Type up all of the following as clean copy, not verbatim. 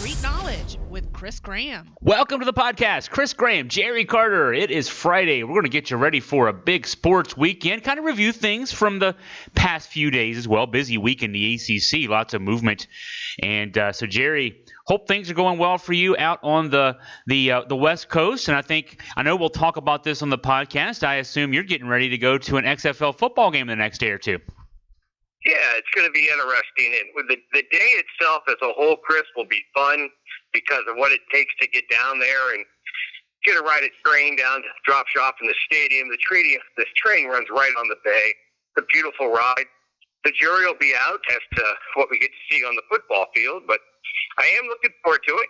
Street Knowledge with Chris Graham. Welcome to the podcast. Chris Graham, Jerry Carter. It is Friday. We're going to get you ready for a big sports weekend, kind of review things from the past few days as well. Busy week in the ACC, lots of movement. And so, Jerry, hope things are going well for you out on the West Coast. And I know we'll talk about this on the podcast. I assume you're getting ready to go to an XFL football game the next day or two. Yeah, it's going to be interesting. And the day itself as a whole, Chris, will be fun because of what it takes to get down there and get a ride a train down to drops you off in the stadium. This train runs right on the bay. It's a beautiful ride. The jury will be out as to what we get to see on the football field, but I am looking forward to it.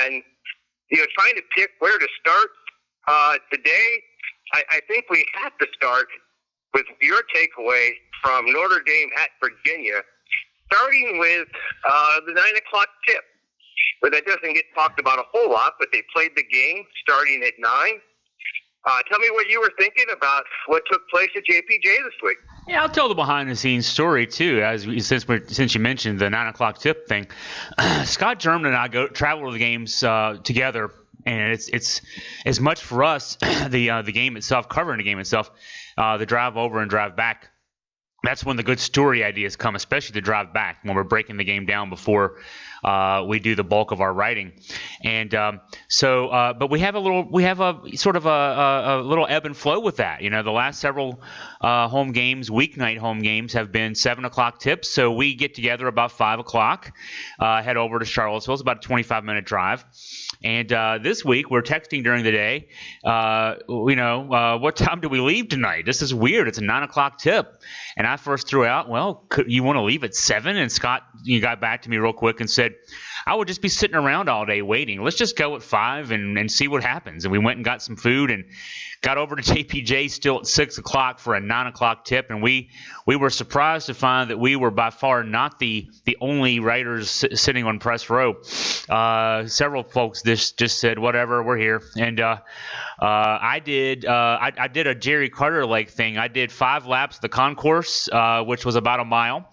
And, trying to pick where to start today, I think we have to start with your takeaway from Notre Dame at Virginia, starting with the 9 o'clock tip. But that doesn't get talked about a whole lot, but they played the game starting at 9. Tell me what you were thinking about what took place at JPJ this week. Yeah, I'll tell the behind-the-scenes story too. Since you mentioned the 9 o'clock tip thing, Scott German and I travel to the games together, and it's as much for us the game itself, covering the game itself, the drive over and drive back. That's when the good story ideas come, especially the drive back when we're breaking the game down before we do the bulk of our writing. And but we have a sort of a little ebb and flow with that. The last several home games, weeknight home games, have been 7 o'clock tips. So we get together about 5 o'clock, head over to Charlottesville. It's about a 25-minute drive. And this week we're texting during the day. What time do we leave tonight? This is weird. It's a 9 o'clock tip. And I first threw out, you want to leave at 7? And Scott, got back to me real quick and said, I would just be sitting around all day waiting. Let's just go at 5 and see what happens. And we went and got some food and got over to JPJ still at 6 o'clock for a 9 o'clock tip. And we were surprised to find that we were by far not the only writers sitting on press row. Several folks just said, whatever, we're here. And I did a Jerry Carter-like thing. I did 5 laps of the concourse, which was about a mile.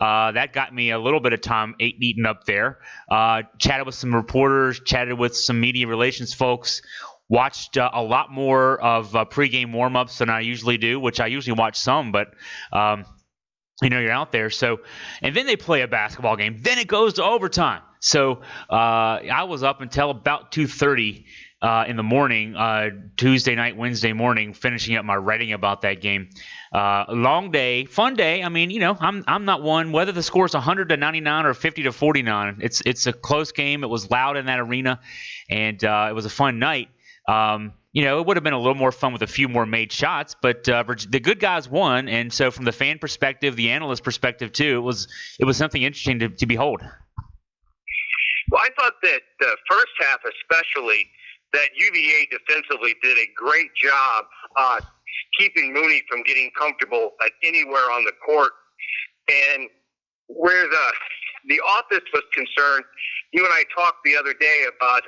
That got me a little bit of time eating up there. Chatted with some reporters, chatted with some media relations folks, watched a lot more of pregame warm-ups than I usually do, which I usually watch some, but you're out there. So, and then they play a basketball game. Then it goes to overtime. So I was up until about 2:30 in the morning, Tuesday night, Wednesday morning, finishing up my writing about that game. Long day, fun day. I mean, I'm not one, whether the score's 100-99 or 50-49. It's a close game. It was loud in that arena, and it was a fun night. It would have been a little more fun with a few more made shots, but the good guys won, and so from the fan perspective, the analyst perspective too, it was something interesting to behold. Well, I thought that the first half especially, that UVA defensively did a great job keeping Mooney from getting comfortable at anywhere on the court. And where the office was concerned, you and I talked the other day about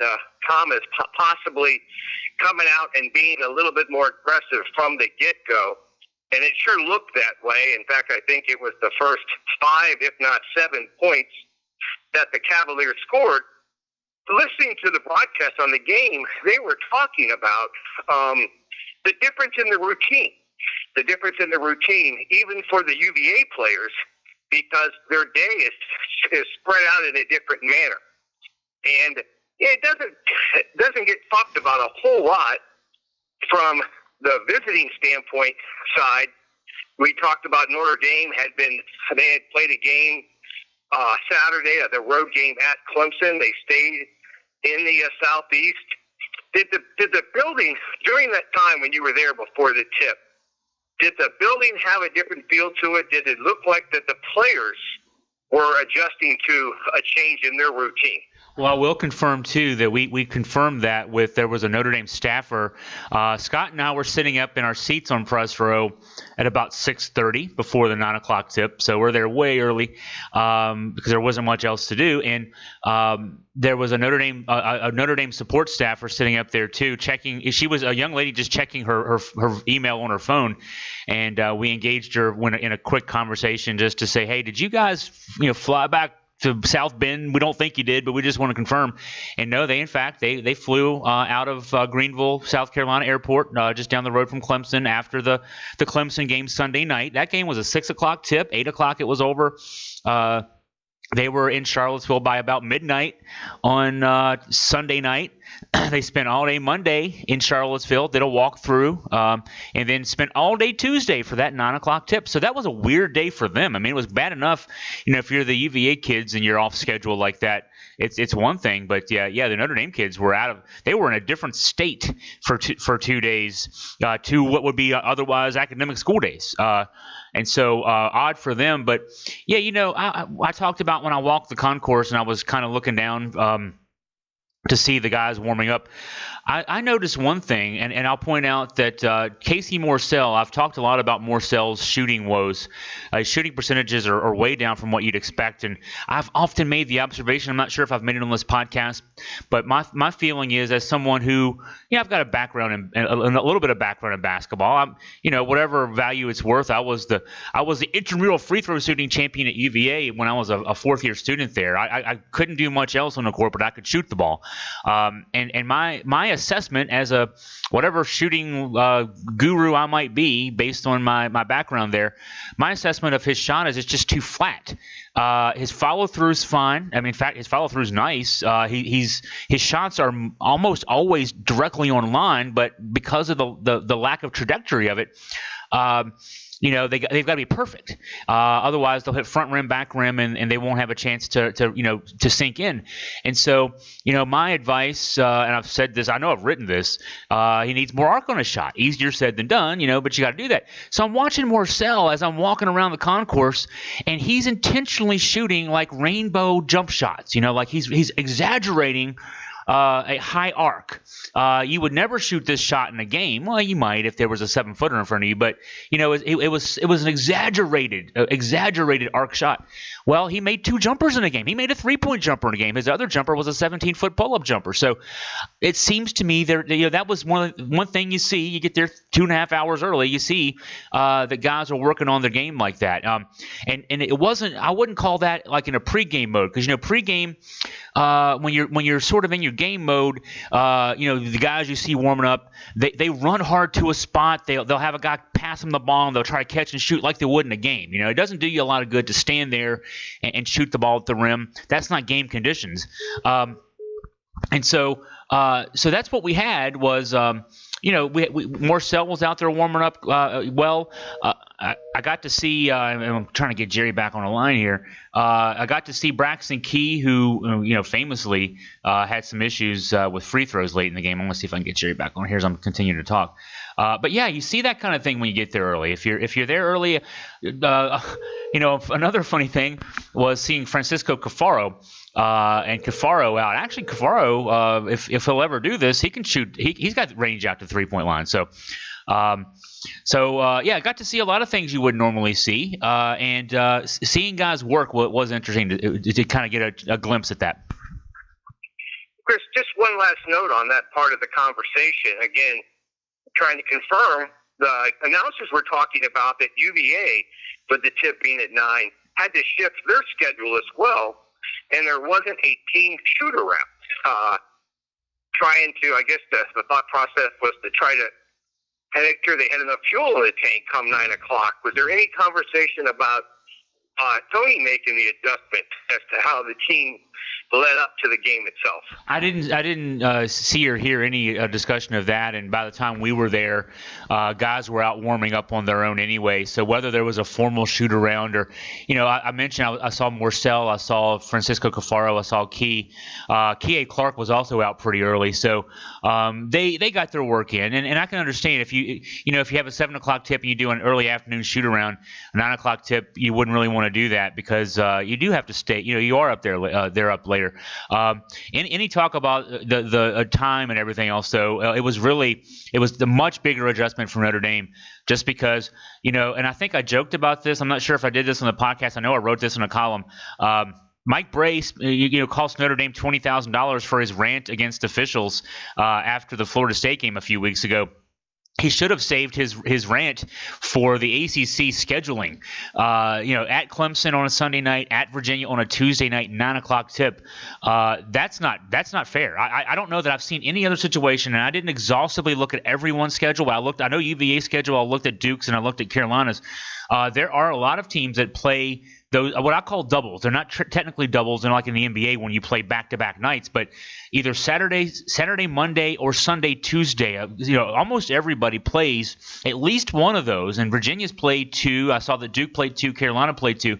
Thomas possibly coming out and being a little bit more aggressive from the get-go. And it sure looked that way. In fact, I think it was the first 5, if not 7 points that the Cavaliers scored. Listening to the broadcast on the game, they were talking about the difference in the routine. The difference in the routine, even for the UVA players, because their day is spread out in a different manner. And it doesn't get talked about a whole lot from the visiting standpoint side. We talked about Notre Dame they had played a game Saturday, the road game at Clemson. They stayed in the Southeast. Did the building, during that time when you were there before the tip, did the building have a different feel to it? Did it look like that the players were adjusting to a change in their routine? Well, we'll confirm, too, that we confirmed that there was a Notre Dame staffer. Scott and I were sitting up in our seats on press row at about 6:30 before the 9 o'clock tip. So we're there way early because there wasn't much else to do. And there was a Notre Dame support staffer sitting up there, too, checking. She was a young lady just checking her email on her phone. And we engaged her in a quick conversation just to say, hey, did you guys fly back to South Bend. We don't think you did, but we just want to confirm. And no, they flew out of Greenville, South Carolina Airport, just down the road from Clemson after the Clemson game Sunday night. That game was a 6 o'clock tip. 8 o'clock it was over. They were in Charlottesville by about midnight on Sunday night. They spent all day Monday in Charlottesville, did a walkthrough, and then spent all day Tuesday for that 9 o'clock tip. So that was a weird day for them. I mean, it was bad enough, if you're the UVA kids and you're off schedule like that. It's one thing, but the Notre Dame kids were they were in a different state for 2 days to what would be otherwise academic school days. And so odd for them. But, I talked about when I walked the concourse and I was kind of looking down to see the guys warming up. I noticed one thing, and I'll point out that Casey Morsell, I've talked a lot about Morsell's shooting woes. Shooting percentages are way down from what you'd expect, and I've often made the observation, I'm not sure if I've made it on this podcast, but my feeling is, as someone who, I've got a background in a little bit of background in basketball. I'm, whatever value it's worth, I was the intramural free throw shooting champion at UVA when I was a fourth year student there. I couldn't do much else on the court, but I could shoot the ball. And my assessment as a whatever shooting guru I might be, based on my background there, my assessment of his shot is it's just too flat. His follow through is fine. I mean, in fact, his follow through is nice. His shots are almost always directly on line, but because of the lack of trajectory of it, they've got to be perfect. Otherwise, they'll hit front rim, back rim, and they won't have a chance to sink in. And so, my advice, and I've said this, I know I've written this, he needs more arc on his shot. Easier said than done, but you got to do that. So I'm watching Morsell as I'm walking around the concourse, and he's intentionally shooting like rainbow jump shots. Like he's exaggerating a high arc. You would never shoot this shot in a game. Well, you might if there was a 7-footer in front of you, but it was an exaggerated arc shot. Well, he made 2 jumpers in a game. He made a 3-point jumper in a game. His other jumper was a 17-foot pull-up jumper. So it seems to me that was one thing you see. You get there 2.5 hours early. You see the guys are working on their game like that. And it wasn't. I wouldn't call that like in a pregame mode, because pregame, when you're sort of in your game mode, the guys you see warming up, they run hard to a spot. They'll have a guy pass them the ball, and they'll try to catch and shoot like they would in a game. It doesn't do you a lot of good to stand there and shoot the ball at the rim. That's not game conditions. And so that's what we had was, Morsell was out there warming up well. I got to see, I'm trying to get Jerry back on the line here. I got to see Braxton Key, who, famously had some issues with free throws late in the game. I'm going to see if I can get Jerry back on here as I'm continuing to talk. But yeah, you see that kind of thing when you get there early. If you're there early, another funny thing was seeing Francisco Cafaro. And Cafaro out. Actually, Cafaro, if he'll ever do this, he can shoot. He's got range out to 3-point line. So I got to see a lot of things you wouldn't normally see. And seeing guys work was interesting to kind of get a glimpse at that. Chris, just one last note on that part of the conversation. Again, trying to confirm, the announcers were talking about that UVA, with the tip being at 9, had to shift their schedule as well. And there wasn't a team shoot around. Trying to, I guess the thought process was to try to make sure they had enough fuel in the tank come 9 o'clock. Was there any conversation about Tony making the adjustment as to how the team led up to the game itself? I didn't see or hear any discussion of that, and by the time we were there, guys were out warming up on their own anyway. So whether there was a formal shoot around or, I mentioned I saw Morsell, I saw Francisco Cafaro, I saw Key. Key Clark was also out pretty early, so they got their work in, and I can understand if you have a 7 o'clock tip and you do an early afternoon shoot around, a 9 o'clock tip, you wouldn't really want to do that because you do have to stay. You are up there. They're up later. Any talk about the time and everything else, though, it was the much bigger adjustment for Notre Dame, just because, and I think I joked about this. I'm not sure if I did this on the podcast. I know I wrote this in a column. Mike Brace, cost Notre Dame $20,000 for his rant against officials after the Florida State game a few weeks ago. he should have saved his rant for the ACC scheduling. At Clemson on a Sunday night, at Virginia on a Tuesday night, 9:00 tip. That's not fair. I don't know that I've seen any other situation, and I didn't exhaustively look at everyone's schedule. I know UVA schedule. I looked at Duke's and I looked at Carolina's. There are a lot of teams that play those what I call doubles. They're not technically doubles, like in the NBA when you play back-to-back nights, but either Saturday, Monday, or Sunday, Tuesday. Almost everybody plays at least one of those, and Virginia's played two. I saw that Duke played two, Carolina played two.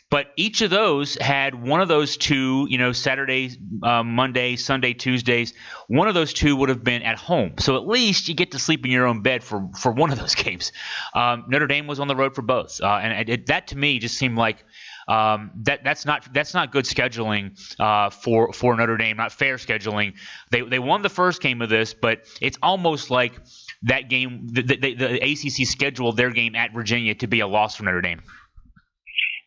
But each of those had one of those two, Saturdays, Monday, Sunday, Tuesdays. One of those two would have been at home. So at least you get to sleep in your own bed for one of those games. Notre Dame was on the road for both. And that to me just seemed like that's not good scheduling for Notre Dame, not fair scheduling. They won the first game of this, but it's almost like that game, the ACC scheduled their game at Virginia to be a loss for Notre Dame.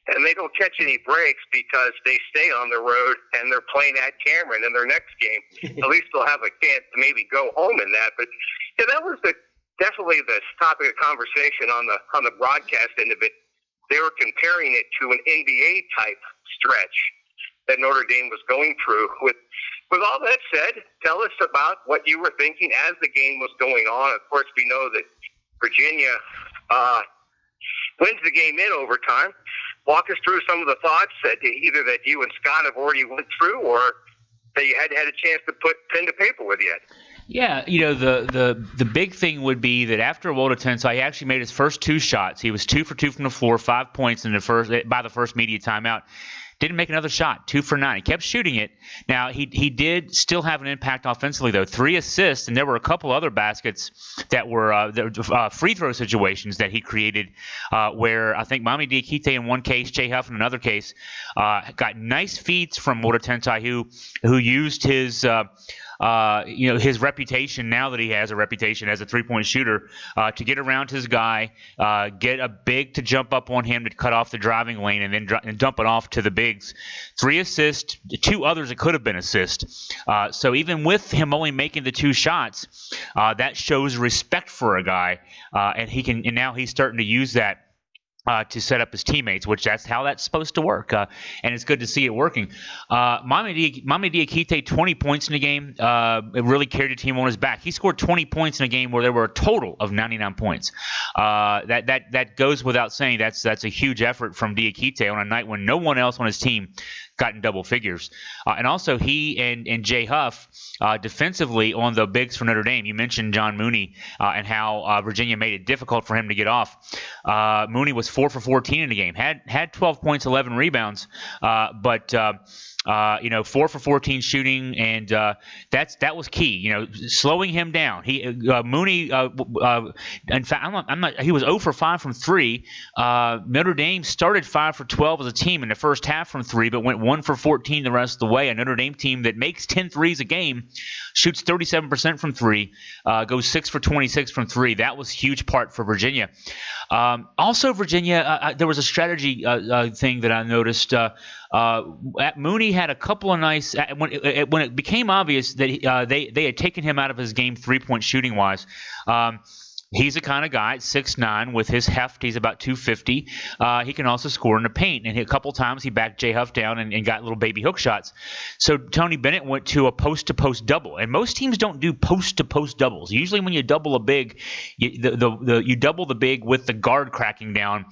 And they don't catch any breaks because they stay on the road and they're playing at Cameron in their next game. At least they'll have a chance to maybe go home in that. But that was definitely the topic of conversation on the broadcast end of it. They were comparing it to an NBA type stretch that Notre Dame was going through. With all that said, tell us about what you were thinking as the game was going on. Of course, we know that Virginia wins the game in overtime. Walk us through some of the thoughts that either that you and Scott have already went through, or that you hadn't had a chance to put pen to paper with yet. Yeah, the big thing would be that after a World of 10, so he actually made his first two shots. He was 2 for 2 from the floor, 5 points by the first media timeout. Didn't make another shot, 2 for 9. He kept shooting it. Now, he did still have an impact offensively, though. 3 assists, and there were a couple other baskets that were free throw situations that he created where I think Mami Diakite in one case, Jay Huff in another case, got nice feeds from Wotatentai who used his his reputation, now that he has a reputation as a three-point shooter, to get around his guy, get a big to jump up on him to cut off the driving lane, and then dump it off to the bigs. 3 assists, 2 others that could have been assists. So even with him only making the 2 shots, that shows respect for a guy, and now he's starting to use that to set up his teammates, which that's how that's supposed to work, and it's good to see it working. Mami Diakite, 20 points in the game. It really carried the team on his back. He scored 20 points in a game where there were a total of 99 points. That goes without saying. That's a huge effort from Diakite on a night when no one else on his team got in double figures. And also he and Jay Huff defensively on the bigs for Notre Dame. You mentioned John Mooney and how Virginia made it difficult for him to get off. Mooney was 4 for 14 in the game, had 12 points, 11 rebounds, but 4 for 14 shooting, and that was key. Slowing him down. Mooney, in fact, he was 0 for 5 from 3. Notre Dame started 5 for 12 as a team in the first half from 3, but went 1 for 14 the rest of the way. A Notre Dame team that makes 10 threes a game, shoots 37% from 3, goes 6 for 26 from 3. That was a huge part for Virginia. Also, Virginia, there was a strategy thing that I noticed. Mooney had a couple of nice when it became obvious that they had taken him out of his game 3-point shooting wise. He's the kind of guy at 6'9", with his heft. He's about 250. He can also score in the paint. And a couple times he backed Jay Huff down and got little baby hook shots. So Tony Bennett went to a post-to-post double. And most teams don't do post-to-post doubles. Usually when you double a big, you double the big with the guard cracking down.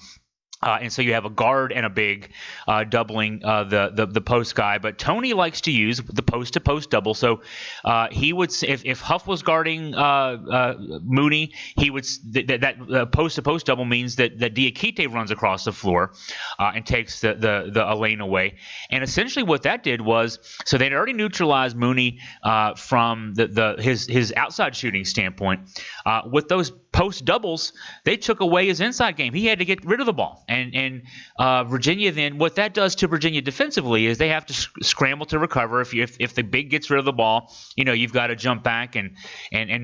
And so you have a guard and a big doubling the post guy. But Tony likes to use the post-to-post double. So he would, if Huff was guarding Mooney, he would that post-to-post double means that Diakite runs across the floor and takes the lane away. And essentially what that did was, so they'd already neutralized Mooney from his outside shooting standpoint. With those post doubles, they took away his inside game. He had to get rid of the ball. And Virginia then, what that does to Virginia defensively is they have to scramble to recover. If the big gets rid of the ball, you've got to jump back and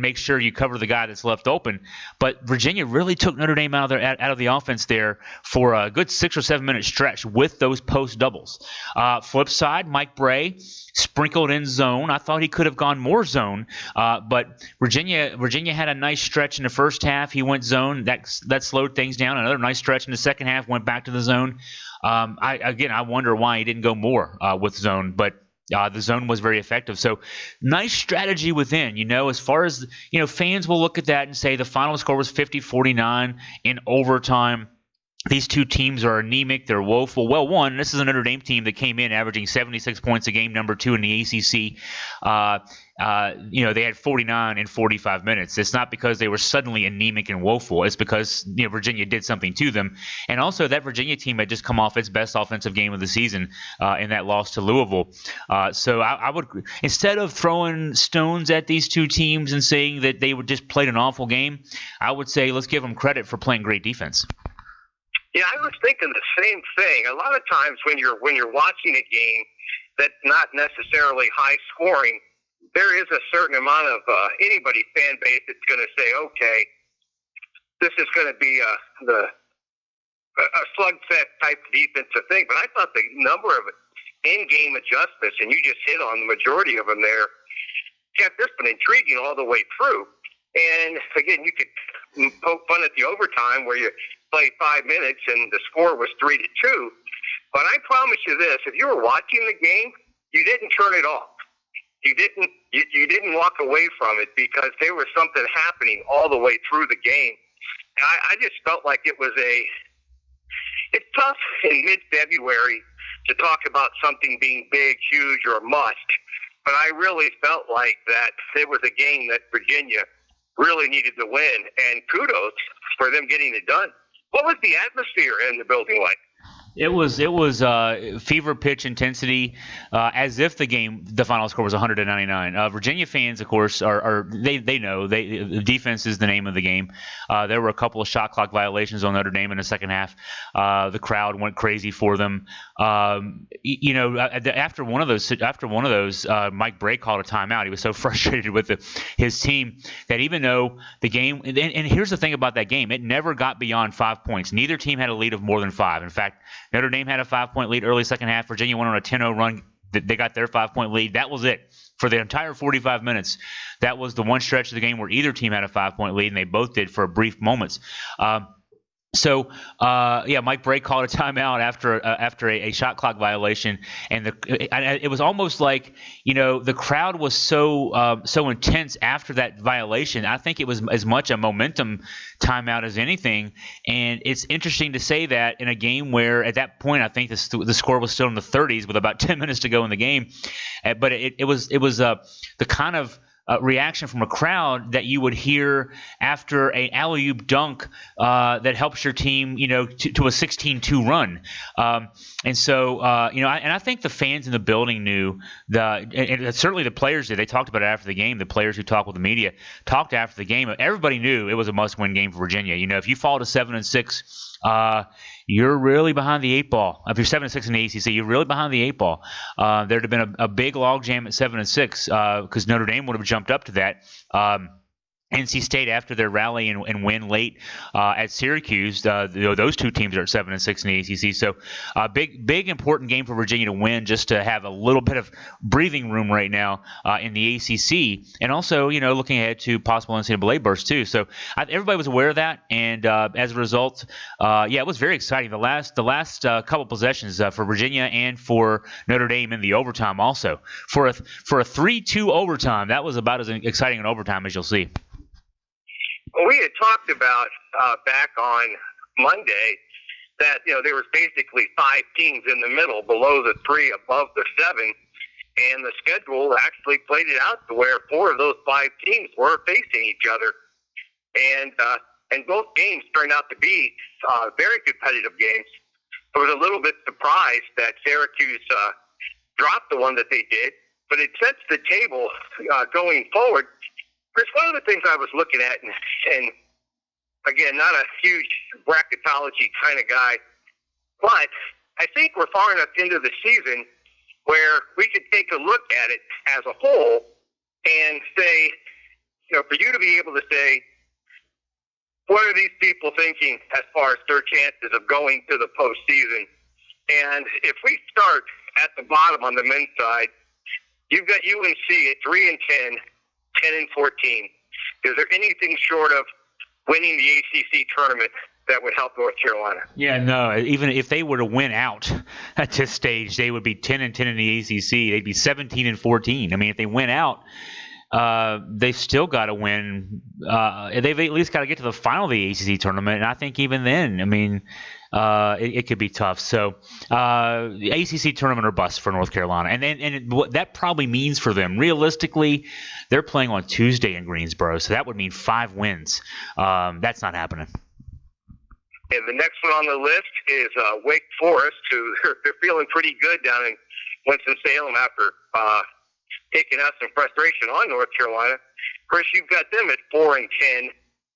make sure you cover the guy that's left open. But Virginia really took Notre Dame out of the offense there for a good 6 or 7 minute stretch with those post doubles. Flip side, Mike Bray sprinkled in zone. I thought he could have gone more zone, but Virginia had a nice stretch in the first half. He went zone. That slowed things down. Another nice stretch in the second half, went back to the zone. I wonder why he didn't go more with zone, but the zone was very effective. So nice strategy within, as far as, fans will look at that and say the final score was 50-49 in overtime. These two teams are anemic. They're woeful. Well, one, this is a Notre Dame team that came in averaging 76 points a game, number 2 in the ACC. They had 49 in 45 minutes. It's not because they were suddenly anemic and woeful. It's because Virginia did something to them. And also that Virginia team had just come off its best offensive game of the season in that loss to Louisville. So I would, instead of throwing stones at these two teams and saying that they would just played an awful game, I would say let's give them credit for playing great defense. Yeah, I was thinking the same thing. A lot of times when you're watching a game that's not necessarily high scoring, there is a certain amount of anybody fan base that's going to say, okay, this is going to be a slugfest type defensive thing. But I thought the number of in-game adjustments, and you just hit on the majority of them there, kept this one intriguing all the way through. And again, you could poke fun at the overtime where you play 5 minutes and the score was 3-2. But I promise you this: if you were watching the game, you didn't turn it off. You didn't walk away from it because there was something happening all the way through the game. And I just felt like it's tough in mid-February to talk about something being big, huge, or a must. But I really felt like that it was a game that Virginia really needed to win, and kudos for them getting it done. What was the atmosphere in the building like? It was fever pitch intensity, as if the final score was 100-99. Virginia fans, of course, they know the defense is the name of the game. There were a couple of shot clock violations on Notre Dame in the second half. The crowd went crazy for them. After one of those, Mike Bray called a timeout. He was so frustrated with his team that even though the game, and here's the thing about that game, it never got beyond 5 points. Neither team had a lead of more than 5. In fact, Notre Dame had a 5-point lead early second half. Virginia went on a 10-0 run. They got their 5-point lead. That was it for the entire 45 minutes. That was the one stretch of the game where either team had a 5-point lead, and they both did for brief moments. Mike Bray called a timeout after a shot clock violation, and it was almost like the crowd was so intense after that violation. I think it was as much a momentum timeout as anything, and it's interesting to say that in a game where at that point I think the score was still in the 30s with about 10 minutes to go in the game, but it was the kind of reaction from a crowd that you would hear after an alley-oop dunk that helps your team, to a 16-2 run. And I think the fans in the building knew and certainly the players did. They talked about it after the game. The players who talked with the media talked after the game. Everybody knew it was a must-win game for Virginia. If you fall to 7-6, you're really behind the 8 ball. If you're 7-6 in the ACC, you're really behind the 8 ball. There'd have been a big logjam at 7-6 because Notre Dame would have jumped up to that. NC State, after their rally and win late at Syracuse, those two teams are at 7-6 in the ACC. So, big important game for Virginia to win, just to have a little bit of breathing room right now in the ACC, and also looking ahead to possible NCAA bursts too. So everybody was aware of that, and as a result, it was very exciting. The last couple possessions for Virginia and for Notre Dame in the overtime also for a 3-2 overtime. That was about as exciting an overtime as you'll see. Well, we had talked about back on Monday that there was basically 5 teams in the middle, below the 3, above the 7, and the schedule actually played it out to where 4 of those 5 teams were facing each other, and both games turned out to be very competitive games. I was a little bit surprised that Syracuse dropped the one that they did, but it sets the table going forward. Chris, one of the things I was looking at, and again, not a huge bracketology kind of guy, but I think we're far enough into the season where we could take a look at it as a whole and say, for you to be able to say, what are these people thinking as far as their chances of going to the postseason? And if we start at the bottom on the men's side, you've got UNC at 3-10, 10-14. Is there anything short of winning the ACC tournament that would help North Carolina? Yeah, no. Even if they were to win out at this stage, they would be 10-10 in the ACC. They'd be 17-14. I mean, if they win out, they've still got to win. They've at least got to get to the final of the ACC tournament, and I think even then, I mean, it could be tough. So, the ACC tournament or bust for North Carolina, and what that probably means for them, realistically, they're playing on Tuesday in Greensboro, so that would mean 5 wins. That's not happening. And the next one on the list is Wake Forest, who they're feeling pretty good down in Winston-Salem after taking out some frustration on North Carolina. Chris, you've got them at 4-10,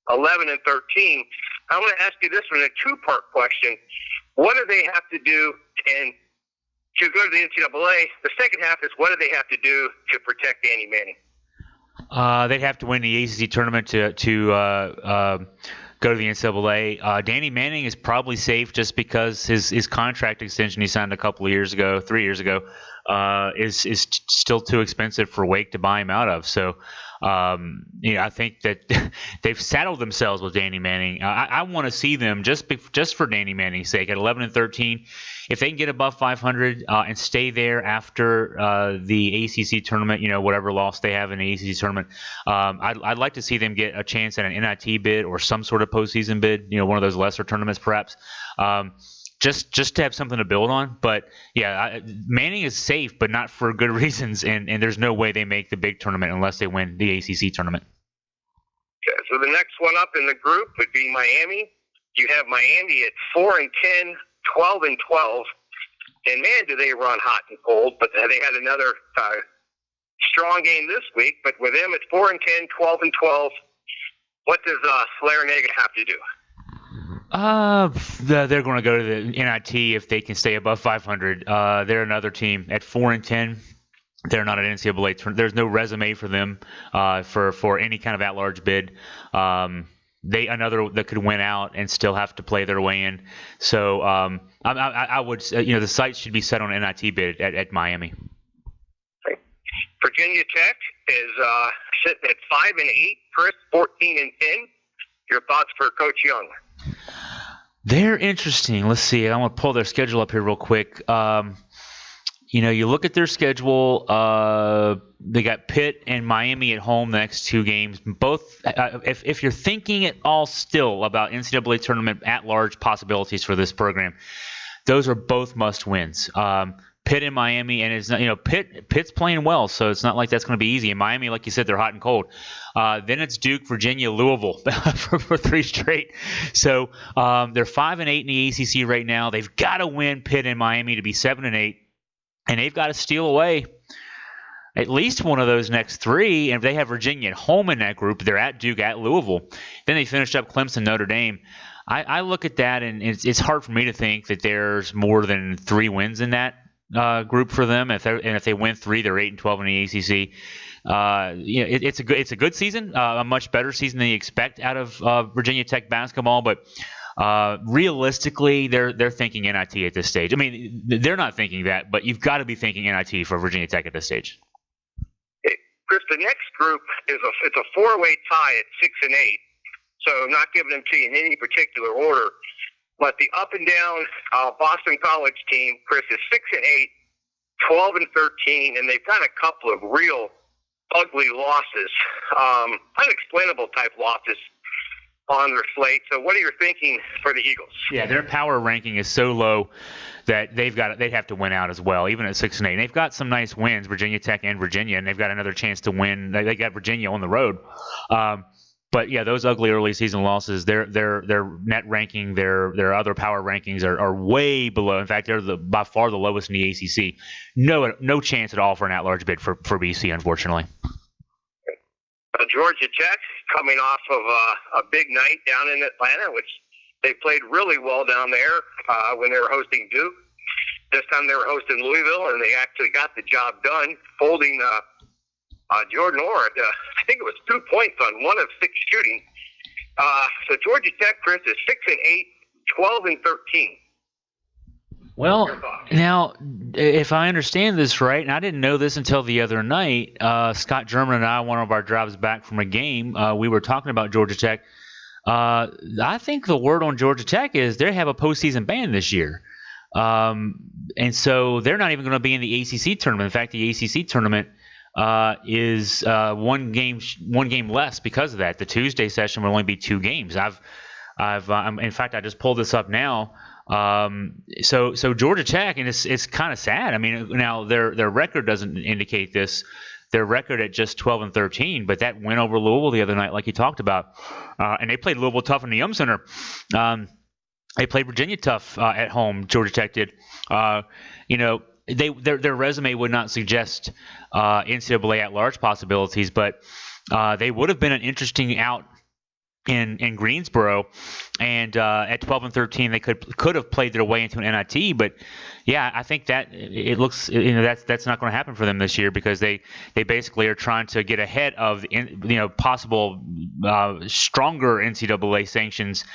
11-13. I want to ask you this one, a two-part question. What do they have to do and to go to the NCAA? The second half is, what do they have to do to protect Danny Manning? They'd have to win the ACC tournament to go to the NCAA. Danny Manning is probably safe just because his contract extension he signed a couple of years ago, 3 years ago, is still too expensive for Wake to buy him out of. So, I think that they've saddled themselves with Danny Manning. I want to see them just for Danny Manning's sake at 11-13. If they can get above 500 and stay there after the ACC tournament, whatever loss they have in the ACC tournament, I'd like to see them get a chance at an NIT bid or some sort of postseason bid. One of those lesser tournaments, perhaps. Just to have something to build on. But, yeah, Manning is safe, but not for good reasons, and there's no way they make the big tournament unless they win the ACC tournament. Okay, so the next one up in the group would be Miami. You have Miami at 4-10, 12-12, and, man, do they run hot and cold. But they had another strong game this week. But with them at 4-10, 12-12, what does Larinaga have to do? They're going to go to the NIT if they can stay above 500. They're another team at 4-10. They're not an NCAA tournament. There's no resume for them for any kind of at-large bid. Another that could win out and still have to play their way in. So I would the sights should be set on an NIT bid at Miami. Okay. Virginia Tech is sitting at 5-8. Chris, 14-10. Your thoughts for Coach Young? They're interesting. Let's see. I want to pull their schedule up here real quick. You look at their schedule. They got Pitt and Miami at home the next 2 games. Both, if you're thinking at all still about NCAA tournament at-large possibilities for this program, those are both must-wins. Pitt and Miami, and it's not, Pitt's playing well, so it's not like that's going to be easy. And Miami, like you said, they're hot and cold. Then it's Duke, Virginia, Louisville for 3 straight. So they're 5-8 in the ACC right now. They've got to win Pitt and Miami to be 7-8, and they've got to steal away at least one of those next 3. And if they have Virginia at home in that group, they're at Duke, at Louisville. Then they finished up Clemson, Notre Dame. I look at that, and it's hard for me to think that there's more than 3 wins in that group for them. If they win 3, they're 8-12 in the ACC. It's a good season, a much better season than you expect out of Virginia Tech basketball. But realistically, they're thinking NIT at this stage. I mean, they're not thinking that, but you've got to be thinking NIT for Virginia Tech at this stage. Hey, Chris, the next group is a 4-way tie at 6-8. So I'm not giving them to you in any particular order. But the up and down Boston College team, Chris, is 6-8, 12-13, and they've got a couple of real ugly losses, unexplainable type losses on their slate. So what are you thinking for the Eagles? Yeah, their power ranking is so low that they'd have to win out as well, even at 6-8. They've got some nice wins, Virginia Tech and Virginia, and they've got another chance to win. They got Virginia on the road. But yeah, those ugly early season losses, their net ranking, their other power rankings are way below. In fact, they're by far the lowest in the ACC. No chance at all for an at-large bid for BC, unfortunately. Georgia Tech coming off of a big night down in Atlanta, which they played really well down there when they were hosting Duke. This time they were hosting Louisville, and they actually got the job done, folding Jordan Orr. I think it was 2 points on 1 of 6 shooting. So Georgia Tech, Chris, is 6-8, 12-13. Well, now, if I understand this right, and I didn't know this until the other night, Scott German and I, one of our drives back from a game, we were talking about Georgia Tech. I think the word on Georgia Tech is they have a postseason ban this year. And so they're not even going to be in the ACC tournament. In fact, the ACC tournament is one game less because of that. The Tuesday session will only be 2 games. In fact, I just pulled this up now. So Georgia Tech, and it's kind of sad. I mean, now their record doesn't indicate this. Their record at just 12-13, but that win over Louisville the other night, like you talked about, and they played Louisville tough in the Yum Center. They played Virginia tough at home. Georgia Tech did. Their resume would not suggest NCAA at-large possibilities, but they would have been an interesting out in Greensboro, and at 12-13 they could have played their way into an NIT. But yeah, I think that it looks that's not going to happen for them this year, because they basically are trying to get ahead of possible stronger NCAA sanctions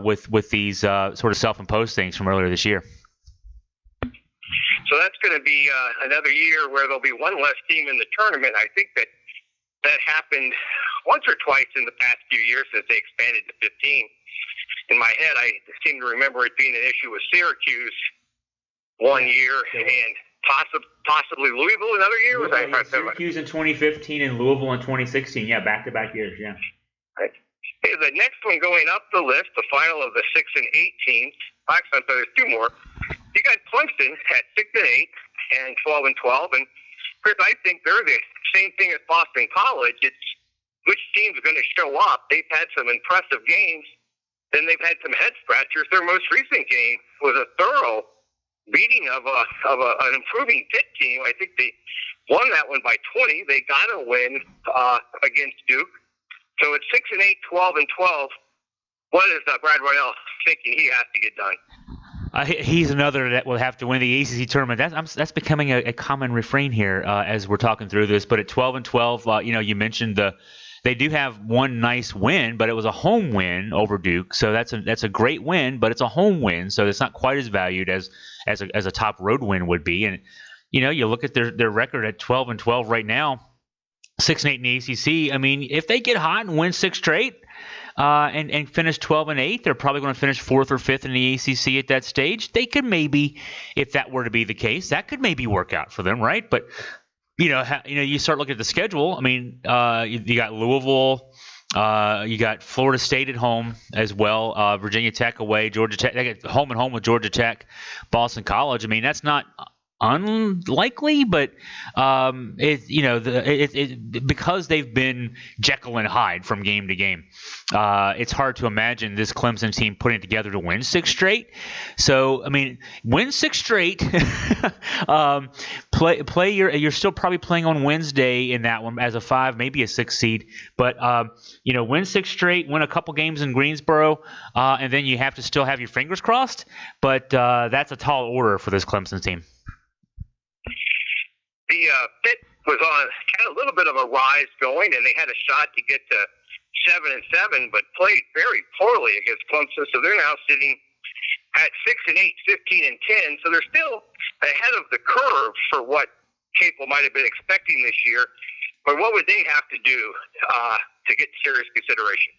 with these sort of self-imposed things from earlier this year. So that's going to be another year where there'll be one less team in the tournament. I think that happened once or twice in the past few years since they expanded to 15. In my head, I seem to remember it being an issue with Syracuse one year and possibly Louisville another year. Syracuse in 2015 and Louisville in 2016. Yeah, back-to-back years, yeah. Right. Hey, the next one going up the list, the final of the 6 and 8 teams. Actually, there's 2 more. You got Clemson at 6-8 and 12-12, and Chris, I think they're the same thing as Boston College. It's which team's going to show up. They've had some impressive games, then they've had some head scratchers. Their most recent game was a thorough beating of an improving Pitt team. I think they won that one by 20. They got a win against Duke. So it's 6-8, 12-12. What is Brad Royale thinking he has to get done? He's another that will have to win the ACC tournament. That's becoming a common refrain here as we're talking through this. But at 12-12, you mentioned they do have one nice win, but it was a home win over Duke. So that's a great win, but it's a home win, so it's not quite as valued as a top road win would be. And you look at their record at 12-12 right now, 6-8 in the ACC. I mean, if they get hot and win 6 straight. And finish 12-8. They're probably going to finish 4th or 5th in the ACC at that stage. They could maybe, if that were to be the case, that could maybe work out for them, right? But you start looking at the schedule. I mean, you got Louisville, you got Florida State at home as well, Virginia Tech away, Georgia Tech. They get home and home with Georgia Tech, Boston College. I mean, that's not unlikely, but because they've been Jekyll and Hyde from game to game, it's hard to imagine this Clemson team putting it together to win 6 straight. So I mean, win 6 straight. You're still probably playing on Wednesday in that one as a 5, maybe a 6 seed, but win 6 straight, win a couple games in Greensboro, and then you have to still have your fingers crossed. But that's a tall order for this Clemson team. The Pitt was on kind of a little bit of a rise going, and they had a shot to get to 7-7, but played very poorly against Clemson. So they're now sitting at 6-8, 15-10. So they're still ahead of the curve for what people might have been expecting this year. But what would they have to do to get serious consideration?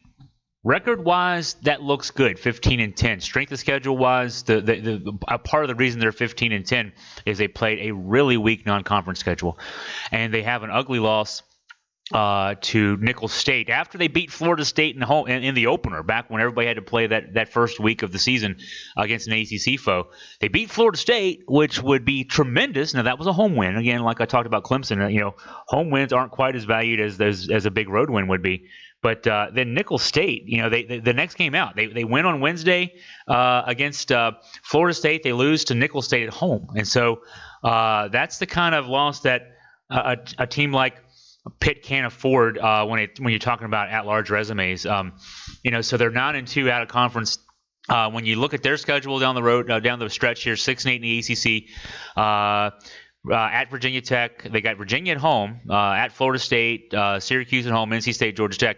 Record-wise, that looks good, 15-10. Strength of schedule-wise, a part of the reason they're 15-10 is they played a really weak non-conference schedule, and they have an ugly loss to Nicholls State after they beat Florida State in the opener, back when everybody had to play that first week of the season against an ACC foe. They beat Florida State, which would be tremendous. Now, that was a home win. Again, like I talked about Clemson, home wins aren't quite as valued as a big road win would be. But then Nicholls State, the next game out, they win on Wednesday against Florida State. They lose to Nicholls State at home. And so that's the kind of loss that a team like Pitt can't afford when you're talking about at-large resumes. So they're 9-2 out of conference. When you look at their schedule down the road, down the stretch here, 6-8 in the ACC. At Virginia Tech, they got Virginia at home. At Florida State, Syracuse at home, NC State, Georgia Tech.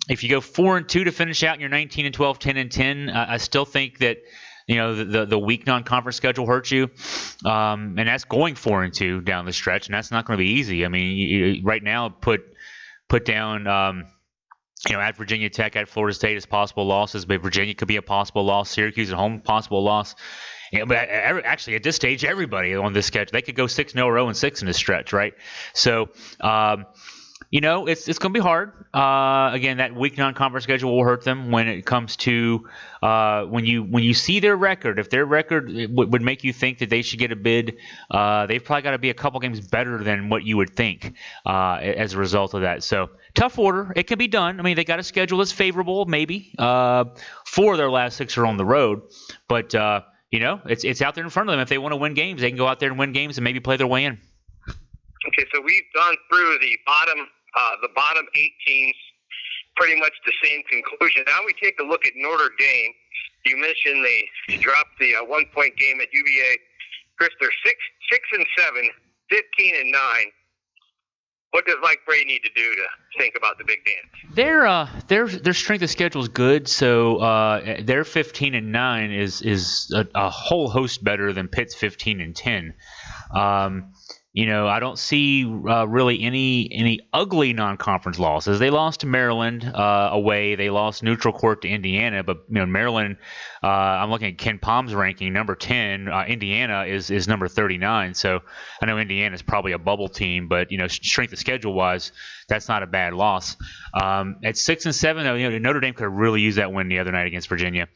If you go 4-2 to finish out, and you're 19-12, 10-10. I still think that the weak non-conference schedule hurts you, and that's going 4-2 down the stretch, and that's not going to be easy. I mean, right now, put down. At Virginia Tech, at Florida State as possible losses, but Virginia could be a possible loss. Syracuse at home, possible loss. But actually, at this stage, everybody on this sketch, they could go 6-0 and 6 in this stretch, right? So, it's going to be hard. Again, that weak non-conference schedule will hurt them when it comes to when you see their record. If their record would make you think that they should get a bid, they've probably got to be a couple games better than what you would think as a result of that. So tough order. It can be done. I mean, they got a schedule that's favorable, maybe. 4 of their last 6 are on the road, but it's out there in front of them. If they want to win games, they can go out there and win games and maybe play their way in. Okay, so we've gone through the bottom 8 teams, pretty much the same conclusion. Now we take a look at Notre Dame. You mentioned they dropped the 1-point game at UVA. Chris, they're 6-7, 15-9. What does Mike Brey need to do to think about the Big Dance? Their strength of schedule is good, so their 15-9 is a whole host better than Pitt's 15-10. I don't see really any ugly non-conference losses. They lost to Maryland away. They lost neutral court to Indiana, but Maryland. I'm looking at Ken Palm's ranking, number 10. Indiana is number 39. So I know Indiana is probably a bubble team, but strength of schedule wise, that's not a bad loss. At 6-7, though, Notre Dame could really use that win the other night against Virginia.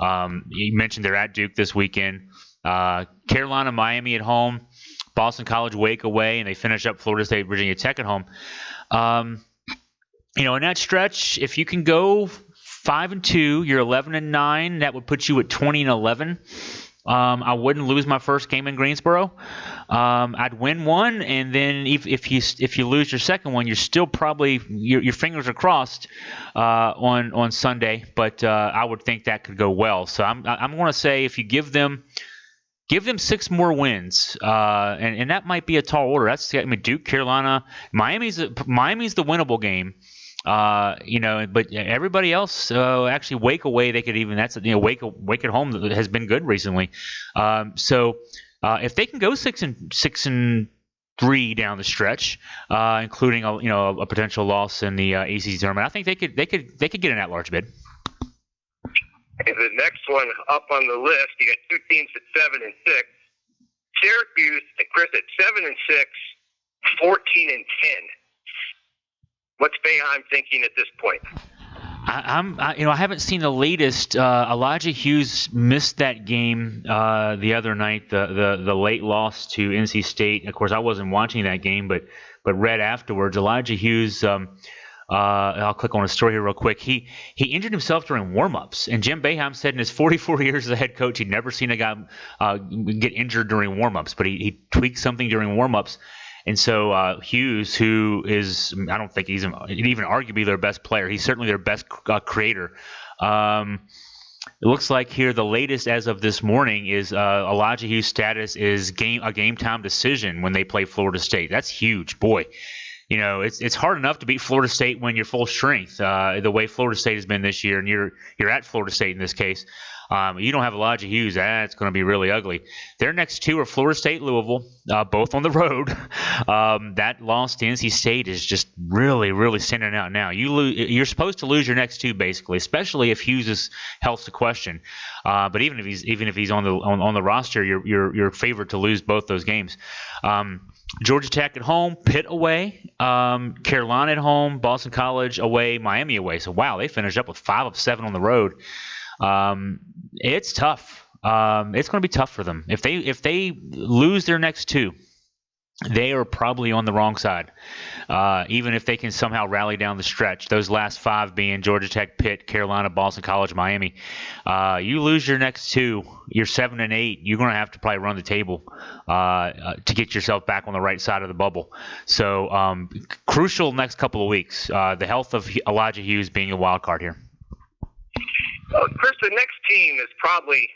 You mentioned they're at Duke this weekend. Carolina, Miami at home. Boston College, Wake away, and they finish up Florida State, Virginia Tech at home. In that stretch, if you can go 5-2, you're 11-9. That would put you at 20-11. I wouldn't lose my first game in Greensboro. I'd win one, and then if you lose your second one, you're still probably your fingers are crossed on Sunday. But I would think that could go well. So I'm going to say if you give them 6 more wins, and that might be a tall order. Duke, Carolina, Miami's the winnable game. But everybody else, actually Wake away, they could even. That's Wake at home has been good recently. So if they can go 6-3 down the stretch, including a potential loss in the ACC tournament, I think they could get an at-large bid. And the next one up on the list, you got 2 teams at 7-6. Syracuse, Chris, at 7-6, 14-10. What's Boeheim thinking at this point? I haven't seen the latest. Elijah Hughes missed that game the other night, the late loss to NC State. Of course, I wasn't watching that game, but read afterwards. Elijah Hughes. I'll click on a story here real quick. He injured himself during warm-ups, and Jim Boeheim said in his 44 years as a head coach, he'd never seen a guy get injured during warm-ups, but he tweaked something during warm-ups. And so Hughes, who is, I don't think he's even arguably their best player, he's certainly their best creator. It looks like here the latest as of this morning is Elijah Hughes' status is a game-time decision when they play Florida State. That's huge, boy. It's hard enough to beat Florida State when you're full strength, the way Florida State has been this year, and you're at Florida State in this case. You don't have Elijah Hughes, that's going to be really ugly. Their next 2 are Florida State, Louisville, both on the road. That loss to NC State is just really, really standing out now. You're supposed to lose your next 2 basically, especially if Hughes' health's a question. But even if he's on the roster, you're favored to lose both those games. Georgia Tech at home, Pitt away, Carolina at home, Boston College away, Miami away. So wow, they finished up with 5 of 7 on the road. It's tough. It's going to be tough for them if they lose their next 2. they are probably on the wrong side. Even if they can somehow rally down the stretch, those last 5 being Georgia Tech, Pitt, Carolina, Boston College, Miami. You lose your next 2, you're 7 and 8. You're going to have to probably run the table to get yourself back on the right side of the bubble. So crucial next couple of weeks. The health of Elijah Hughes being a wild card here. Chris, the next team is probably,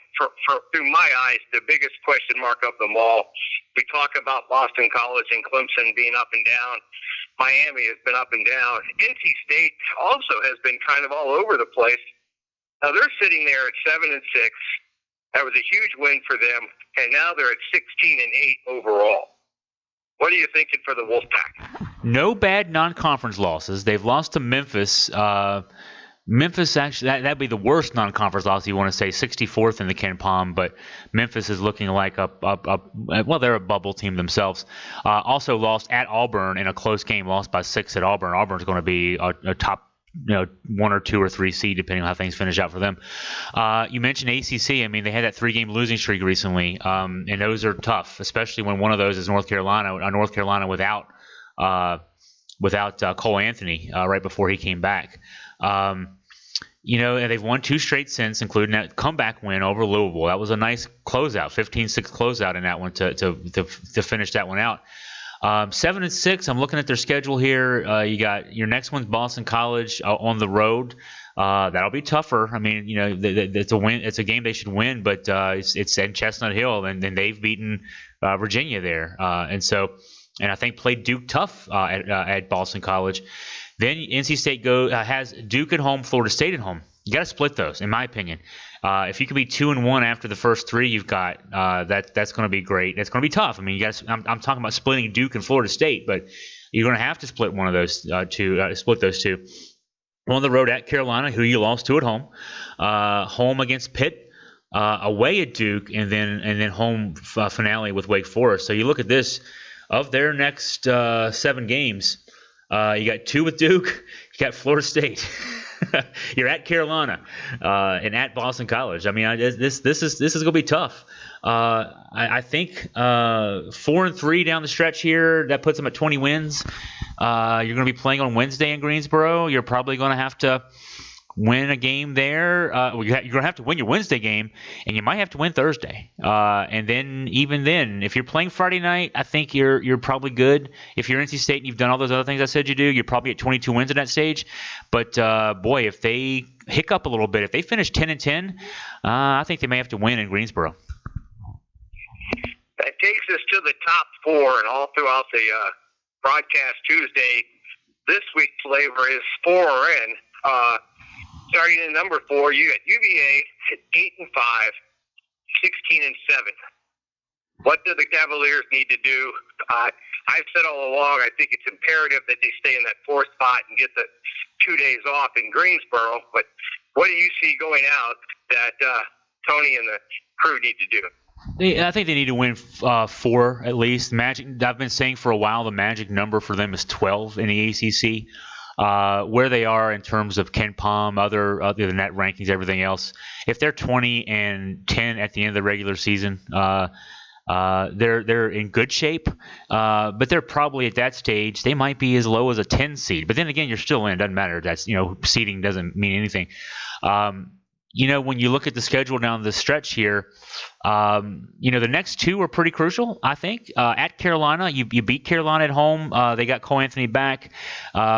through my eyes, the biggest question mark of them all. We talk about Boston College and Clemson being up and down. Miami has been up and down. NC State also has been kind of all over the place. Now they're sitting there at 7-6. That was a huge win for them, and now they're at 16-8 overall. What are you thinking for the Wolfpack? No bad non-conference losses. They've lost to Memphis. Memphis, actually, that'd be the worst non-conference loss you want to say, 64th in the Ken Palm, but Memphis is looking like well, they're a bubble team themselves. Also lost at Auburn in a close game, lost by 6 at Auburn. Auburn's going to be a top 1 or 2 or 3 seed, depending on how things finish out for them. You mentioned ACC. I mean, they had that 3-game losing streak recently, and those are tough, especially when one of those is North Carolina without Cole Anthony right before he came back. They've won 2 straight since, including that comeback win over Louisville. That was a nice closeout, 15-6 closeout in that one to finish that one out. 7-6. I'm looking at their schedule here. You got your next one's Boston College on the road. That'll be tougher. I mean, it's a win. It's a game they should win, but it's in Chestnut Hill, and they've beaten Virginia there, and I think played Duke tough at Boston College. Then NC State has Duke at home, Florida State at home. You got to split those, in my opinion. If you can be 2-1 after the first 3 you've got, that's going to be great. That's going to be tough. I mean, I'm talking about splitting Duke and Florida State, but you're going to have to split one of those split those 2. On the road at Carolina, who you lost to at home, home against Pitt, away at Duke, and then home finale with Wake Forest. So you look at this, of their next 7 games. You got 2 with Duke. You got Florida State. You're at Carolina and at Boston College. I mean, this is going to be tough. I think 4-3 down the stretch here. That puts them at 20 wins. You're going to be playing on Wednesday in Greensboro. You're probably going to have to win a game there. You're going to have to win your Wednesday game, and you might have to win Thursday. And then, even then, if you're playing Friday night, I think you're probably good. If you're NC State and you've done all those other things I said you do, you're probably at 22 wins at that stage. But boy, if they hiccup a little bit, if they finish 10-10, I think they may have to win in Greensboro. That takes us to the top 4, and all throughout the broadcast Tuesday, this week's flavor is 4N. Starting at number 4, you got UVA at 8-5, 16-7. What do the Cavaliers need to do? I've said all along, I think it's imperative that they stay in that 4th spot and get the 2 days off in Greensboro. But what do you see going out that Tony and the crew need to do? I think they need to win 4 at least. Magic. I've been saying for a while the magic number for them is 12 in the ACC. Where they are in terms of Ken Palm, other than net rankings, everything else. If they're 20-10 at the end of the regular season, they're in good shape. But they're probably at that stage, they might be as low as a 10 seed. But then again, you're still in. It doesn't matter. That's seeding doesn't mean anything. When you look at the schedule down the stretch here, the next 2 are pretty crucial, I think. At Carolina, you beat Carolina at home. They got Cole Anthony back.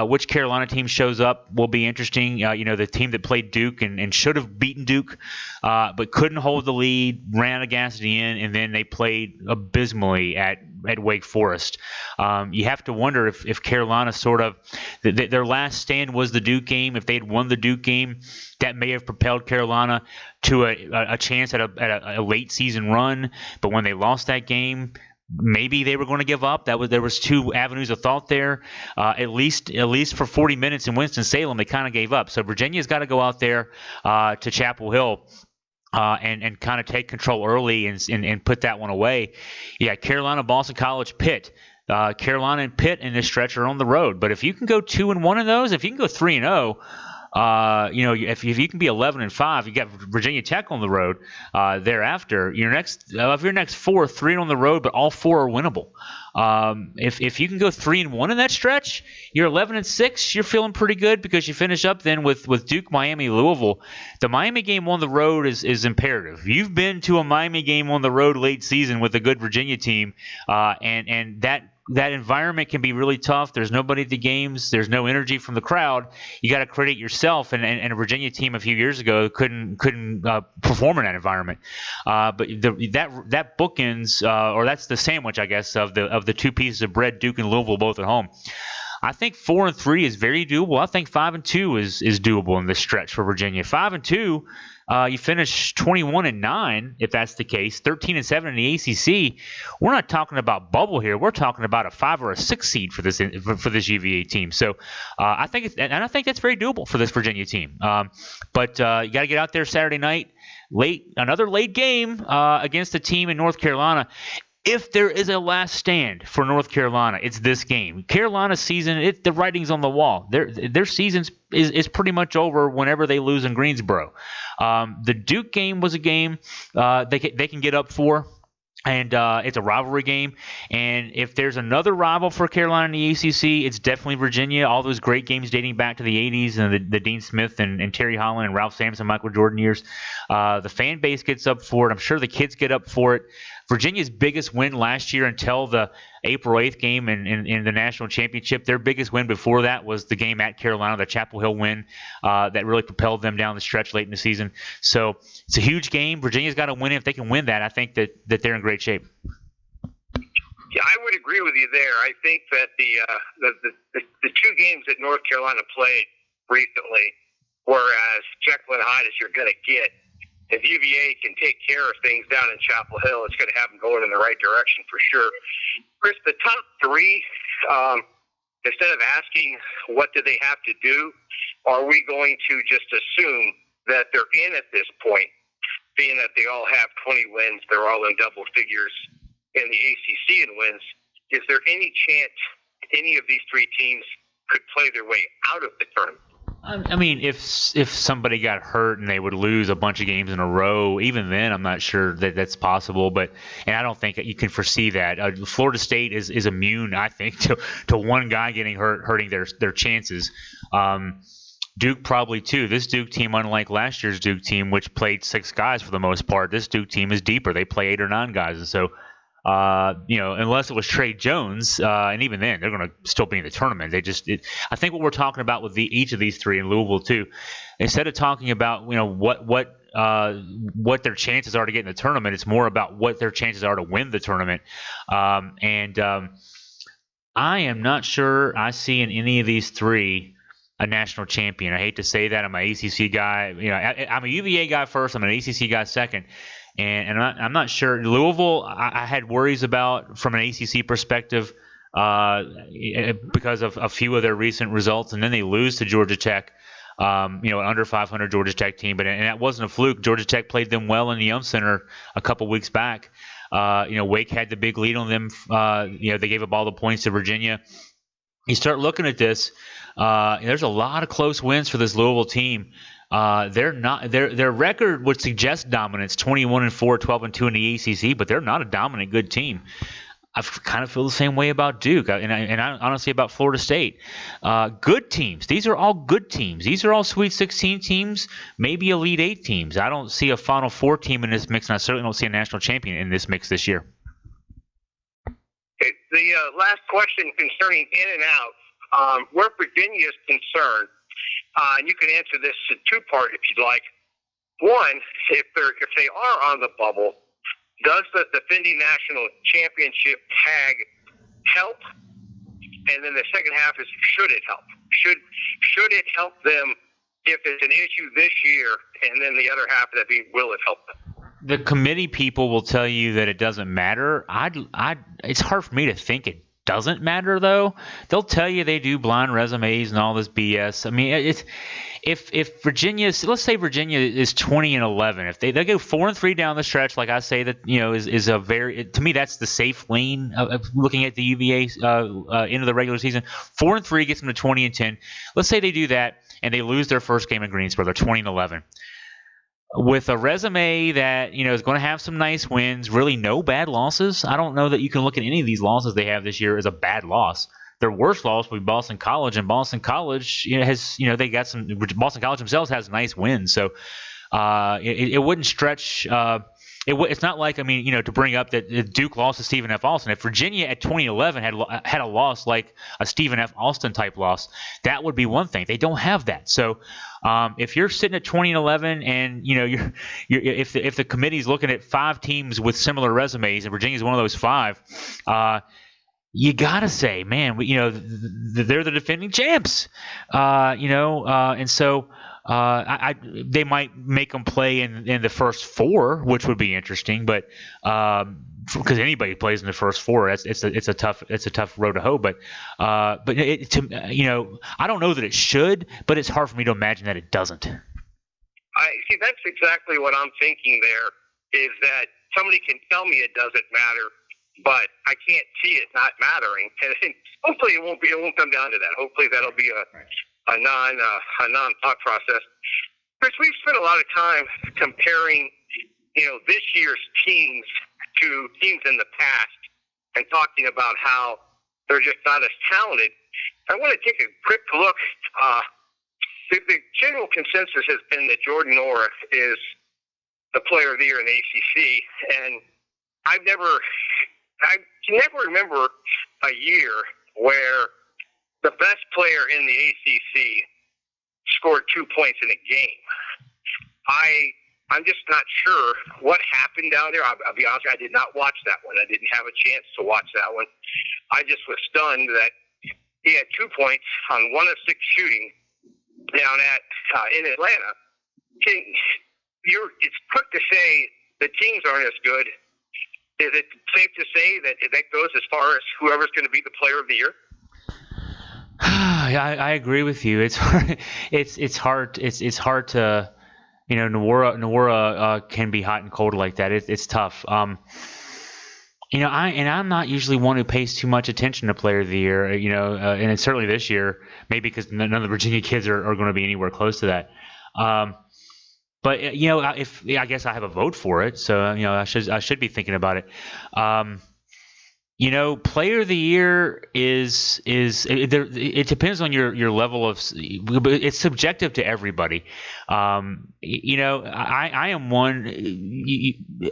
Which Carolina team shows up will be interesting. The team that played Duke and should have beaten Duke, but couldn't hold the lead, ran out of gas at the end, and then they played abysmally at Wake Forest. You have to wonder if Carolina sort of their last stand was the Duke game. If they had won the Duke game, that may have propelled Carolina to a chance at a late season run. But when they lost that game, maybe they were going to give up. There was 2 avenues of thought there. At least for 40 minutes in Winston-Salem, they kind of gave up. So Virginia's got to go out there to Chapel Hill. And kind of take control early and put that one away. Yeah, Carolina, Boston College, Pitt. Carolina and Pitt in this stretch are on the road. But if you can go 2-1 in those, if you can go 3-0, if you can be 11-5, you got Virginia Tech on the road thereafter. Of your next 4, 3 on the road, but all 4 are winnable. If you can go 3-1 in that stretch, you're 11-6. You're feeling pretty good because you finish up then with Duke, Miami, Louisville. The Miami game on the road is imperative. You've been to a Miami game on the road late season with a good Virginia team, and that environment can be really tough. There's nobody at the games. There's no energy from the crowd. You got to credit yourself. And a Virginia team a few years ago couldn't perform in that environment. But that bookends, or that's the sandwich, I guess, of the 2 pieces of bread. Duke and Louisville both at home. I think 4-3 is very doable. I think 5-2 is doable in this stretch for Virginia. 5-2. You finish 21-9 if that's the case. 13-7 in the ACC. We're not talking about bubble here. We're talking about a 5 or a 6 seed for this UVA team. So I think that's very doable for this Virginia team. But you got to get out there Saturday night, another late game against a team in North Carolina. If there is a last stand for North Carolina, it's this game. Carolina's season, the writing's on the wall. Their season is pretty much over whenever they lose in Greensboro. The Duke game was a game they can get up for, and it's a rivalry game. And if there's another rival for Carolina in the ACC, it's definitely Virginia. All those great games dating back to the 80s and the Dean Smith and Terry Holland and Ralph Sampson, Michael Jordan years. The fan base gets up for it. I'm sure the kids get up for it. Virginia's biggest win last year until the April 8th game in the national championship, their biggest win before that was the game at Carolina, the Chapel Hill win that really propelled them down the stretch late in the season. So it's a huge game. Virginia's got to win it. If they can win that, I think that they're in great shape. Yeah, I would agree with you there. I think that the 2 games that North Carolina played recently were as Jekyll and Hyde as you're going to get. If UVA can take care of things down in Chapel Hill, it's going to have them going in the right direction for sure. Chris, the top 3, instead of asking what do they have to do, are we going to just assume that they're in at this point, being that they all have 20 wins, they're all in double figures in the ACC in wins? Is there any chance any of these 3 teams could play their way out of the tournament? I mean, if somebody got hurt and they would lose a bunch of games in a row, even then, I'm not sure that that's possible. And I don't think you can foresee that. Florida State is immune, I think, to one guy getting hurt, hurting their chances. Duke probably too. This Duke team, unlike last year's Duke team, which played 6 guys for the most part, this Duke team is deeper. They play 8 or 9 guys, and so. Unless it was Trey Jones, and even then, they're going to still be in the tournament. I think what we're talking about with each of these 3 in Louisville too, instead of talking about what their chances are to get in the tournament, it's more about what their chances are to win the tournament. I am not sure I see in any of these 3 a national champion. I hate to say that. I'm an ACC guy. I'm a UVA guy first. I'm an ACC guy second. And I'm not sure. Louisville, I had worries about from an ACC perspective because of a few of their recent results, and then they lose to Georgia Tech, an under 500 Georgia Tech team. But that wasn't a fluke. Georgia Tech played them well in the Yum Center a couple weeks back. Wake had the big lead on them. They gave up all the points to Virginia. You start looking at this. There's a lot of close wins for this Louisville team. They're not their record would suggest dominance, 21-4, 12-2 in the ACC, but they're not a dominant good team. I kind of feel the same way about Duke, and I honestly about Florida State. Good teams. These are all good teams. These are all Sweet 16 teams, maybe Elite 8 teams. I don't see a Final Four team in this mix, and I certainly don't see a national champion in this mix this year. Okay, the last question concerning in and out, where Virginia is concerned. And you can answer this in 2-part if you'd like. One, if they are on the bubble, does the defending national championship tag help? And then the second half is, should it help? Should it help them if it's an issue this year? And then the other half of that being, will it help them? The committee people will tell you that it doesn't matter. It's hard for me to think it doesn't matter, though. They'll tell you they do blind resumes and all this BS. I mean, if Virginia, let's say Virginia is 20-11, if they go 4-3 down the stretch, like I say, that is a very, to me, that's the safe lane of looking at the UVA into the regular season. 4-3 gets them to 20-10. Let's say they do that. and they lose their first game in Greensboro. They're 20-11. With a resume that is going to have some nice wins, really no bad losses. I don't know that you can look at any of these losses they have this year as a bad loss. Their worst loss would be Boston College, and Boston College has they got some. Boston College themselves has nice wins, so it wouldn't stretch. It's not like to bring up that Duke lost to Stephen F. Austin. If Virginia at 2011 had a loss like a Stephen F. Austin type loss, that would be one thing. They don't have that. So if you're sitting at 2011 and if the committee's looking at 5 teams with similar resumes and Virginia's one of those 5, you gotta say, man, they're the defending champs, and so. They might make them play in the first 4, which would be interesting, but because anybody plays in the first 4, it's a tough road to hoe. But I don't know that it should, but it's hard for me to imagine that it doesn't. I see. That's exactly what I'm thinking. There is that somebody can tell me it doesn't matter, but I can't see it not mattering. And hopefully it won't come down to that. Hopefully that'll be a non-thought process. Chris, we've spent a lot of time comparing, this year's teams to teams in the past and talking about how they're just not as talented. I want to take a quick look. The general consensus has been that Jordan Norris is the player of the year in the ACC, and I can never remember a year where the best player in the ACC scored 2 points in a game. I'm just not sure what happened down there. I'll be honest, I did not watch that one. I didn't have a chance to watch that one. I just was stunned that he had 2 points on 1 of 6 shooting down in Atlanta. It's quick to say the teams aren't as good. Is it safe to say that goes as far as whoever's going to be the player of the year? I agree with you. It's hard. It's hard. It's hard to, Nwora can be hot and cold like that. It's tough. I'm not usually one who pays too much attention to player of the year. And it's certainly this year, maybe because none of the Virginia kids are going to be anywhere close to that. But I guess I have a vote for it, so I should be thinking about it. Player of the year it depends on your level of. It's subjective to everybody. I am one.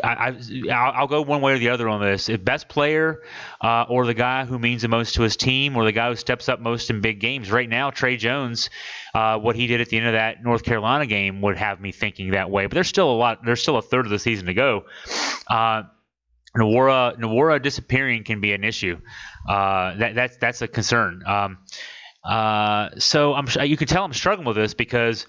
I'll go one way or the other on this. If best player, or the guy who means the most to his team, or the guy who steps up most in big games. Right now, Trey Jones, what he did at the end of that North Carolina game would have me thinking that way. But there's still a lot. There's still a third of the season to go. Nwora disappearing can be an issue. That's a concern. So you can tell I'm struggling with this because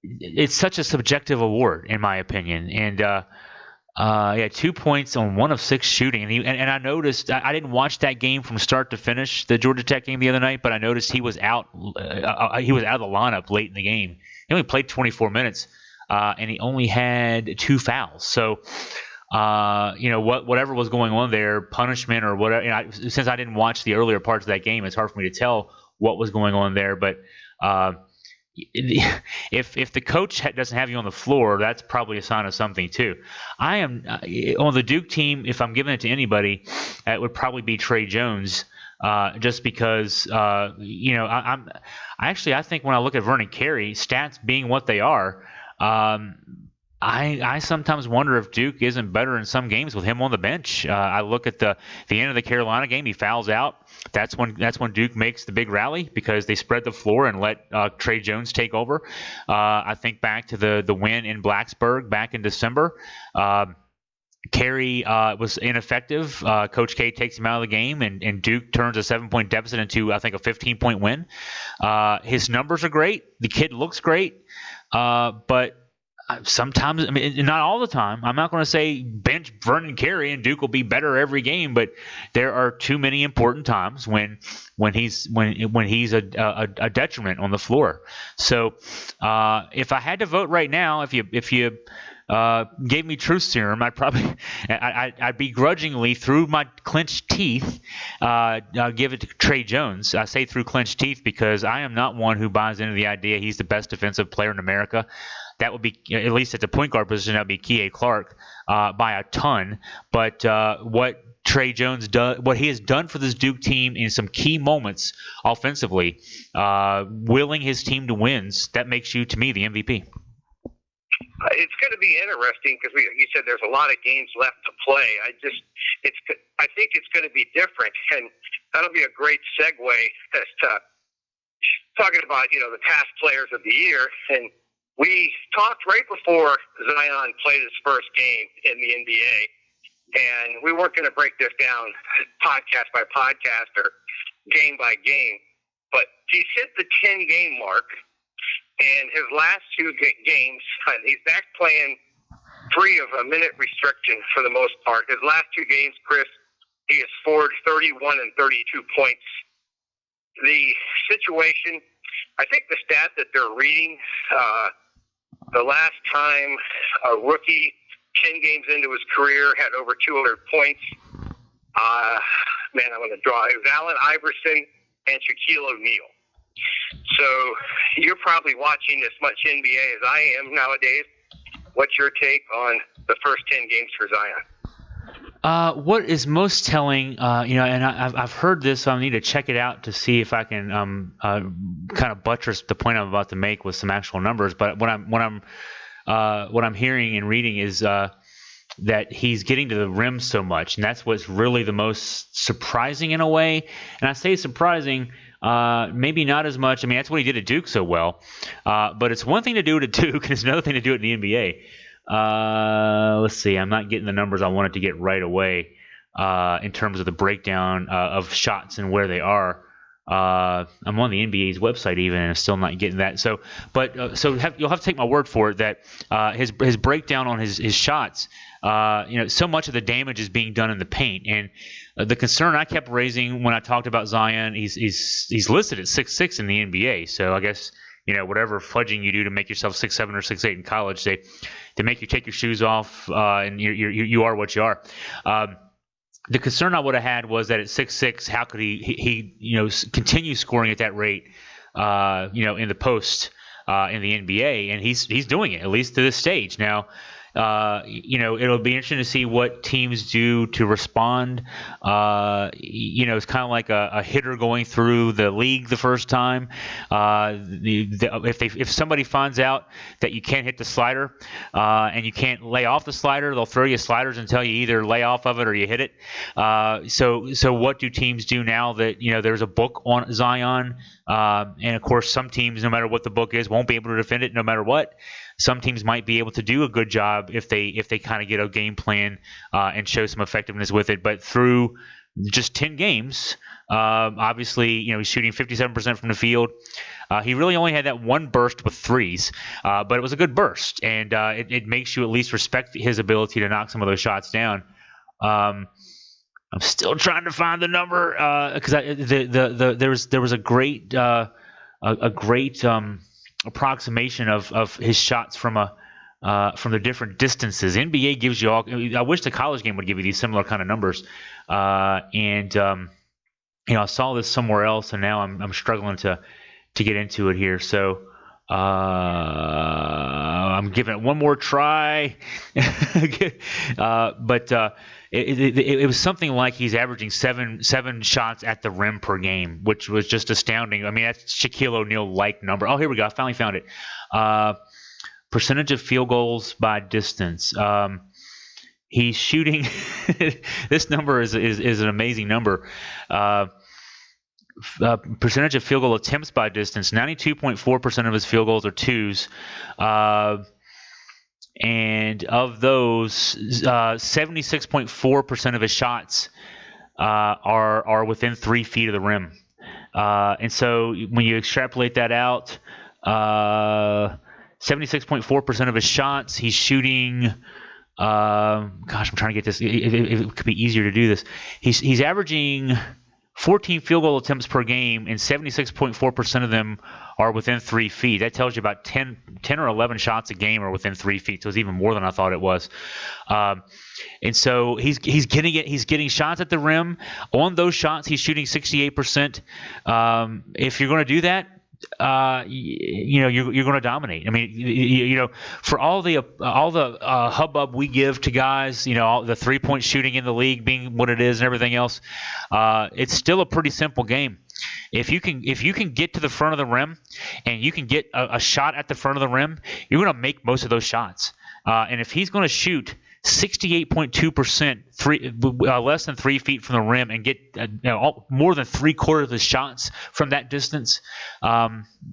it's such a subjective award in my opinion. And 2 points on 1 of 6 shooting, and I noticed I didn't watch that game from start to finish, the Georgia Tech game the other night, but I noticed he was out. He was out of the lineup late in the game. He only played 24 minutes, and he only had 2 fouls. So. Whatever was going on there, punishment or whatever. Since I didn't watch the earlier parts of that game, it's hard for me to tell what was going on there. But if the coach doesn't have you on the floor, that's probably a sign of something too. I am on the Duke team. If I'm giving it to anybody, it would probably be Trey Jones. Just because I think when I look at Vernon Carey, stats being what they are. I sometimes wonder if Duke isn't better in some games with him on the bench. I look at the end of the Carolina game, he fouls out. That's when Duke makes the big rally because they spread the floor and let Trey Jones take over. I think back to the win in Blacksburg back in December. Carey was ineffective. Coach K takes him out of the game, and Duke turns a 7-point deficit into, I think, a 15-point win. His numbers are great. The kid looks great, but sometimes, not all the time. I'm not going to say bench Vernon Carey and Duke will be better every game, but there are too many important times when he's a detriment on the floor. So if I had to vote right now, if you gave me truth serum, I'd begrudgingly, through my clenched teeth, give it to Trey Jones. I say through clenched teeth because I am not one who buys into the idea he's the best defensive player in America. That would be, at least at the point guard position, that would be Kihei Clark by a ton. But what Trey Jones does, what he has done for this Duke team in some key moments offensively, willing his team to wins, that makes you, to me, the MVP. It's going to be interesting because you said there's a lot of games left to play. I think it's going to be different, and that'll be a great segue as to talking about the past players of the year. And we talked right before Zion played his first game in the NBA, and we weren't going to break this down podcast by podcast or game by game, but he's hit the 10-game mark. And his last two games, he's back playing free of a minute restriction for the most part. His last two games, Chris, he has scored 31 and 32 points. The situation, I think the stat that they're reading, the last time a rookie 10 games into his career had over 200 points, I'm going to draw. It was Allen Iverson and Shaquille O'Neal. So you're probably watching as much NBA as I am nowadays. What's your take on the first 10 games for Zion? What is most telling, and I've heard this, so I need to check it out to see if I can kind of buttress the point I'm about to make with some actual numbers. But what I'm hearing and reading is that he's getting to the rim so much, and that's what's really the most surprising in a way. And I say surprising. Maybe not as much. I mean, that's what he did at Duke so well. But it's one thing to do it at Duke, and it's another thing to do it in the NBA. Let's see. I'm not getting the numbers I wanted to get right away in terms of the breakdown of shots and where they are. I'm on the NBA's website even, and I'm still not getting that. So you'll have to take my word for it that his breakdown on his shots. So much of the damage is being done in the paint, and the concern I kept raising when I talked about Zion, he's listed at 6'6" in the NBA. So I guess whatever fudging you do to make yourself 6'7" or 6'8" in college, they make you take your shoes off, and you are what you are. The concern I would have had was that at 6'6", how could he continue scoring at that rate, in the post in the NBA, and he's doing it, at least to this stage now. It'll be interesting to see what teams do to respond. It's kind of like a hitter going through the league the first time. If somebody finds out that you can't hit the slider and you can't lay off the slider, they'll throw you sliders until you either lay off of it or you hit it. So what do teams do now that there's a book on Zion? And of course, some teams, no matter what the book is, won't be able to defend it no matter what. Some teams might be able to do a good job if they kind of get a game plan and show some effectiveness with it. But through just 10 games, obviously, he's shooting 57% from the field. He really only had that one burst with threes, but it was a good burst, and it makes you at least respect his ability to knock some of those shots down. I'm still trying to find the number because there was a great approximation of his shots from the different distances. NBA gives you all. I wish the college game would give you these similar kind of numbers. I saw this somewhere else, and now I'm struggling to get into it here. So I'm giving it one more try. But it was something like he's averaging seven shots at the rim per game, which was just astounding. I mean, that's Shaquille O'Neal-like number. Oh, here we go. I finally found it. Percentage of field goals by distance. He's shooting. This number is an amazing number. Percentage of field goal attempts by distance. 92.4% of his field goals are twos. And of those, 76.4% of his shots are within 3 feet of the rim. And so when you extrapolate that out, 76.4% of his shots, he's shooting. I'm trying to get this. It could be easier to do this. He's averaging 14 field goal attempts per game, and 76.4% of them are within 3 feet. That tells you about 10 or 11 shots a game are within 3 feet. So it's even more than I thought it was. And so he's getting it. He's getting shots at the rim. On those shots, he's shooting 68%. If you're going to do that, you're going to dominate. I mean, for all the hubbub we give to guys, all the 3-point shooting in the league being what it is and everything else, it's still a pretty simple game. If you can get to the front of the rim and you can get a shot at the front of the rim, you're going to make most of those shots. And if he's going to shoot 68.2%, less than 3 feet from the rim, and get more than 3/4 of the shots from that distance,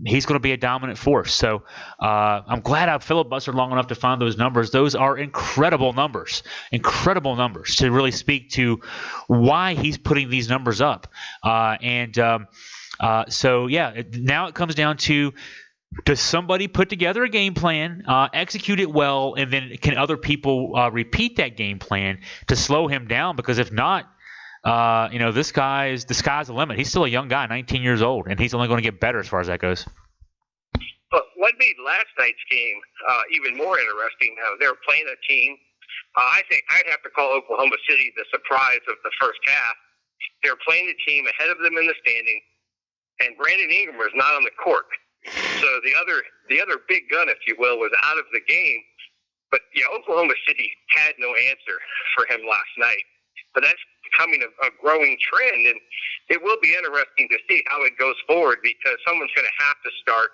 he's going to be a dominant force. So I'm glad I filibustered long enough to find those numbers. Those are incredible numbers to really speak to why he's putting these numbers up. Now it comes down to, does somebody put together a game plan, execute it well, and then can other people repeat that game plan to slow him down? Because if not, the sky's the limit. He's still a young guy, 19 years old, and he's only going to get better as far as that goes. But what made last night's game even more interesting, they were playing a team. I think I'd have to call Oklahoma City the surprise of the first half. They were playing a team ahead of them in the standing, and Brandon Ingram was not on the court. So the other big gun, if you will, was out of the game. But Oklahoma City had no answer for him last night. But that's becoming a growing trend, and it will be interesting to see how it goes forward, because someone's going to have to start.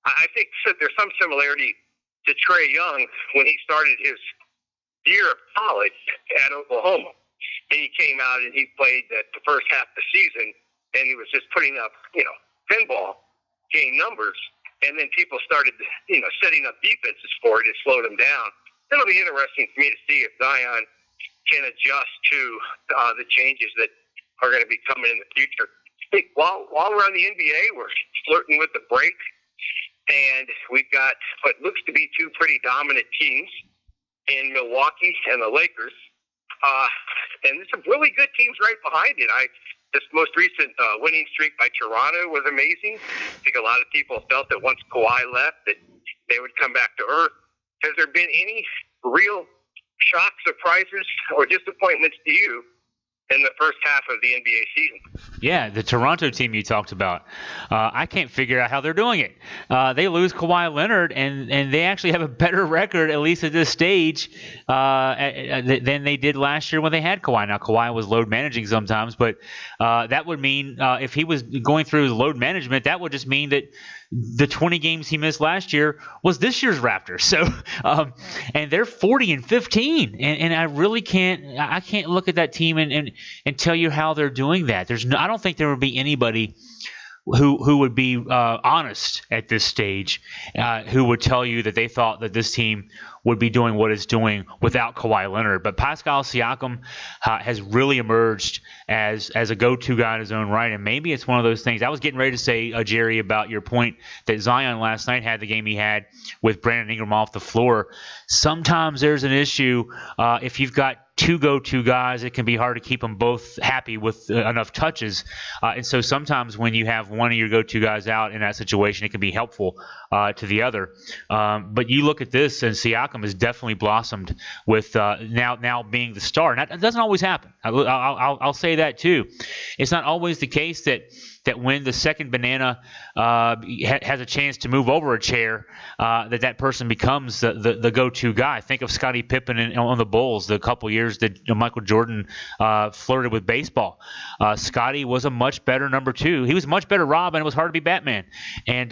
I think there's some similarity to Trae Young when he started his year of college at Oklahoma. And he came out and he played the first half of the season, and he was just putting up, pinball game numbers, and then people started, setting up defenses for it. It slowed them down. It'll be interesting for me to see if Zion can adjust to the changes that are going to be coming in the future. Hey, while we're on the NBA, we're flirting with the break, and we've got what looks to be two pretty dominant teams in Milwaukee and the Lakers, and there's some really good teams right behind it. This most recent winning streak by Toronto was amazing. I think a lot of people felt that once Kawhi left that they would come back to earth. Has there been any real shock, surprises, or disappointments to you in the first half of the NBA season? Yeah, the Toronto team you talked about. I can't figure out how they're doing it. They lose Kawhi Leonard, and they actually have a better record, at least at this stage, than they did last year when they had Kawhi. Now, Kawhi was load managing sometimes, but that would mean if he was going through his load management, that would just mean that the 20 games he missed last year was this year's Raptors. So, and they're 40-15, and I really can't look at that team and tell you how they're doing that. I don't think there would be anybody who would be honest at this stage, who would tell you that they thought that this team would be doing what it's doing without Kawhi Leonard. But Pascal Siakam has really emerged as a go-to guy in his own right, and maybe it's one of those things. I was getting ready to say, Jerry, about your point that Zion last night had the game he had with Brandon Ingram off the floor. Sometimes there's an issue if you've got two go-to guys, it can be hard to keep them both happy with enough touches. And so sometimes when you have one of your go-to guys out in that situation, it can be helpful to the other. But you look at this, and Siakam has definitely blossomed with now being the star. And that doesn't always happen. I'll say that too. It's not always the case that when the second banana has a chance to move over a chair, that person becomes the go-to guy. Think of Scottie Pippen on the Bulls the couple years that Michael Jordan flirted with baseball. Scottie was a much better number two. He was a much better Robin. It was hard to be Batman. And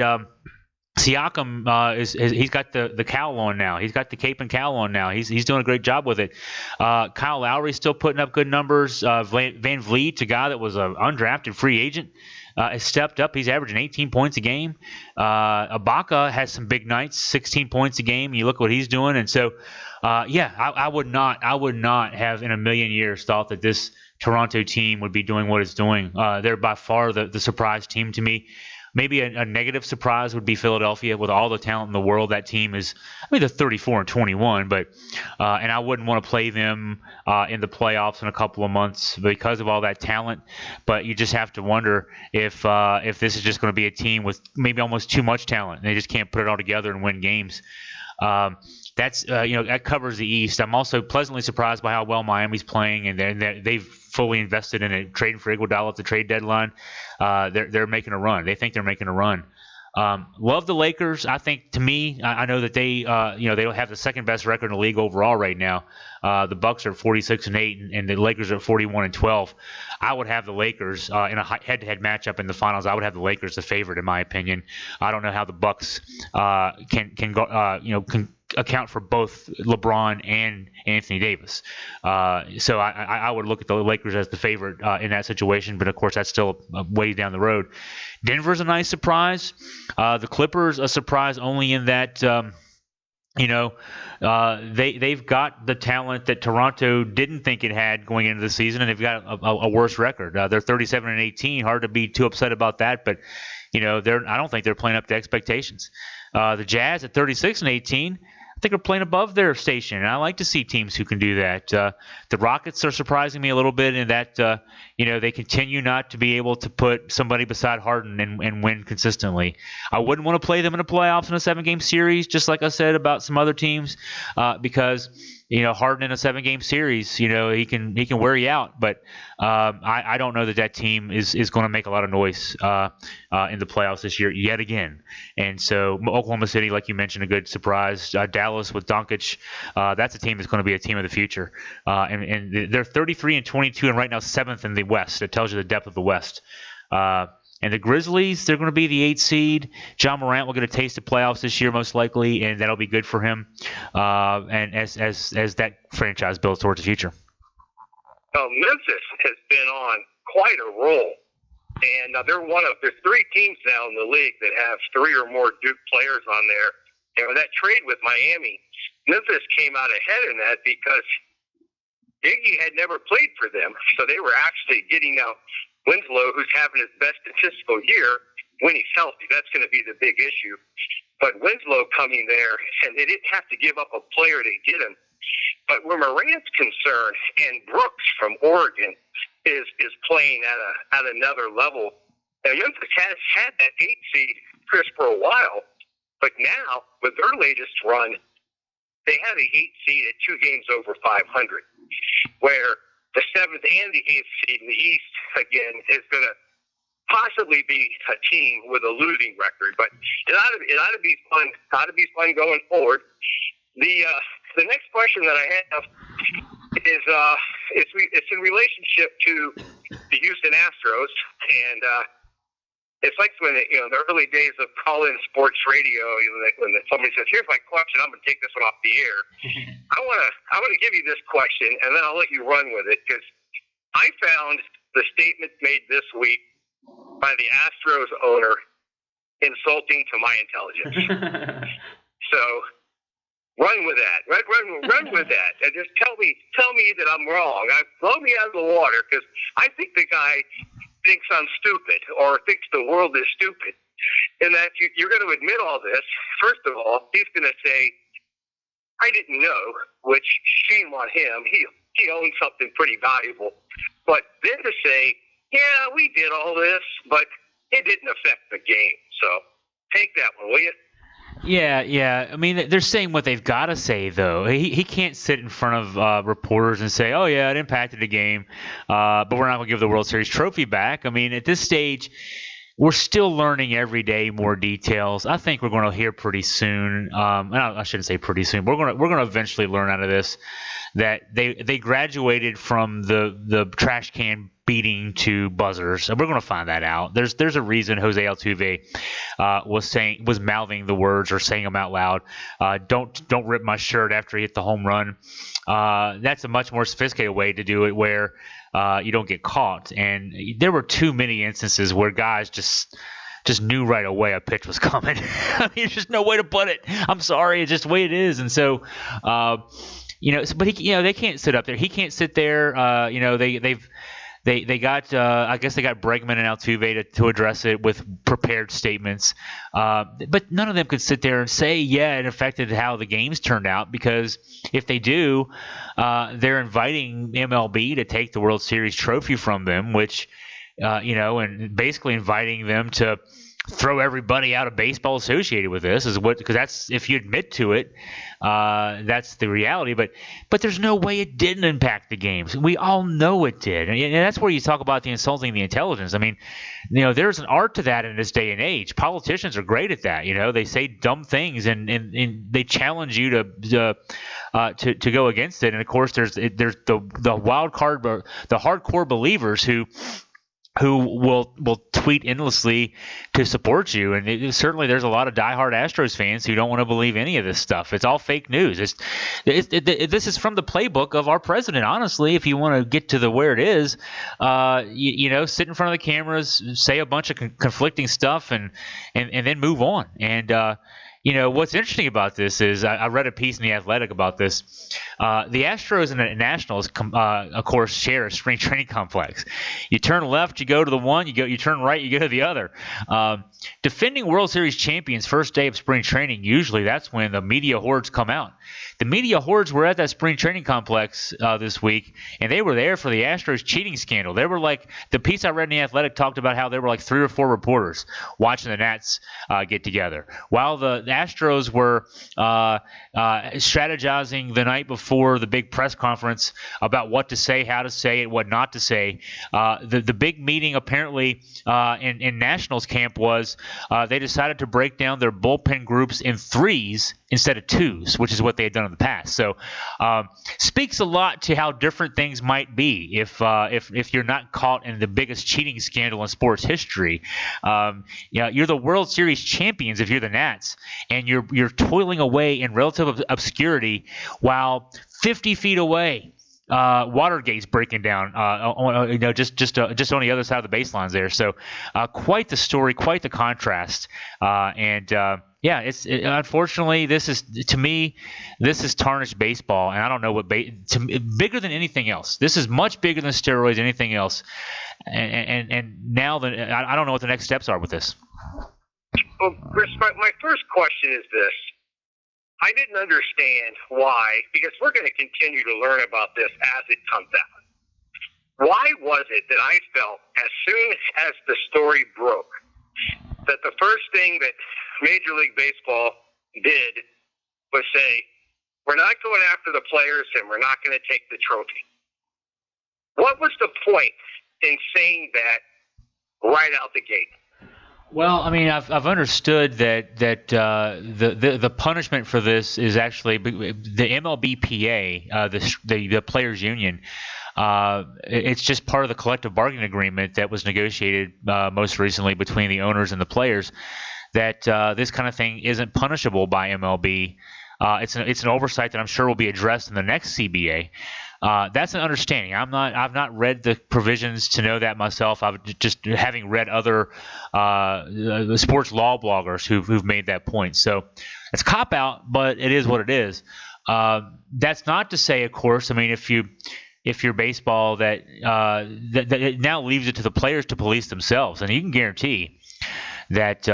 Siakam he's got the cowl on now. He's got the cape and cowl on now. He's doing a great job with it. Kyle Lowry's still putting up good numbers. Van Vliet, a guy that was an undrafted free agent, has stepped up. He's averaging 18 points a game. Ibaka has some big nights, 16 points a game. You look what he's doing, and so I would not have in a million years thought that this Toronto team would be doing what it's doing. They're by far the surprise team to me. Maybe a negative surprise would be Philadelphia with all the talent in the world. That team is, they're 34-21, but and I wouldn't want to play them in the playoffs in a couple of months because of all that talent. But you just have to wonder if this is just going to be a team with maybe almost too much talent, and they just can't put it all together and win games. That covers the East. I'm also pleasantly surprised by how well Miami's playing, and they've fully invested in it. Trading for Iguodala at the trade deadline, they're making a run. They think they're making a run. Love the Lakers. I think, to me, I know that they have the second best record in the league overall right now. The Bucks are 46-8, and the Lakers are 41-12. I would have the Lakers in a head-to-head matchup in the finals. I would have the Lakers the favorite, in my opinion. I don't know how the Bucks can account for both LeBron and Anthony Davis. So I would look at the Lakers as the favorite in that situation, but of course that's still way down the road. Denver's a nice surprise. The Clippers a surprise only in that they've got the talent that Toronto didn't think it had going into the season, and they've got a worse record. They're 37-18. Hard to be too upset about that, but I don't think they're playing up to expectations. The Jazz at 36-18. I think are playing above their station, and I like to see teams who can do that. The Rockets are surprising me a little bit in that they continue not to be able to put somebody beside Harden and win consistently. I wouldn't want to play them in the playoffs in a 7-game series, just like I said about some other teams, because Harden in a 7-game series, he can wear you out. But I don't know that team is going to make a lot of noise in the playoffs this year yet again. And so Oklahoma City, like you mentioned, a good surprise. Dallas with Doncic, that's a team that's going to be a team of the future. And they're 33-22 and right now 7th in the West. It tells you the depth of the West. And the Grizzlies, they're going to be the 8th seed. John Morant will get a taste of playoffs this year, most likely, and that'll be good for him. And as that franchise builds towards the future. Memphis has been on quite a roll, and there's 3 teams now in the league that have 3 or more Duke players on there. And with that trade with Miami, Memphis came out ahead in that because Iggy had never played for them, so they were actually getting out Winslow, who's having his best statistical year when he's healthy. That's going to be the big issue. But Winslow coming there, and they didn't have to give up a player to get him. But where Morant's concerned, and Brooks from Oregon is playing at another level. And Memphis has had that 8 seed, Chris, for a while. But now, with their latest run, they have the 8 seed at 2 games over 500, where the 7th and the 8th seed in the East, again, is going to possibly be a team with a losing record. But it ought to be fun. It ought to be fun going forward. The next question that I have is it's in relationship to the Houston Astros, and it's like when the early days of call-in sports radio, when somebody says, "Here's my question," I'm going to take this one off the air. I want to give you this question, and then I'll let you run with it, because I found the statement made this week by the Astros owner insulting to my intelligence. So run with that. Run with that, and just tell me that I'm wrong. Blow me out of the water, because I think the guy thinks I'm stupid, or thinks the world is stupid, and that you're going to admit all this. First of all, he's going to say, "I didn't know," which shame on him. He owns something pretty valuable. But then to say, "Yeah, we did all this, but it didn't affect the game." So take that one, will you? Yeah. I mean, they're saying what they've got to say, though. He can't sit in front of reporters and say, "Oh, yeah, it impacted the game, but we're not going to give the World Series trophy back." I mean, at this stage, we're still learning every day more details. I think we're going to hear pretty soon. I shouldn't say pretty soon. We're going to eventually learn out of this that they graduated from the trash can beating to buzzers. We're going to find that out. There's a reason Jose Altuve was mouthing the words or saying them out loud. Don't rip my shirt after he hit the home run. That's a much more sophisticated way to do it, where you don't get caught. And there were too many instances where guys just knew right away a pitch was coming. I mean, there's just no way to put it. I'm sorry, it's just the way it is. And so, but they can't sit up there. He can't sit there. they got I guess they got Bregman and Altuve to address it with prepared statements, but none of them could sit there and say, yeah, it affected how the games turned out, because if they do, they're inviting MLB to take the World Series trophy from them, which and basically inviting them to throw everybody out of baseball associated with this because that's, if you admit to it, that's the reality. But there's no way it didn't impact the games. We all know it did, and that's where you talk about the insulting the intelligence. I mean, there's an art to that in this day and age. Politicians are great at that. They say dumb things and they challenge you to go against it. And of course, there's the wild card, the hardcore believers who will tweet endlessly to support you, and certainly there's a lot of diehard Astros fans who don't want to believe any of this stuff. It's all fake news. This is from the playbook of our president. Honestly, if you want to get to where it is, sit in front of the cameras, say a bunch of conflicting stuff, and then move on. And what's interesting about this is I read a piece in The Athletic about this. The Astros and the Nationals, of course, share a spring training complex. You turn left, you go to the one. You turn right, you go to the other. Defending World Series champions first day of spring training, usually that's when the media hordes come out. The media hordes were at that spring training complex this week, and they were there for the Astros cheating scandal. They were like, the piece I read in The Athletic talked about how there were like 3 or 4 reporters watching the Nats get together, while the Astros were strategizing the night before the big press conference about what to say, how to say it, what not to say. The big meeting apparently in Nationals camp was they decided to break down their bullpen groups in 3s instead of 2s, which is what they had done in the past. So speaks a lot to how different things might be if you're not caught in the biggest cheating scandal in sports history. You're the World Series champions if you're the Nats, and you're toiling away in relative obscurity while 50 feet away, Watergate's breaking down, just on the other side of the baselines there. So quite the story, quite the contrast, unfortunately, this is tarnished baseball, and I don't know what bigger than anything else. This is much bigger than steroids, anything else, and now I don't know what the next steps are with this. Well, Chris, my first question is this. I didn't understand why, because we're going to continue to learn about this as it comes out. Why was it that I felt as soon as the story broke that the first thing that Major League Baseball did was say, we're not going after the players and we're not going to take the trophy? What was the point in saying that right out the gate? Well, I mean, I've understood that the punishment for this is actually the MLBPA, the players' union. It's just part of the collective bargaining agreement that was negotiated most recently between the owners and the players. That this kind of thing isn't punishable by MLB. It's an oversight that I'm sure will be addressed in the next CBA. That's an understanding. I've not read the provisions to know that myself. I've just having read other the sports law bloggers who've made that point. So it's cop out, but it is what it is. That's not to say, of course. I mean, if you're baseball, that it now leaves it to the players to police themselves, and you can guarantee that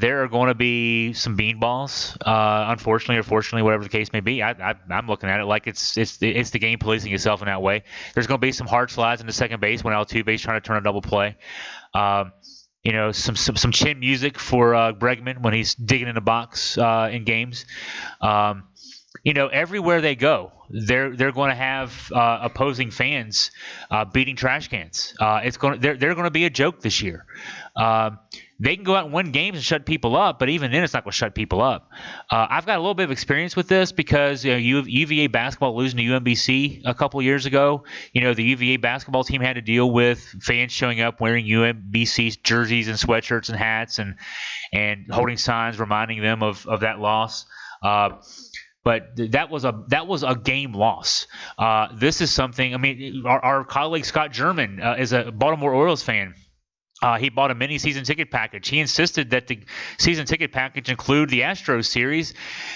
there are going to be some beanballs, unfortunately or fortunately, whatever the case may be. I'm looking at it like it's the game policing itself in that way. There's going to be some hard slides into second base when Altuve's trying to turn a double play. Some chin music for Bregman when he's digging in the box in games. Everywhere they go, they're going to have opposing fans beating trash cans. They're going to be a joke this year. They can go out and win games and shut people up, but even then, it's not going to shut people up. I've got a little bit of experience with this because UVA basketball losing to UMBC a couple years ago. The UVA basketball team had to deal with fans showing up wearing UMBC jerseys and sweatshirts and hats and holding signs reminding them of that loss. But that was a game loss. This is something. I mean, our colleague Scott German is a Baltimore Orioles fan. He bought a mini season ticket package. He insisted that the season ticket package include the Astros series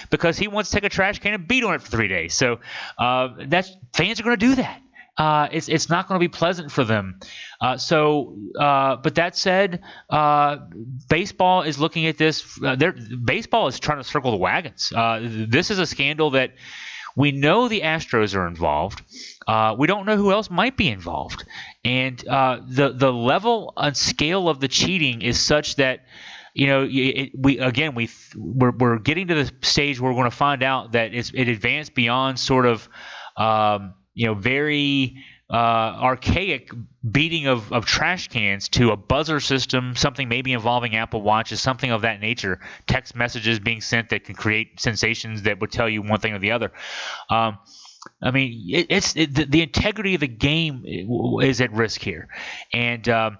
because he wants to take a trash can and beat on it for 3 days. So fans are going to do that. it's not going to be pleasant for them. But that said, baseball is looking at this. Baseball is trying to circle the wagons. This is a scandal that we know the Astros are involved. We don't know who else might be involved, and the level and scale of the cheating is such that we're getting to the stage where we're going to find out that it advanced beyond sort of very archaic beating of trash cans to a buzzer system, something maybe involving Apple Watches, something of that nature, text messages being sent that can create sensations that would tell you one thing or the other. The integrity of the game is at risk here. And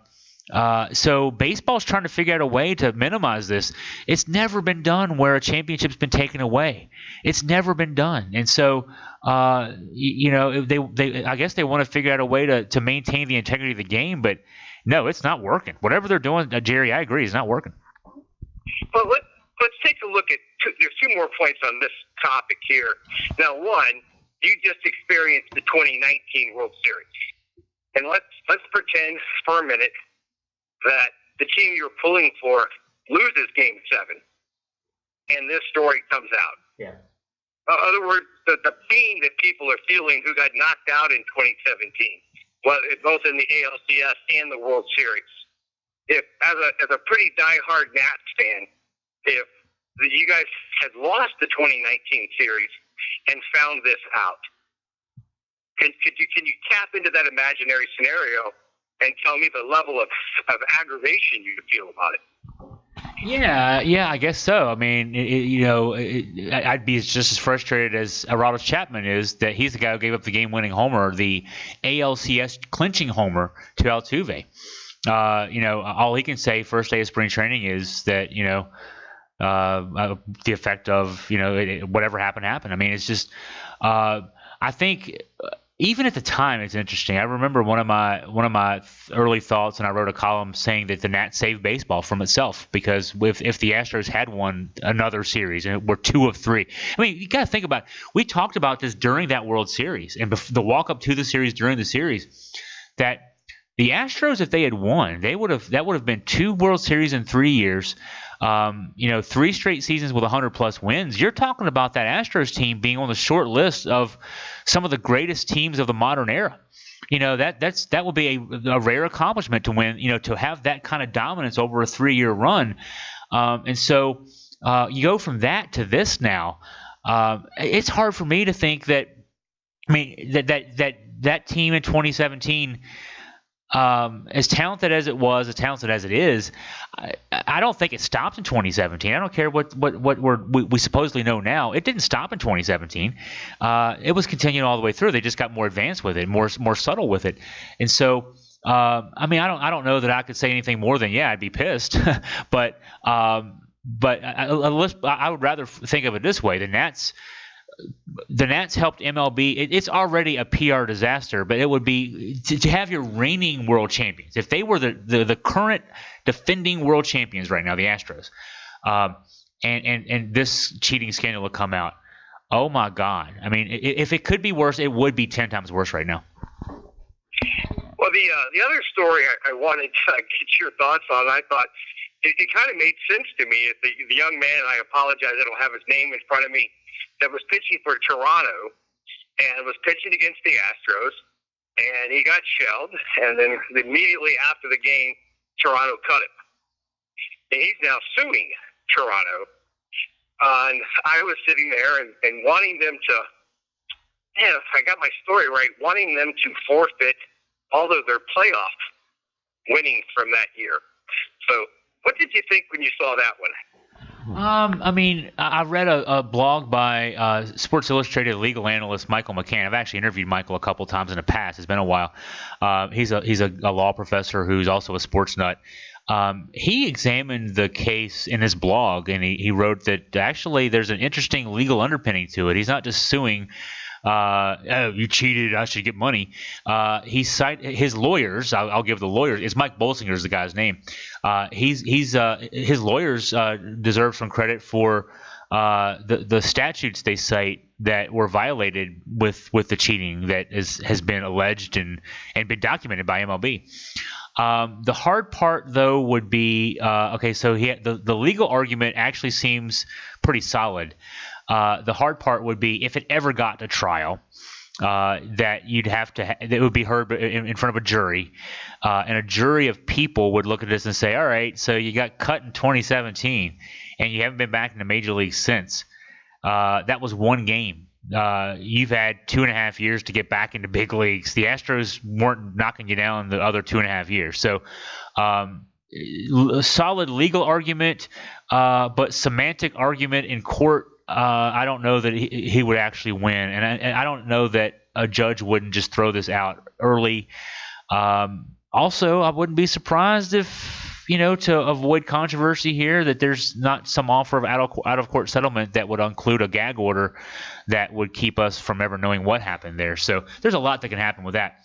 so baseball's trying to figure out a way to minimize this. It's never been done where a championship's been taken away. It's never been done. And so, I guess they want to figure out a way to maintain the integrity of the game, but no, it's not working. Whatever they're doing, Jerry, I agree, it's not working. Well, let's take a look at there's two more points on this topic here. Now, one, you just experienced the 2019 World Series. And let's pretend for a minute that the team you're pulling for loses Game 7, and this story comes out. Yeah. In other words, the pain that people are feeling who got knocked out in 2017, both in the ALCS and the World Series. If, as a pretty diehard Nats fan, if you guys had lost the 2019 series and found this out, can you tap into that imaginary scenario and tell me the level of aggravation you feel about it? Yeah, I guess so. I mean, I'd be just as frustrated as Aroldis Chapman is that he's the guy who gave up the game-winning homer, the ALCS clinching homer to Altuve. All he can say first day of spring training is that, the effect of, whatever happened. I mean, it's just, I think even at the time, it's interesting. I remember one of my early thoughts, and I wrote a column saying that the Nats saved baseball from itself, because if the Astros had won another series and we're 2 of 3, I mean, you got to think about it. We talked about this during that World Series and the walk up to the series during the series, that the Astros, if they had won, that would have been 2 World Series in 3 years. 3 straight seasons with 100+ wins. You're talking about that Astros team being on the short list of some of the greatest teams of the modern era. That would be a rare accomplishment to win. To have that kind of dominance over a 3-year run. And so you go from that to this now. It's hard for me to think that. I mean, that team in 2017. As talented as it was, as talented as it is, I don't think it stopped in 2017. I don't care what we supposedly know now. It didn't stop in 2017. It was continuing all the way through. They just got more advanced with it, more subtle with it. And so, I don't know that I could say anything more than I'd be pissed. but I would rather think of it this way: the Nats helped MLB. It's already a PR disaster, but it would be to have your reigning world champions. If they were the current defending world champions right now, the Astros, and this cheating scandal would come out. Oh my God! I mean, if it could be worse, it would be 10 times worse right now. Well, the other story I wanted to get your thoughts on, I thought it kind of made sense to me. Is the young man, I apologize, I don't have his name in front of me, that was pitching for Toronto and was pitching against the Astros, and he got shelled, and then immediately after the game, Toronto cut him. And he's now suing Toronto. And I was sitting there and wanting them to, if I got my story right, wanting them to forfeit all of their playoff winnings from that year. So what did you think when you saw that one? I read a blog by Sports Illustrated legal analyst Michael McCann. I've actually interviewed Michael a couple times in the past. It's been a while. He's a law professor who's also a sports nut. He examined the case in his blog, and he wrote that actually there's an interesting legal underpinning to it. He's not just suing, you cheated, I should get money. He cited his lawyers. I'll give the lawyers. It's Mike Bolsinger is the guy's name. His lawyers deserve some credit for the statutes they cite that were violated with the cheating that has been alleged and been documented by MLB. The hard part, though, would be okay. So the legal argument actually seems pretty solid. The hard part would be if it ever got to trial, that you'd have to that would be heard in front of a jury, and a jury of people would look at this and say, all right, so you got cut in 2017 and you haven't been back in the major league since. That was one game. You've had 2.5 years to get back into big leagues. The Astros weren't knocking you down the other 2.5 years. So a solid legal argument, but semantic argument in court, I don't know that he would actually win. And I don't know that a judge wouldn't just throw this out early. Also, I wouldn't be surprised if, to avoid controversy here, that there's not some offer of out-of-court settlement that would include a gag order that would keep us from ever knowing what happened there. So there's a lot that can happen with that.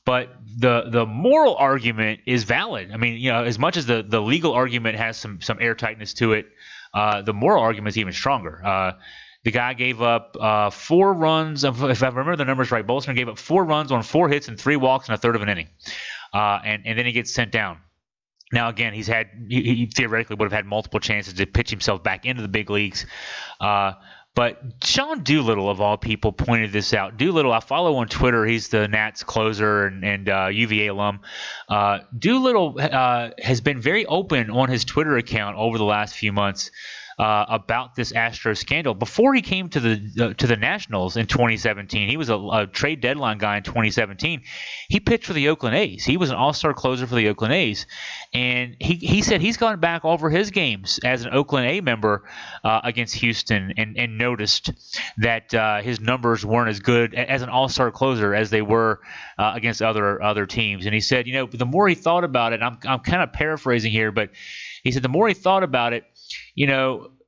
But the moral argument is valid. I mean, as much as the legal argument has some airtightness to it, the moral argument is even stronger. The guy gave up 4 runs. If I remember the numbers right, Bolster gave up 4 runs on 4 hits and 3 walks in a third of an inning, and then he gets sent down. Now, again, he theoretically would have had multiple chances to pitch himself back into the big leagues. But Sean Doolittle, of all people, pointed this out. Doolittle, I follow on Twitter. He's the Nats closer and UVA alum. Doolittle has been very open on his Twitter account over the last few months about this Astros scandal. Before he came to the Nationals in 2017, he was a trade deadline guy in 2017. He pitched for the Oakland A's. He was an all-star closer for the Oakland A's. And he said he's gone back over his games as an Oakland A member against Houston and noticed that his numbers weren't as good as an all-star closer as they were against other teams. And he said, the more he thought about it, I'm kind of paraphrasing here, but he said the more he thought about it,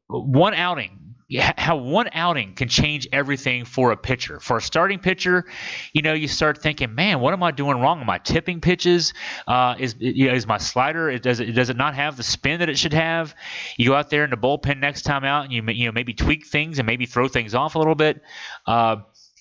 one outing, how one outing can change everything for a pitcher. For a starting pitcher, you start thinking, man, what am I doing wrong? Am I tipping pitches? Is my slider, does it not have the spin that it should have? You go out there in the bullpen next time out and you maybe tweak things and maybe throw things off a little bit.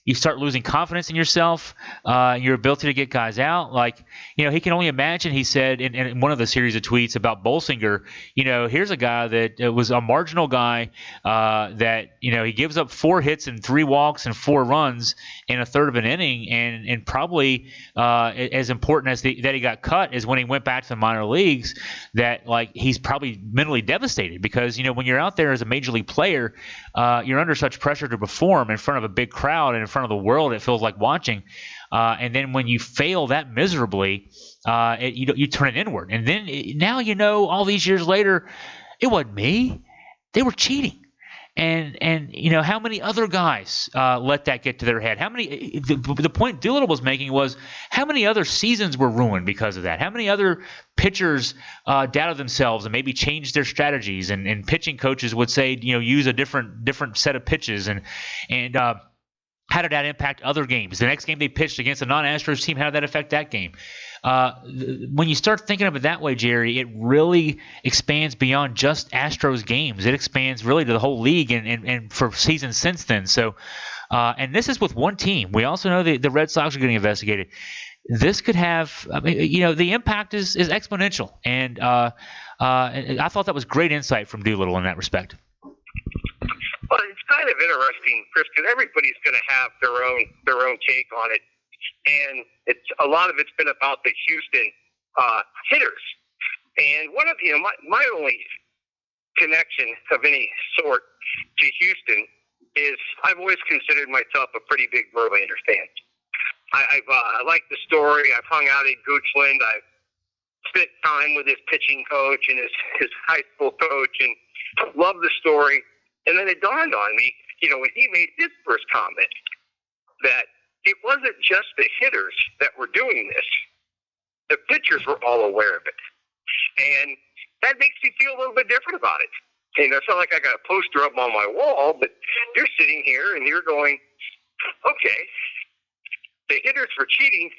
You start losing confidence in yourself, your ability to get guys out. He can only imagine, he said in one of the series of tweets about Bolsinger, here's a guy that was a marginal guy that, he gives up 4 hits and 3 walks and 4 runs in a third of an inning. And probably as important as that he got cut is when he went back to the minor leagues, that he's probably mentally devastated because, when you're out there as a major league player, you're under such pressure to perform in front of a big crowd and in front of the world it feels like watching. And then when you fail that miserably, you turn it inward. And then now, all these years later, it wasn't me. They were cheating. And how many other guys let that get to their head? How many? The point Doolittle was making was how many other seasons were ruined because of that? How many other pitchers doubted themselves and maybe changed their strategies? And pitching coaches would say, use a different set of pitches and how did that impact other games? The next game they pitched against a non-Astros team, how did that affect that game? When you start thinking of it that way, Jerry, it really expands beyond just Astros games. It expands really to the whole league and for seasons since then. So, and this is with one team. We also know the Red Sox are getting investigated. This could have, the impact is exponential. And I thought that was great insight from Doolittle in that respect. Well, it's kind of interesting, Chris, because everybody's going to have their own take on it, and a lot of it's been about the Houston hitters. And one of my only connection of any sort to Houston is I've always considered myself a pretty big Verlander fan. I like the story. I've hung out at Goochland. I've spent time with his pitching coach and his high school coach, and love the story. And then it dawned on me, when he made his first comment, that it wasn't just the hitters that were doing this. The pitchers were all aware of it. And that makes me feel a little bit different about it. It's not like I got a poster up on my wall, but you're sitting here and you're going, okay, the hitters were cheating,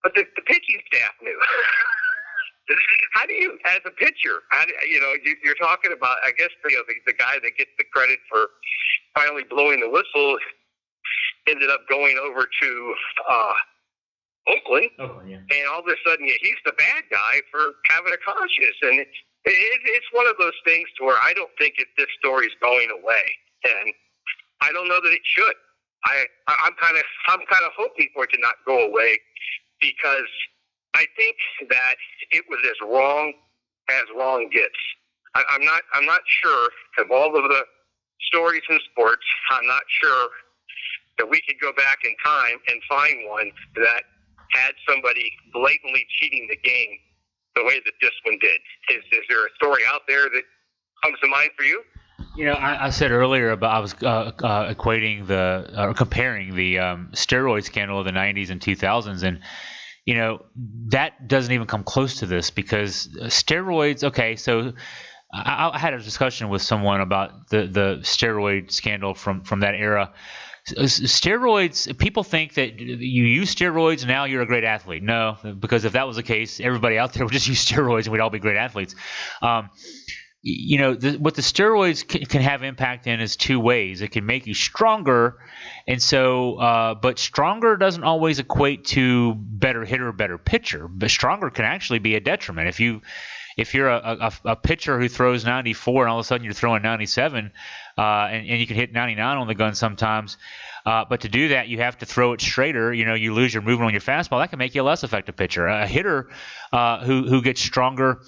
but the pitching staff knew. How do you as a pitcher. You're talking about, I guess, the guy that gets the credit for finally blowing the whistle ended up going over to Oakland, and all of a sudden he's the bad guy for having a conscience. And it's one of those things to where I don't think this story is going away, and I don't know that it should. I'm kind of hoping for it to not go away, because I think that it was as wrong as wrong gets. I'm not sure of all of the stories in sports. I'm not sure that we could go back in time and find one that had somebody blatantly cheating the game the way that this one did. Is there a story out there that comes to mind for you? I said earlier about I was comparing the steroid scandal of the 90s and 2000s, and that doesn't even come close to this, because steroids. Okay, so I had a discussion with someone about the steroid scandal from that era. Steroids, people think that you use steroids and now you're a great athlete. No, because if that was the case, everybody out there would just use steroids and we'd all be great athletes. What the steroids can have impact in is two ways. It can make you stronger, and so, but stronger doesn't always equate to better hitter, better pitcher. But stronger can actually be a detriment. If you're a pitcher who throws 94 and all of a sudden you're throwing 97, and you can hit 99 on the gun sometimes, but to do that you have to throw it straighter. You lose your movement on your fastball. That can make you a less effective pitcher. A hitter who gets stronger,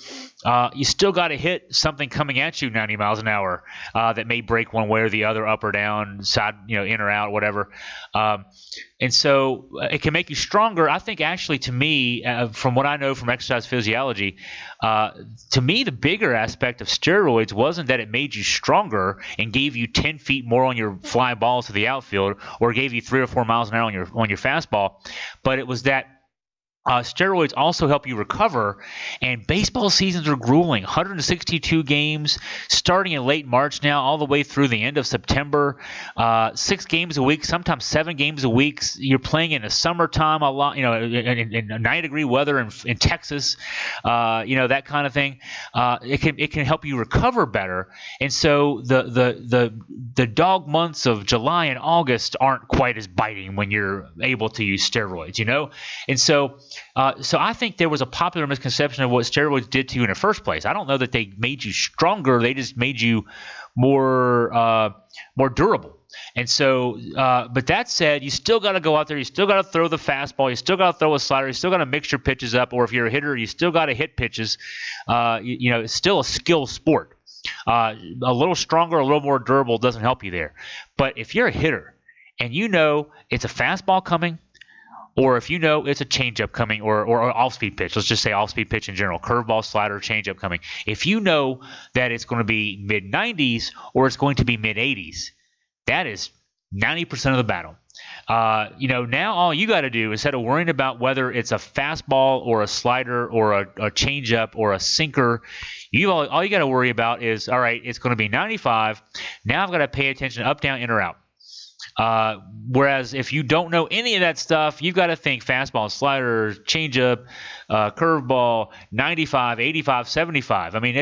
you still got to hit something coming at you 90 miles an hour that may break one way or the other, up or down, side, in or out, whatever. And so it can make you stronger. I think actually, to me, from what I know from exercise physiology, to me the bigger aspect of steroids wasn't that it made you stronger and gave you 10 feet more on your fly balls to the outfield, or gave you 3 or 4 miles an hour on your fastball, but it was that steroids also help you recover, and baseball seasons are grueling. 162 games starting in late March now, all the way through the end of September. 6 games a week, sometimes 7 games a week. You're playing in the summertime a lot, in 90-degree weather in Texas, that kind of thing. It can help you recover better, and so the dog months of July and August aren't quite as biting when you're able to use steroids, and so. So I think there was a popular misconception of what steroids did to you in the first place. I don't know that they made you stronger; they just made you more durable. And so, but that said, you still got to go out there. You still got to throw the fastball. You still got to throw a slider. You still got to mix your pitches up. Or if you're a hitter, you still got to hit pitches. It's still a skill sport. A little stronger, a little more durable doesn't help you there. But if you're a hitter and it's a fastball coming, or if it's a changeup coming, or off-speed pitch, let's just say off-speed pitch in general, curveball, slider, changeup coming. If you know that it's going to be mid-90s or it's going to be mid-80s, that is 90% of the battle. Now all you got to do, instead of worrying about whether it's a fastball or a slider or a changeup or a sinker, all you got to worry about is, all right, it's going to be 95. Now I've got to pay attention up, down, in, or out. Whereas if you don't know any of that stuff, you've got to think fastball, slider, changeup, curveball, 95, 85, 75. I mean,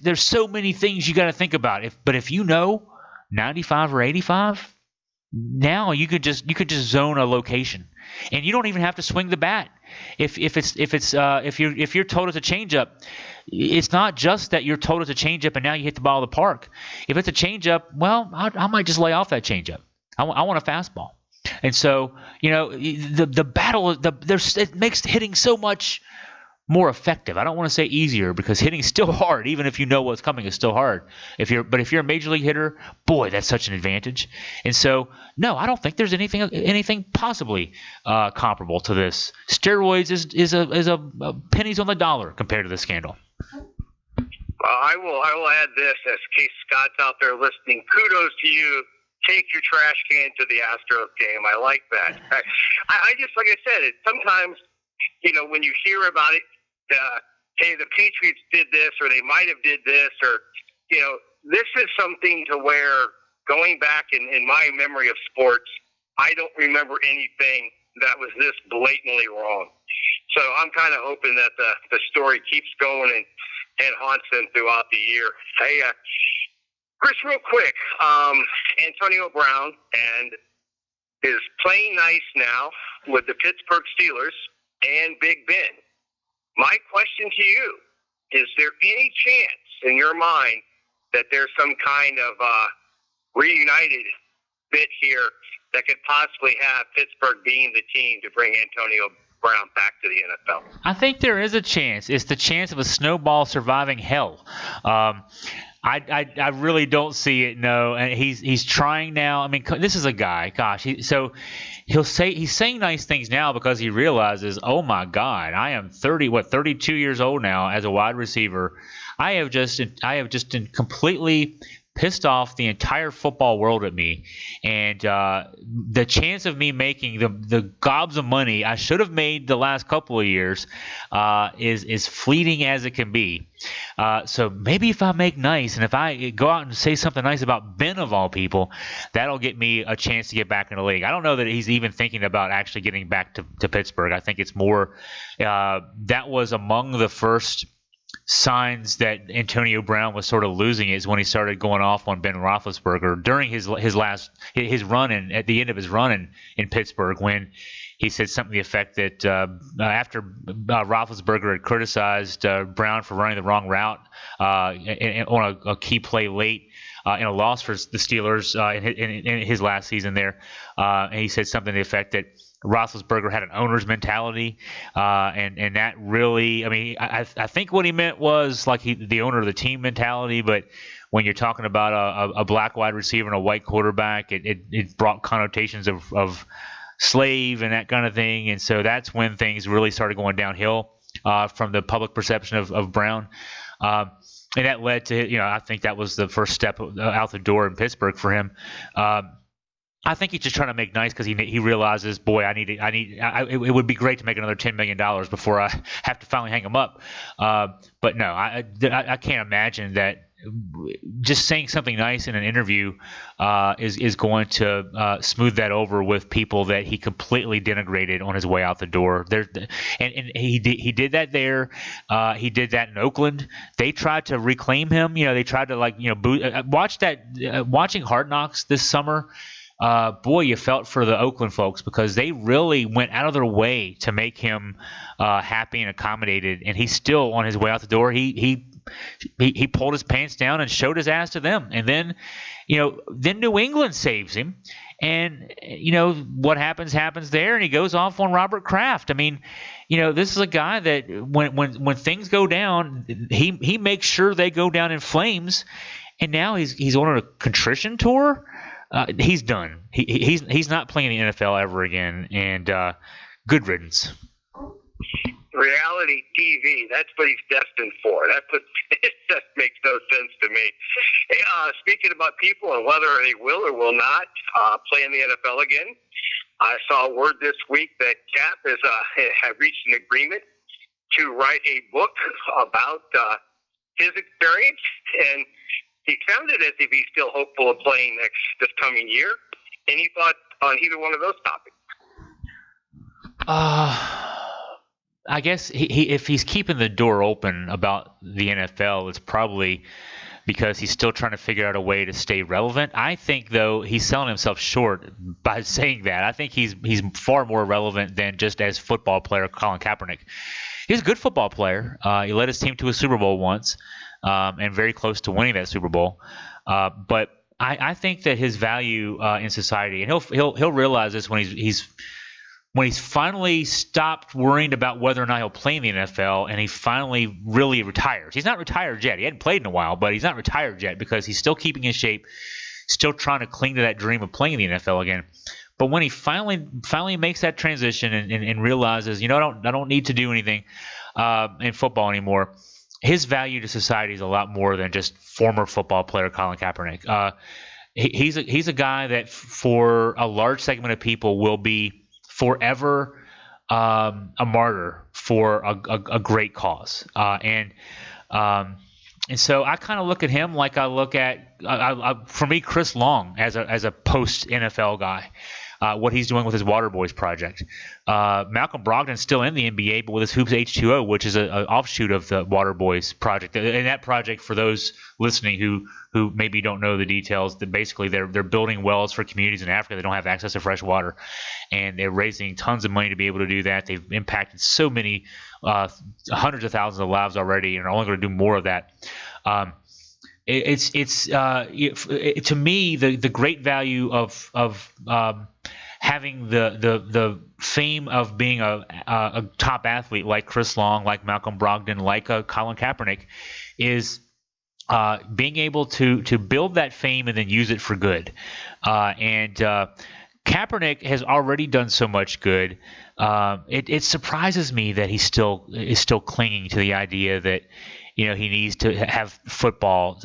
there's so many things you got to think about. But if you know 95 or 85, now you could just zone a location, and you don't even have to swing the bat. If you're told it's a changeup, it's not just that you're told it's a changeup and now you hit the ball of the park. If it's a changeup, well, I might just lay off that changeup. I want a fastball. And so, the battle, it makes hitting so much more effective. I don't want to say easier, because hitting is still hard. Even if you know what's coming, it's still hard. If you're a major league hitter, boy, that's such an advantage. And so, no, I don't think there's anything possibly comparable to this. Steroids is a pennies on the dollar compared to this scandal. I will add this, as Case Scott's out there listening. Kudos to you. Take your trash can to the Astros game. I like that. I just, like I said, sometimes, when you hear about it, hey, the Patriots did this, or they might have did this, or, this is something to where, going back in my memory of sports, I don't remember anything that was this blatantly wrong. So I'm kind of hoping that the story keeps going and haunts them throughout the year. Hey, Chris, real quick, Antonio Brown is playing nice now with the Pittsburgh Steelers and Big Ben. My question to you, is there any chance in your mind that there's some kind of reunited bit here that could possibly have Pittsburgh being the team to bring Antonio Brown back to the NFL? I think there is a chance. It's the chance of a snowball surviving hell. I really don't see it. No, and he's trying now. I mean, this is a guy. Gosh, he's saying nice things now because he realizes, oh my God, I am 32 years old now as a wide receiver. I have just completely pissed off the entire football world at me, and the chance of me making the gobs of money I should have made the last couple of years is fleeting as it can be. So maybe if I make nice, and if I go out and say something nice about Ben of all people, that'll get me a chance to get back in the league. I don't know that he's even thinking about actually getting back to Pittsburgh. I think it's more that was among the first signs that Antonio Brown was sort of losing is when he started going off on Ben Roethlisberger during his run at the end of his run in Pittsburgh, when he said something to the effect that after Roethlisberger had criticized Brown for running the wrong route on a key play late in a loss for the Steelers in his last season there, and he said something to the effect that Roethlisberger had an owner's mentality, and that really, I mean, I think what he meant was like the owner of the team mentality, but when you're talking about a black wide receiver and a white quarterback, it brought connotations of slave and that kind of thing, and so that's when things really started going downhill from the public perception of Brown. And that led to, I think that was the first step out the door in Pittsburgh for him. I think he's just trying to make nice because he realizes, boy, it would be great to make another $10 million before I have to finally hang him up. But no, I can't imagine that just saying something nice in an interview is going to smooth that over with people that he completely denigrated on his way out the door. And he did that there. He did that in Oakland. They tried to reclaim him. They tried to watching Hard Knocks this summer. Boy, you felt for the Oakland folks because they really went out of their way to make him happy and accommodated, and he's still on his way out the door. He pulled his pants down and showed his ass to them, and then New England saves him, and what happens there, and he goes off on Robert Kraft. I mean, this is a guy that when things go down, he makes sure they go down in flames, and now he's on a contrition tour. He's done. He's not playing in the NFL ever again, and good riddance. Reality TV, that's what he's destined for. It just makes no sense to me. Hey, speaking about people and whether they will or will not play in the NFL again, I saw word this week that Cap have reached an agreement to write a book about his experience, and he sounded as if he's still hopeful of playing this coming year. Any thought on either one of those topics? I guess if he's keeping the door open about the NFL, it's probably because he's still trying to figure out a way to stay relevant. I think, though, he's selling himself short by saying that. I think he's far more relevant than just as football player Colin Kaepernick. He's a good football player. He led his team to a Super Bowl once. And very close to winning that Super Bowl. But I think that his value in society, and he'll realize this when he's finally stopped worrying about whether or not he'll play in the NFL, and he finally really retires. He's not retired yet. He hadn't played in a while, but he's not retired yet because he's still keeping in shape, still trying to cling to that dream of playing in the NFL again. But when he finally makes that transition and realizes, I don't need to do anything in football anymore, his value to society is a lot more than just former football player Colin Kaepernick. He's a guy that for a large segment of people will be forever a martyr for a great cause. And so I kind of look at him like I look at for me Chris Long as a post NFL guy. what he's doing with his Water Boys project. Malcolm Brogdon's still in the NBA, but with his Hoops H2O, which is an offshoot of the Water Boys project. And that project, for those listening who maybe don't know the details, that basically they're building wells for communities in Africa that don't have access to fresh water, and they're raising tons of money to be able to do that. They've impacted so many hundreds of thousands of lives already, and are only going to do more of that. To me, the great value of having the fame of being a top athlete like Chris Long, like Malcolm Brogdon, like Colin Kaepernick, is being able to build that fame and then use it for good. And Kaepernick has already done so much good. It surprises me that he is still clinging to the idea that he needs to have football.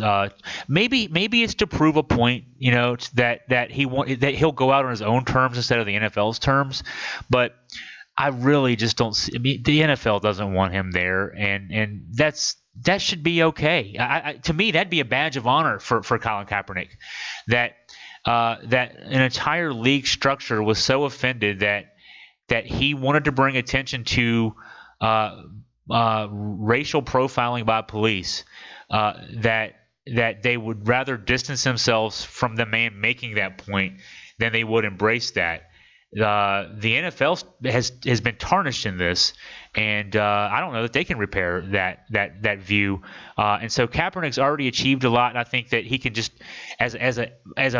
Maybe it's to prove a point, that he'll go out on his own terms instead of the NFL's terms. But I really just don't see. I mean, the NFL doesn't want him there, and that should be okay. To me, that'd be a badge of honor for Colin Kaepernick, that an entire league structure was so offended that he wanted to bring attention to racial profiling by police, that they would rather distance themselves from the man making that point than they would embrace that. The NFL has been tarnished in this, and I don't know that they can repair that view. And so Kaepernick's already achieved a lot, and I think that he can just, as a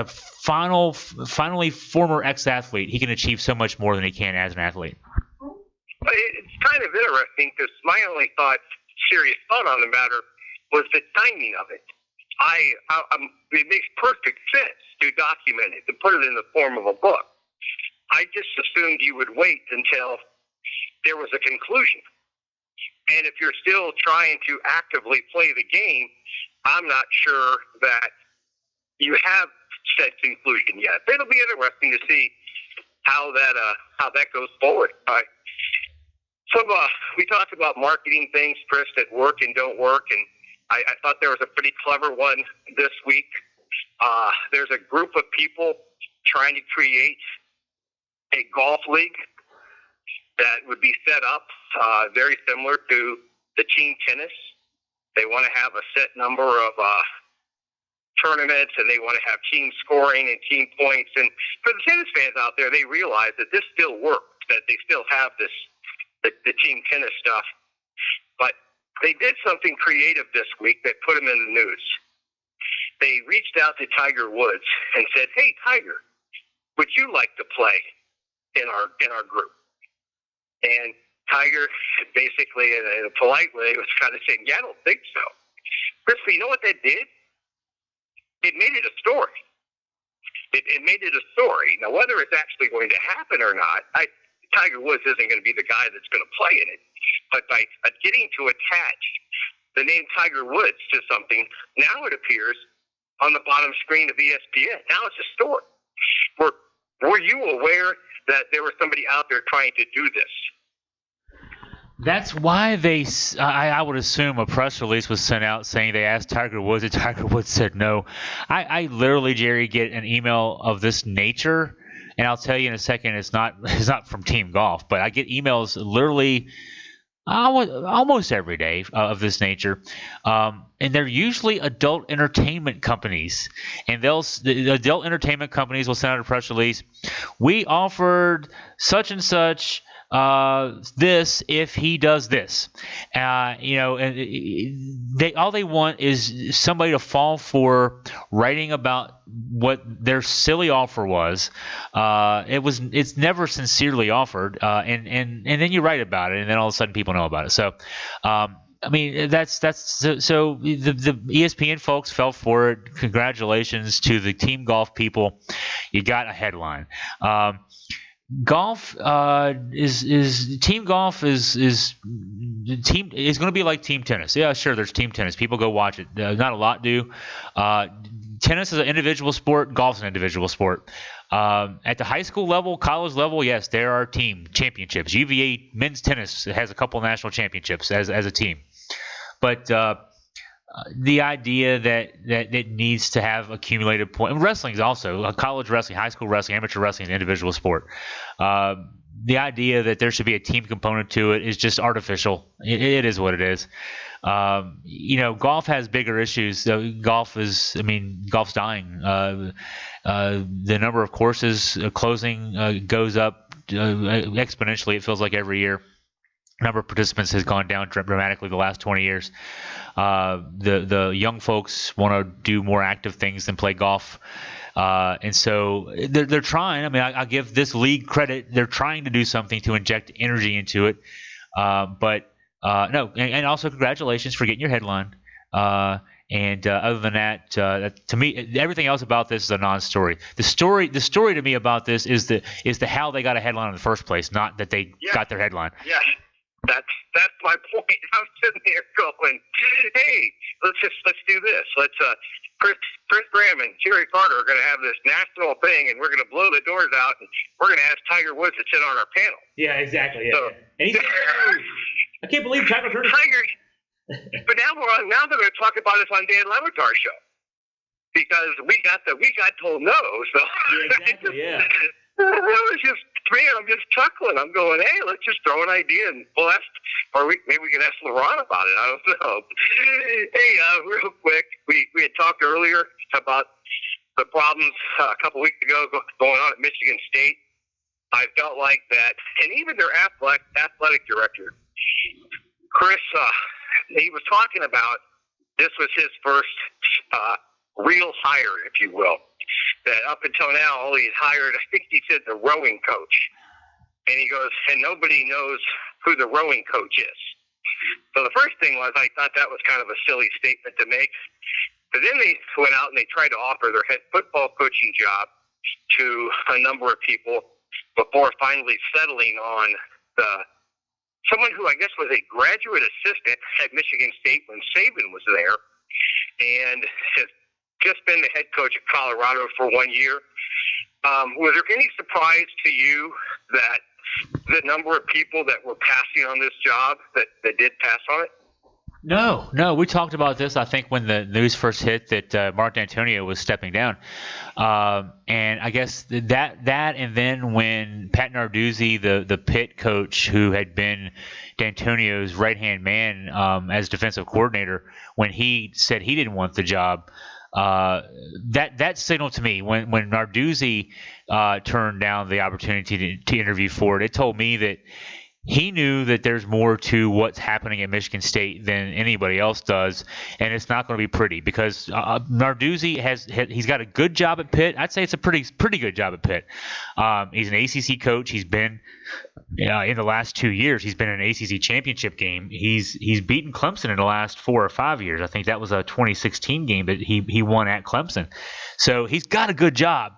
finally former ex-athlete, he can achieve so much more than he can as an athlete. It's kind of interesting because my only serious thought on the matter was the timing of it. It makes perfect sense to document it, to put it in the form of a book. I just assumed you would wait until there was a conclusion. And if you're still trying to actively play the game, I'm not sure that you have said conclusion yet. It'll be interesting to see how that goes forward. So we talked about marketing things, Chris, that work and don't work, and I thought there was a pretty clever one this week. There's a group of people trying to create a golf league that would be set up very similar to the team tennis. They want to have a set number of tournaments, and they want to have team scoring and team points. And for the tennis fans out there, they realize that this still works, that they still have the team tennis stuff. But they did something creative this week that put them in the news. They reached out to Tiger Woods and said, "Hey, Tiger, would you like to play in our group?" And Tiger, basically in a polite way, was kind of saying, "Yeah, I don't think so." Chris, you know what that did? It made it a story. It made it a story. Now, whether it's actually going to happen or not, Tiger Woods isn't going to be the guy that's going to play in it. But by getting to attach the name Tiger Woods to something, now it appears on the bottom screen of ESPN. Now it's a story. Were you aware that there was somebody out there trying to do this? That's why I would assume a press release was sent out saying they asked Tiger Woods, and Tiger Woods said no. I literally, Jerry, get an email of this nature, and I'll tell you in a second, it's not from Team Golf, but I get emails literally almost every day of this nature, and they're usually adult entertainment companies, and the adult entertainment companies will send out a press release. We offered such and such this if he does this, and all they want is somebody to fall for writing about what their silly offer was. It's never sincerely offered, and then you write about it, and then all of a sudden people know about it. So I mean, that's so the ESPN folks fell for it. Congratulations to the Team Golf people. You got a headline. Golf is Team Golf is going to be like Team Tennis. Yeah, sure. There's Team Tennis. People go watch it. Not a lot do. Tennis is an individual sport. Golf's an individual sport. At the high school level, college level, yes, there are team championships. UVA men's tennis has a couple national championships as a team. But the idea that it needs to have accumulated points. Wrestling is also college wrestling, high school wrestling, amateur wrestling is an individual sport. The idea that there should be a team component to it is just artificial. It is what it is. Golf has bigger issues. Golf's dying. The number of courses closing goes up exponentially. It feels like every year. Number of participants has gone down dramatically the last 20 years. The young folks want to do more active things than play golf. And so they're trying. I mean, I give this league credit. They're trying to do something to inject energy into it. But no, and also congratulations for getting your headline. And other than that, to me, everything else about this is a non-story. The story to me about this is the how they got a headline in the first place, not that they got their headline. Yeah. That's my point. I'm sitting there going, hey, let's do this. Chris Graham and Jerry Carter are going to have this national thing, and we're going to blow the doors out, and we're going to ask Tiger Woods to sit on our panel. Yeah, exactly. Yeah. And he's I can't believe Tiger. But now they're going to talk about us on Dan Le Batard's show because we got told no. So yeah, exactly. Yeah. It was just, man, I'm just chuckling. I'm going, hey, let's just throw an idea and blast, or maybe we can ask LeBron about it. I don't know. Hey, real quick, we had talked earlier about the problems a couple weeks ago going on at Michigan State. I felt like that, and even their athletic director, Chris, he was talking about this was his first real hire, if you will. That up until now, all he had hired, I think he said the rowing coach. And he goes, and nobody knows who the rowing coach is. So the first thing was, I thought that was kind of a silly statement to make. But then they went out and they tried to offer their head football coaching job to a number of people before finally settling on someone who I guess was a graduate assistant at Michigan State when Saban was there, and has just been the head coach at Colorado for 1 year. Was there any surprise to you that the number of people that were passing on this job that did pass on it? No. We talked about this, I think, when the news first hit that Mark D'Antonio was stepping down. And I guess that and then when Pat Narduzzi, the Pitt coach who had been D'Antonio's right-hand man as defensive coordinator, when he said he didn't want the job, that signaled to me when Narduzzi turned down the opportunity to interview for it. It told me that he knew that there's more to what's happening at Michigan State than anybody else does, and it's not going to be pretty because Narduzzi he's got a good job at Pitt. I'd say it's a pretty good job at Pitt. He's an ACC coach. He's been in the last 2 years. He's been in an ACC championship game. He's beaten Clemson in the last 4 or 5 years. I think that was a 2016 game that he won at Clemson. So he's got a good job.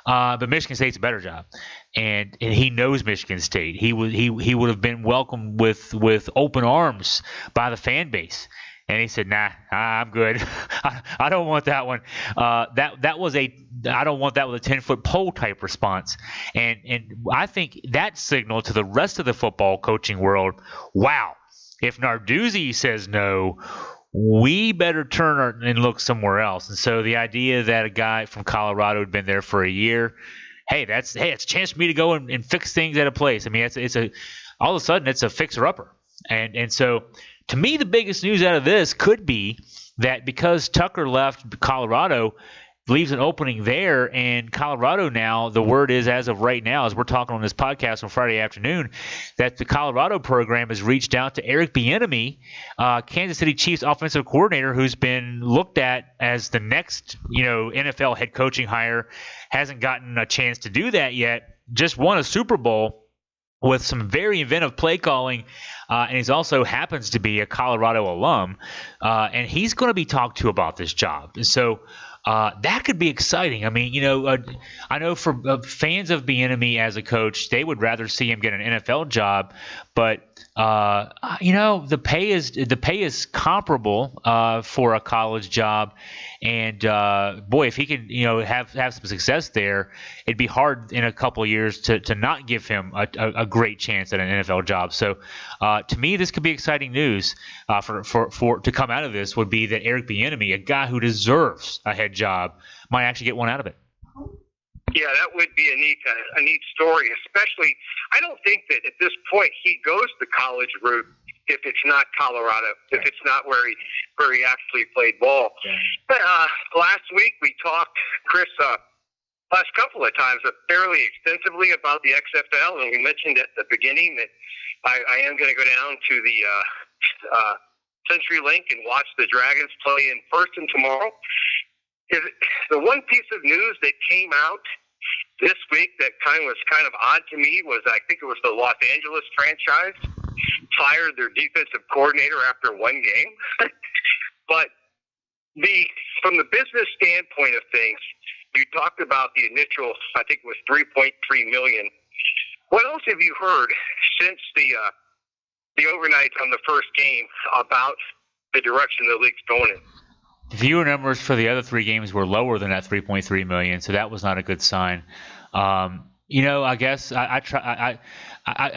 But Michigan State's a better job, and he knows Michigan State. He would have been welcomed with open arms by the fan base, and he said, "Nah, I'm good. I don't want that one." That was I don't want that with a 10-foot pole type response, and I think that signaled to the rest of the football coaching world, wow, if Narduzzi says no, we better turn and look somewhere else. And so the idea that a guy from Colorado had been there for a year, it's a chance for me to go and fix things at a place. I mean, all of a sudden it's a fixer-upper. And so to me, the biggest news out of this could be that because Tucker left Colorado, leaves an opening there, and Colorado now, the word is as of right now, as we're talking on this podcast on Friday afternoon, that the Colorado program has reached out to Eric Bieniemy, Kansas City Chiefs offensive coordinator, who's been looked at as the next, NFL head coaching hire, hasn't gotten a chance to do that yet, just won a Super Bowl with some very inventive play calling, and he also happens to be a Colorado alum, and he's going to be talked to about this job. And so that could be exciting. I mean, I know for fans of Bieniemy as a coach, they would rather see him get an NFL job, but the pay is comparable for a college job, And boy, if he can, have some success there, it'd be hard in a couple of years to not give him a great chance at an NFL job. So, to me, this could be exciting news for to come out of this. Would be that Eric Bieniemy, a guy who deserves a head job, might actually get one out of it. Yeah, that would be a neat story. Especially, I don't think that at this point he goes the college route if it's not Colorado, if it's not where he actually played ball. Yeah. But last week we talked, Chris, last couple of times fairly extensively about the XFL, and we mentioned at the beginning that I am going to go down to the CenturyLink and watch the Dragons play in person tomorrow. The one piece of news that came out this week that was kind of odd to me was, I think it was the Los Angeles franchise fired their defensive coordinator after one game. But from the business standpoint of things, you talked about the initial, I think it was $3.3 million. What else have you heard since the overnight on the first game about the direction the league's going in? Viewer numbers for the other three games were lower than that 3.3 million, so that was not a good sign. I guess I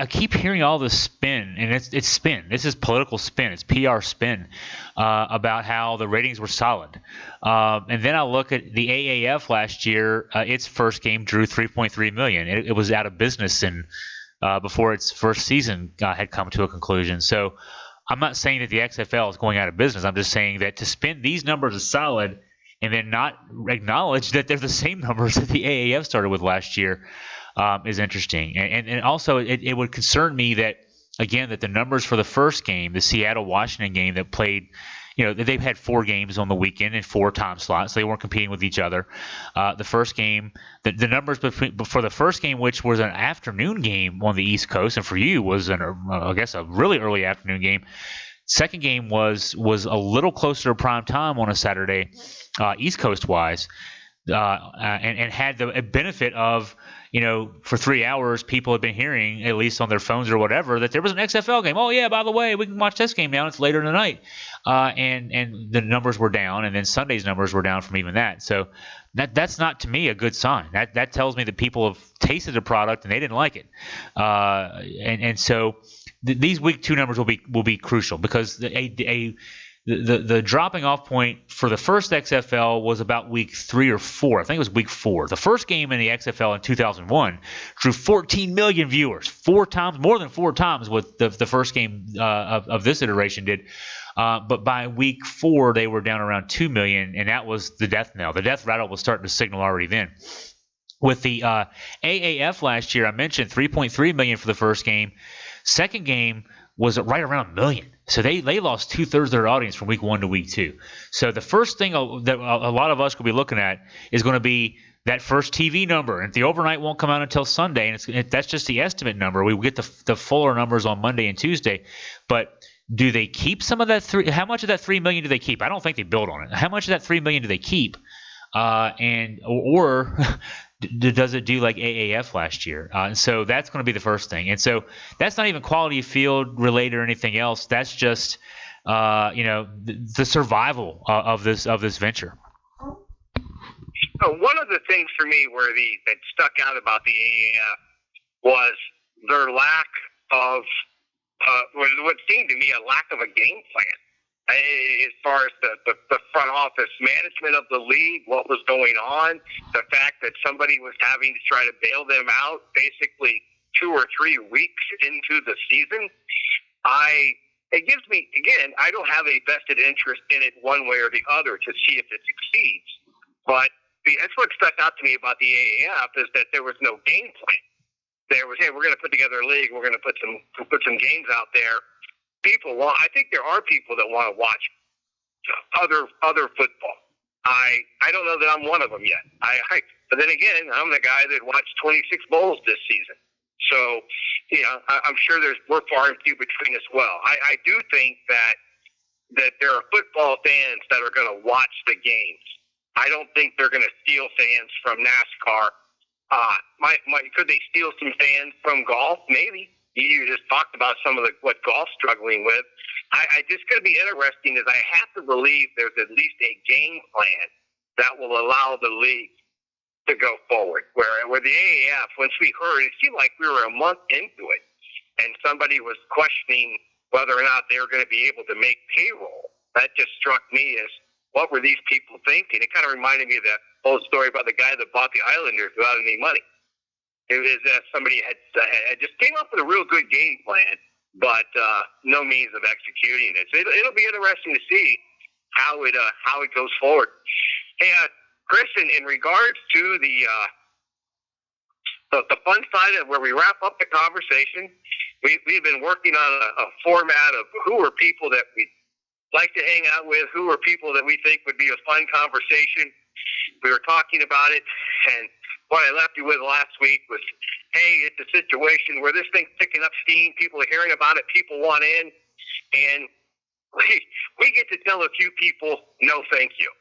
keep hearing all this spin, and it's spin. This is political spin. It's PR spin about how the ratings were solid. And then I look at the AAF last year. Its first game drew 3.3 million. It was out of business before its first season had come to a conclusion. So I'm not saying that the XFL is going out of business. I'm just saying that to spin these numbers as solid and then not acknowledge that they're the same numbers that the AAF started with last year is interesting. And also it would concern me that, again, that the numbers for the first game, the Seattle-Washington game that played, they've had 4 games on the weekend in 4 time slots. So they weren't competing with each other. The first game, the numbers for the first game, which was an afternoon game on the East Coast, and for you was, I guess, a really early afternoon game. Second game was a little closer to prime time on a Saturday, East Coast wise, and had the benefit of, for 3 hours, people have been hearing, at least on their phones or whatever, that there was an XFL game. Oh yeah, by the way, we can watch this game now. It's later in the night, and the numbers were down, and then Sunday's numbers were down from even that. So that's not, to me, a good sign. That tells me that people have tasted the product and they didn't like it, and so these week 2 numbers will be crucial, because the dropping off point for the first XFL was about week 3 or 4. I think it was week 4. The first game in the XFL in 2001 drew 14 million viewers, more than 4 times what the first game of this iteration did. But by week 4, they were down around 2 million, and that was the death knell. The death rattle was starting to signal already then. With the AAF last year, I mentioned 3.3 million for the first game. Second game was right around $1 million. So they lost 2/3 of their audience from week 1 to week 2. So the first thing that a lot of us could be looking at is going to be that first TV number. And the overnight won't come out until Sunday, and that's just the estimate number. We will get the fuller numbers on Monday and Tuesday. But do they keep some of that how much of that $3 million do they keep? I don't think they build on it. How much of that $3 million do they keep? Or does it do like AAF last year? And so that's going to be the first thing. And so that's not even quality of field related or anything else. That's just the survival of this venture. One of the things for me that stuck out about the AAF was their lack of what seemed to me a lack of a game plan. As far as the front office management of the league, what was going on, the fact that somebody was having to try to bail them out basically 2 or 3 weeks into the season, it gives me, again, I don't have a vested interest in it one way or the other to see if it succeeds. But that's what stuck out to me about the AAF is that there was no game plan. There was, hey, we're going to put together a league, we're going to put some games out there. I think there are people that want to watch other football. I don't know that I'm one of them yet. But then again, I'm the guy that watched 26 bowls this season. So, I'm sure we're far and few between as well. I do think that there are football fans that are going to watch the games. I don't think they're going to steal fans from NASCAR. Could they steal some fans from golf? Maybe. You just talked about some of what golf's struggling with. I just going to be interesting is I have to believe there's at least a game plan that will allow the league to go forward. Where the AAF, once we heard, it seemed like we were a month into it, and somebody was questioning whether or not they were going to be able to make payroll. That just struck me as, what were these people thinking? It kind of reminded me of that old story about the guy that bought the Islanders without any money. It was somebody had just came up with a real good game plan, but no means of executing it. So it'll be interesting to see how it goes forward. Hey, Chris, in regards to the fun side of where we wrap up the conversation, we've been working on a format of who are people that we like to hang out with, who are people that we think would be a fun conversation. We were talking about it, and what I left you with last week was, hey, it's a situation where this thing's picking up steam. People are hearing about it. People want in. And we get to tell a few people, no, thank you.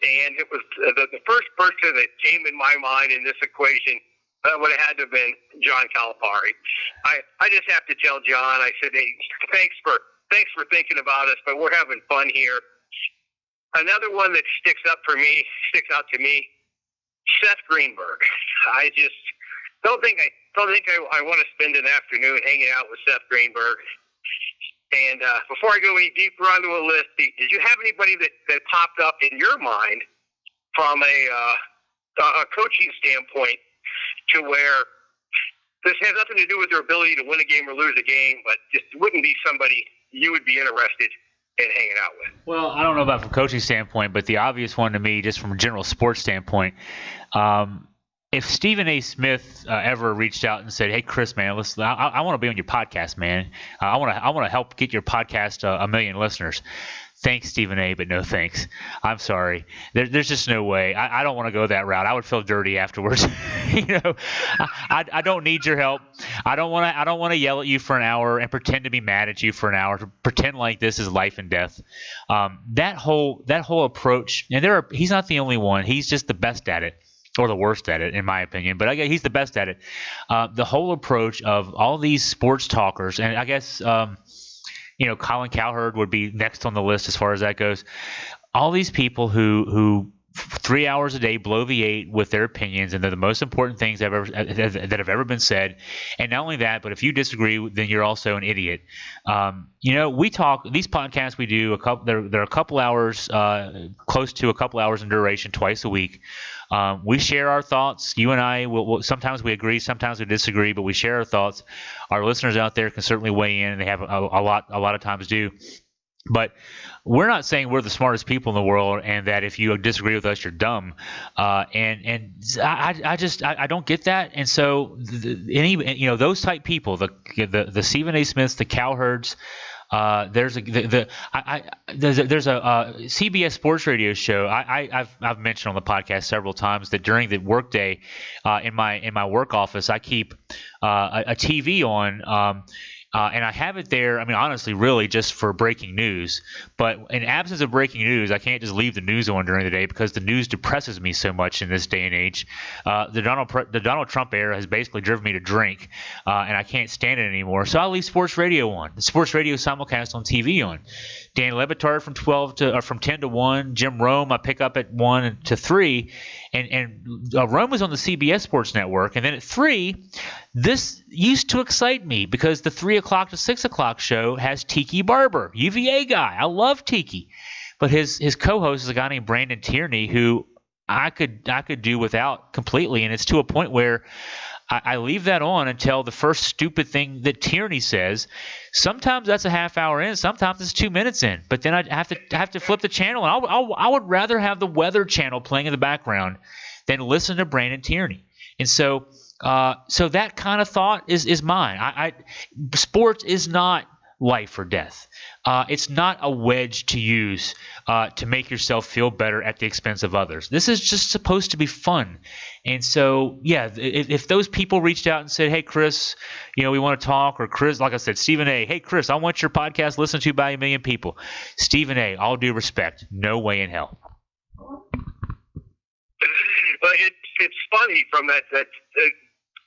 And it was the first person that came in my mind in this equation would have had to have been John Calipari. I just have to tell John, I said, hey, thanks for thinking about us, but we're having fun here. Another one that sticks out to me, Seth Greenberg. I just don't think I want to spend an afternoon hanging out with Seth Greenberg. And before I go any deeper onto a list, did you have anybody that popped up in your mind from a coaching standpoint to where this has nothing to do with their ability to win a game or lose a game, but just wouldn't be somebody you would be interested in hanging out with? Well, I don't know about from a coaching standpoint, but the obvious one to me, just from a general sports standpoint, if Stephen A. Smith ever reached out and said, "Hey, Chris, man, listen, I want to be on your podcast, man. I want to help get your podcast a million listeners." Thanks, Stephen A., but no thanks. I'm sorry. There's just no way. I don't want to go that route. I would feel dirty afterwards. I don't need your help. I don't want to yell at you for an hour and pretend to be mad at you for an hour, to pretend like this is life and death. That whole approach, and he's not the only one. He's just the best at it, or the worst at it, in my opinion. But I guess he's the best at it. The whole approach of all these sports talkers, and I guess Colin Cowherd would be next on the list as far as that goes. All these people who 3 hours a day blow the 8 with their opinions, and they're the most important things that have ever been said. And not only that, but if you disagree, then you're also an idiot. We talk these podcasts we do they're a couple hours, close to a couple hours in duration, twice a week. We share our thoughts. You and I will sometimes we agree, sometimes we disagree, but we share our thoughts. Our listeners out there can certainly weigh in, and they have a lot of times do. But we're not saying we're the smartest people in the world, and that if you disagree with us, you're dumb. And I don't get that. And so those type people, the Stephen A. Smiths, the Cowherds. There's a CBS Sports Radio show. I've mentioned on the podcast several times that during the workday, in my work office, I keep a TV on. And I have it there, I mean, honestly, really just for breaking news. But in absence of breaking news, I can't just leave the news on during the day because the news depresses me so much in this day and age. The Donald Trump era has basically driven me to drink, and I can't stand it anymore. So I'll leave sports radio on. The sports radio simulcast on TV on. Dan Le Batard from 10 to 1. Jim Rome I pick up at 1 to 3. And Rome was on the CBS Sports Network. And then at 3, this used to excite me because the 3 o'clock to 6 o'clock show has Tiki Barber, UVA guy. I love Tiki. But his co-host is a guy named Brandon Tierney who I could do without completely. And it's to a point where I leave that on until the first stupid thing that Tierney says. Sometimes that's a half hour in, sometimes it's 2 minutes in. But then I have to flip the channel, and I would rather have the Weather Channel playing in the background than listen to Brandon Tierney. And so that kind of thought is mine. Sports is not life or death. It's not a wedge to use to make yourself feel better at the expense of others. This is just supposed to be fun. And so, yeah, if those people reached out and said, "Hey, Chris, we want to talk," or Chris, like I said, Stephen A., "Hey, Chris, I want your podcast listened to by 1 million people." Stephen A., all due respect, no way in hell. But it's funny from that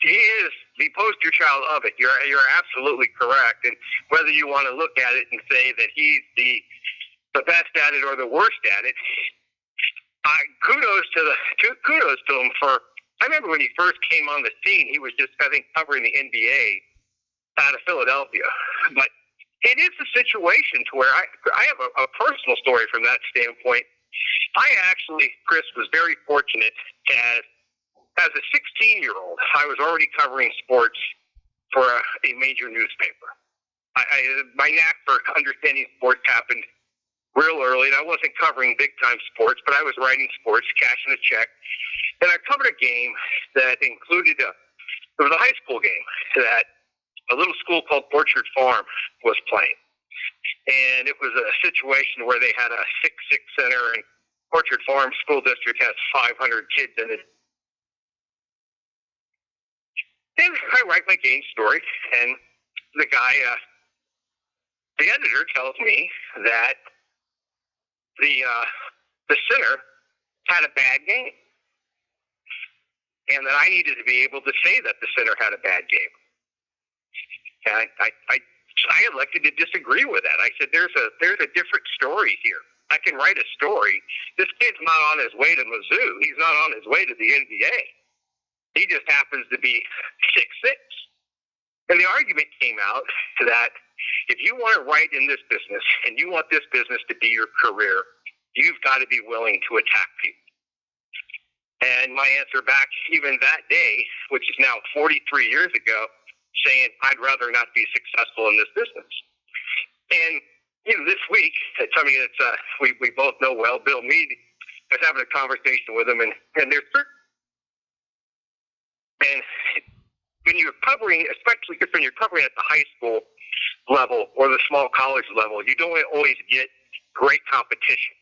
he is the poster child of it. You're absolutely correct. And whether you want to look at it and say that he's the best at it or the worst at it, kudos to him for. I remember when he first came on the scene, he was just, I think, covering the NBA out of Philadelphia. But it is a situation to where I have a personal story from that standpoint. I actually, Chris, was very fortunate as a 16-year-old. I was already covering sports for a major newspaper. My knack for understanding sports happened real early, and I wasn't covering big-time sports, but I was writing sports, cashing a check. And I covered a game that included it was a high school game that a little school called Orchard Farm was playing. And it was a situation where they had a 6-6 center, and Orchard Farm School District has 500 kids in it. And I write my game story, and the guy, the editor tells me that the center had a bad game, and that I needed to be able to say that the center had a bad game. And I elected to disagree with that. I said, there's a different story here. I can write a story. This kid's not on his way to Mizzou. He's not on his way to the NBA. He just happens to be 6'6". And the argument came out that if you want to write in this business and you want this business to be your career, you've got to be willing to attack people. And my answer back even that day, which is now 43 years ago, saying I'd rather not be successful in this business. And this week, somebody that's we both know well, Bill Meade, I was having a conversation with him, and there's and when you're covering, especially when you're covering at the high school level or the small college level, you don't always get great competition.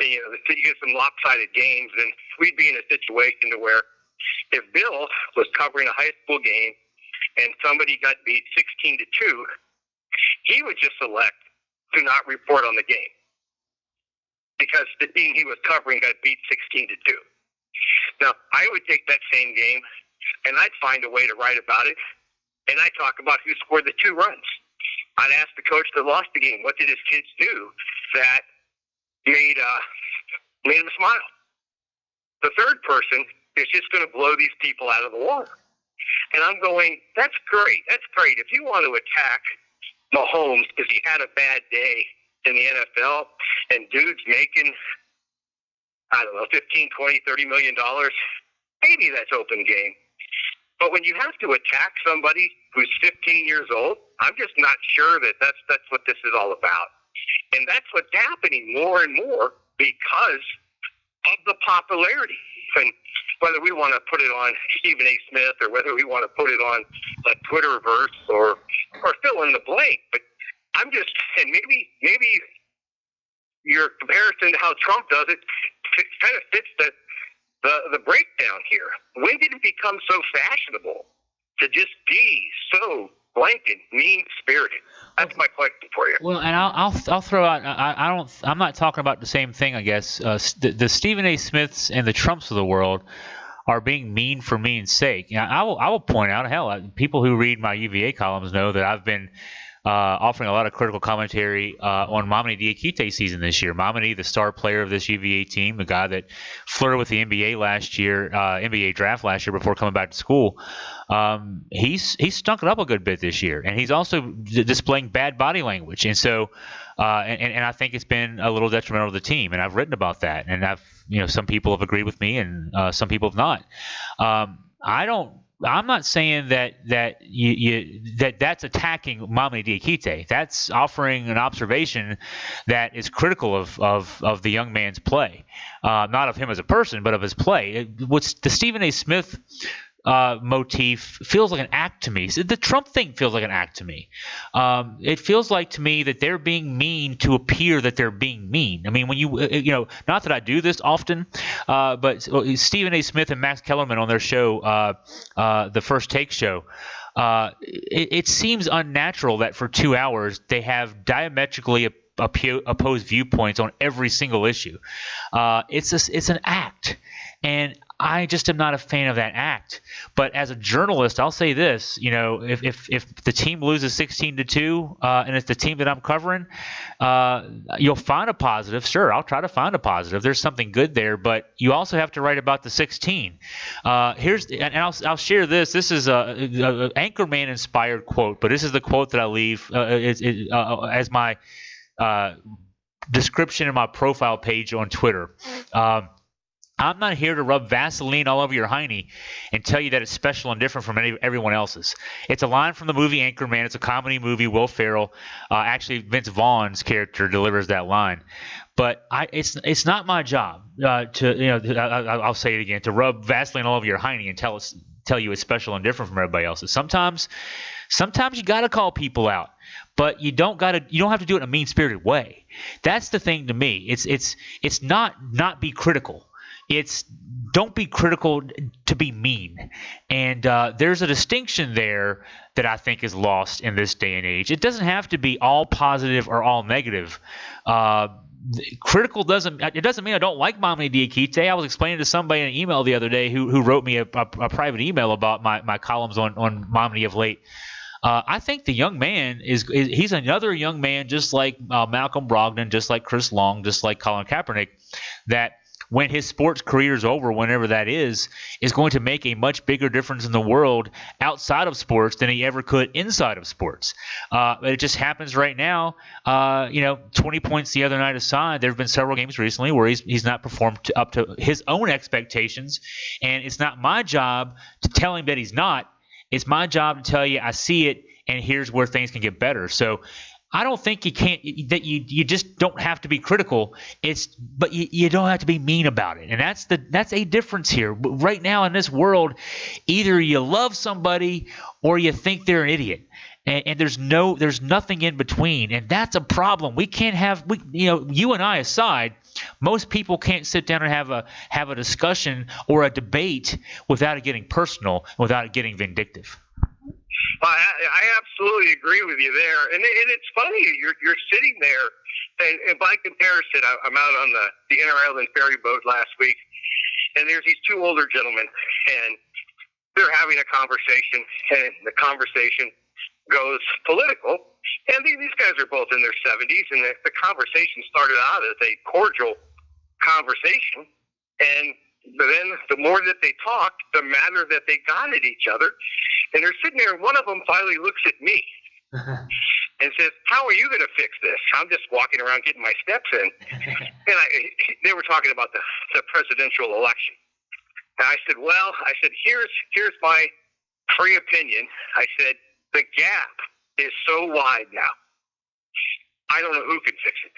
You get some lopsided games, and we'd be in a situation to where if Bill was covering a high school game and somebody got beat 16-2, he would just select to not report on the game because the team he was covering got beat 16-2. Now, I would take that same game and I'd find a way to write about it, and I'd talk about who scored the 2 runs. I'd ask the coach that lost the game, what did his kids do that made him smile? The third person is just going to blow these people out of the water. And I'm going, that's great. That's great. If you want to attack Mahomes because he had a bad day in the NFL and dude's making, I don't know, $15, $20, $30 million, maybe that's open game. But when you have to attack somebody who's 15 years old, I'm just not sure that that's what this is all about. And that's what's happening more and more because of the popularity. And whether we want to put it on Stephen A. Smith or whether we want to put it on a Twitterverse or fill in the blank, but I'm just, and maybe your comparison to how Trump does it kind of fits the breakdown here. When did it become so fashionable to just be so blanket, mean-spirited? That's my question for you. Well, and I'll throw out. I'm not talking about the same thing. I guess the Stephen A. Smiths and the Trumps of the world are being mean for mean's sake. I will point out. Hell, people who read my UVA columns know that I've been offering a lot of critical commentary on Mamadi Diakite's season this year. Mamadi, the star player of this UVA team, the guy that flirted with the NBA last year, NBA draft last year before coming back to school. He's stunk it up a good bit this year, and he's also displaying bad body language, and so and I think it's been a little detrimental to the team, and I've written about that, and some people have agreed with me, and some people have not. I'm not saying that that's attacking Mamadi Diakite. That's offering an observation that is critical of the young man's play, not of him as a person, but of his play. What's the Stephen A. Smith motif feels like an act to me. So the Trump thing feels like an act to me. It feels like to me that they're being mean to appear that they're being mean. I mean, when not that I do this often, but Stephen A. Smith and Max Kellerman on their show, the First Take show, it seems unnatural that for 2 hours they have diametrically opposed viewpoints on every single issue. It's an act. And I just am not a fan of that act. But as a journalist, I'll say this: if the team loses 16-2, and it's the team that I'm covering, you'll find a positive. Sure, I'll try to find a positive. There's something good there, but you also have to write about the 16. I'll share this. This is a Anchorman inspired quote, but this is the quote that I leave as my description in my profile page on Twitter. I'm not here to rub Vaseline all over your hiney and tell you that it's special and different from everyone else's. It's a line from the movie Anchorman. It's a comedy movie. Will Ferrell, actually Vince Vaughn's character delivers that line. But it's not my job I'll say it again, to rub Vaseline all over your hiney and tell you it's special and different from everybody else's. Sometimes you got to call people out, but you don't have to do it in a mean-spirited way. That's the thing to me. It's not be critical. It's don't be critical to be mean. And there's a distinction there that I think is lost in this day and age. It doesn't have to be all positive or all negative. Critical doesn't mean I don't like Mamadi Diakite. I was explaining to somebody in an email the other day who wrote me a private email about my columns on Mamadi of late. I think the young man he's another young man, just like Malcolm Brogdon, just like Chris Long, just like Colin Kaepernick, that when his sports career is over, whenever that is going to make a much bigger difference in the world outside of sports than he ever could inside of sports. It just happens right now. 20 points the other night aside, there have been several games recently where he's not performed up to his own expectations, and it's not my job to tell him that he's not. It's my job to tell you I see it, and here's where things can get better. So I don't think you just don't have to be critical. But you don't have to be mean about it, and that's a difference here. But right now in this world, either you love somebody or you think they're an idiot, and there's nothing in between, and that's a problem. We can't have you and I aside. Most people can't sit down and have a discussion or a debate without it getting personal, without it getting vindictive. I absolutely agree with you there, and it's funny you're sitting there, and by comparison, I'm out on the Inter Island ferry boat last week, and there's these two older gentlemen, and they're having a conversation, and the conversation goes political, and these guys are both in their 70s, and the conversation started out as a cordial conversation, and then the more that they talked, the madder that they got at each other. And they're sitting there, and one of them finally looks at me and says, "How are you going to fix this? I'm just walking around getting my steps in." And they were talking about the presidential election. And I said, here's my free opinion. I said, the gap is so wide now. I don't know who can fix it.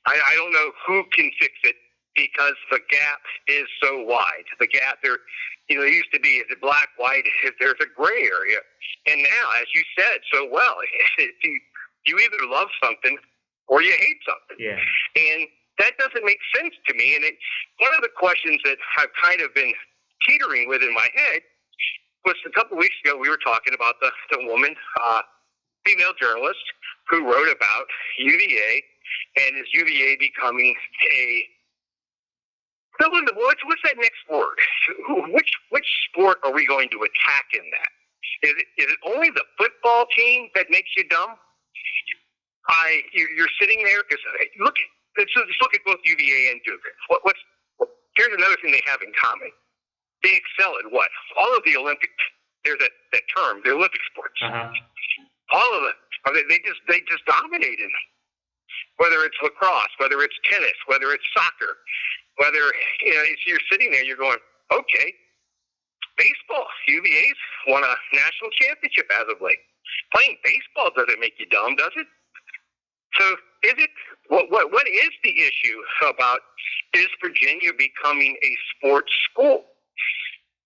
I don't know who can fix it because the gap is so wide. The gap there. It used to be, is it black, white? There's a gray area. And now, as you said so well, you either love something or you hate something. Yeah. And that doesn't make sense to me. And one of the questions that I've kind of been teetering with in my head was a couple of weeks ago, we were talking about the woman, female journalist, who wrote about UVA and is UVA becoming a fill in the woods. What's that next word? Which sport are we going to attack in that? Is it only the football team that makes you dumb? You're sitting there because let's look at both UVA and Duke. Here's another thing they have in common. They excel at what? All of the Olympic. There's that term, the Olympic sports. Uh-huh. All of it. They just dominate in them. Whether it's lacrosse, whether it's tennis, whether it's soccer. Whether, you're sitting there, you're going, okay, baseball, UVA's won a national championship as of late. Playing baseball doesn't make you dumb, does it? So is it, what is the issue about, is Virginia becoming a sports school?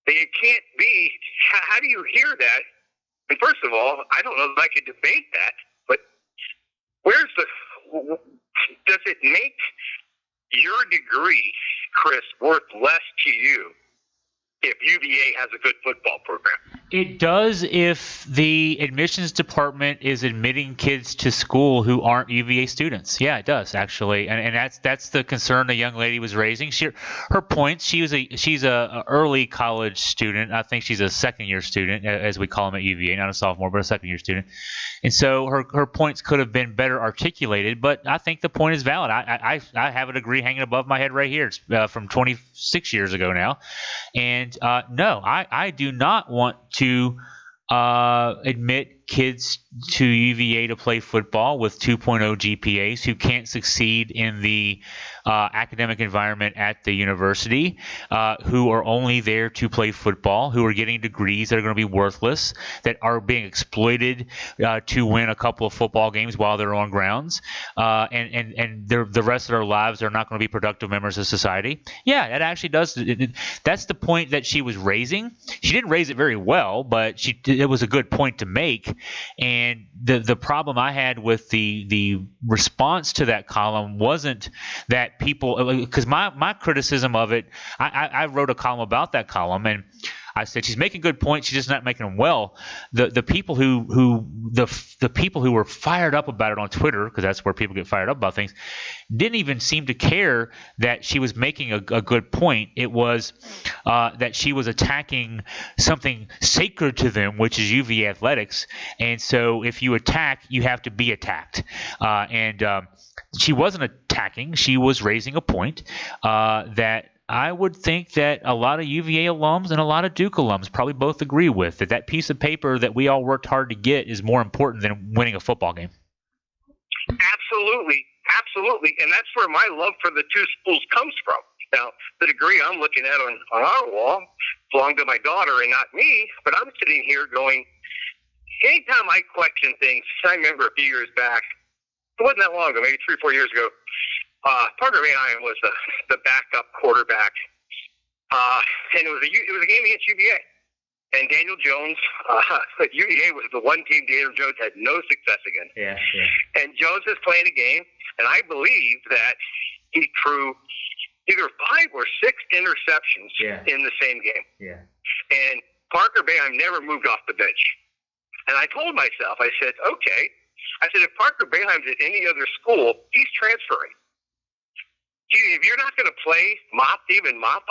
It can't be, how do you hear that? And first of all, I don't know if I could debate that, but does it make your degree, Chris, worth less to you if UVA has a good football program. It does if the admissions department is admitting kids to school who aren't UVA students. Yeah, it does actually, and that's the concern the young lady was raising. Her points. She's a early college student. I think she's a second year student, as we call them at UVA, not a sophomore, but a second year student. And so her points could have been better articulated, but I think the point is valid. I have a degree hanging above my head right here. It's from 26 years ago now, and no, I do not want to admit kids to UVA to play football with 2.0 GPAs who can't succeed in the academic environment at the university, who are only there to play football, who are getting degrees that are going to be worthless, that are being exploited to win a couple of football games while they're on grounds, and the rest of their lives are not going to be productive members of society. Yeah, that actually does. That's the point that she was raising. She didn't raise it very well, but it was a good point to make. And the problem I had with the response to that column wasn't that people, because my criticism of it, I wrote a column about that column, and I said she's making good points, she's just not making them well. The people the people who were fired up about it on Twitter, because that's where people get fired up about things, didn't even seem to care that she was making a good point. It was that she was attacking something sacred to them, which is UVA athletics. And so if you attack, you have to be attacked. And she wasn't attacking. She was raising a point that I would think that a lot of UVA alums and a lot of Duke alums probably both agree with, that piece of paper that we all worked hard to get is more important than winning a football game. Absolutely. Absolutely. And that's where my love for the two schools comes from. Now, the degree I'm looking at on our wall belonged to my daughter and not me, but I'm sitting here going, anytime I question things, I remember a few years back, it wasn't that long ago, maybe 3 or 4 years ago, Parker Van was the backup quarterback, and it was a game against UVA. And Daniel Jones, UVA was the one team Daniel Jones had no success against. Yeah. And Jones is playing a game, and I believe that he threw either 5 or 6 interceptions in the same game. Yeah. And Parker Boeheim never moved off the bench. And I told myself, I said, okay. I said, if Parker Boeheim's at any other school, he's transferring. If you're not going to play mop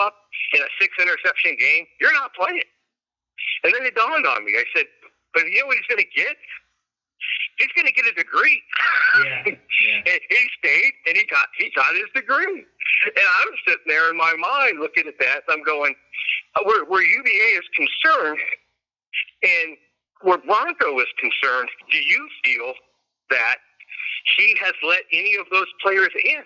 up in a 6-interception game, you're not playing. And then it dawned on me. I said, but you know what he's going to get? He's going to get a degree. Yeah. And he stayed, and he got his degree. And I was sitting there in my mind looking at that. I'm going, where UVA is concerned and where Bronco is concerned, do you feel that he has let any of those players in?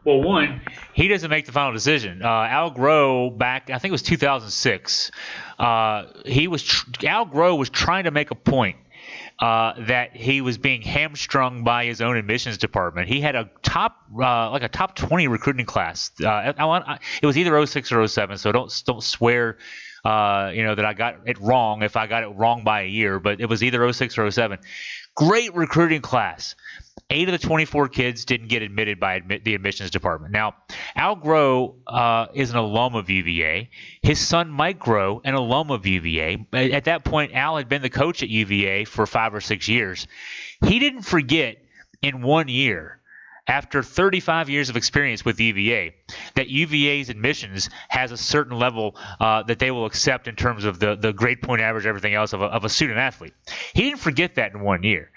Well, one, he doesn't make the final decision. Al Groh, back, I think it was 2006, Al Groh was trying to make a point that he was being hamstrung by his own admissions department. He had a top 20 recruiting class. It was either 06 or 07, so don't swear that I got it wrong if I got it wrong by a year, but it was either 06 or 07. Great recruiting class. 8 of the 24 kids didn't get admitted by the admissions department. Now, Al Groh is an alum of UVA. His son, Mike Groh, an alum of UVA. At that point, Al had been the coach at UVA for 5 or 6 years. He didn't forget in 1 year, after 35 years of experience with UVA, that UVA's admissions has a certain level that they will accept in terms of the grade point average, everything else of a student athlete. He didn't forget that in 1 year.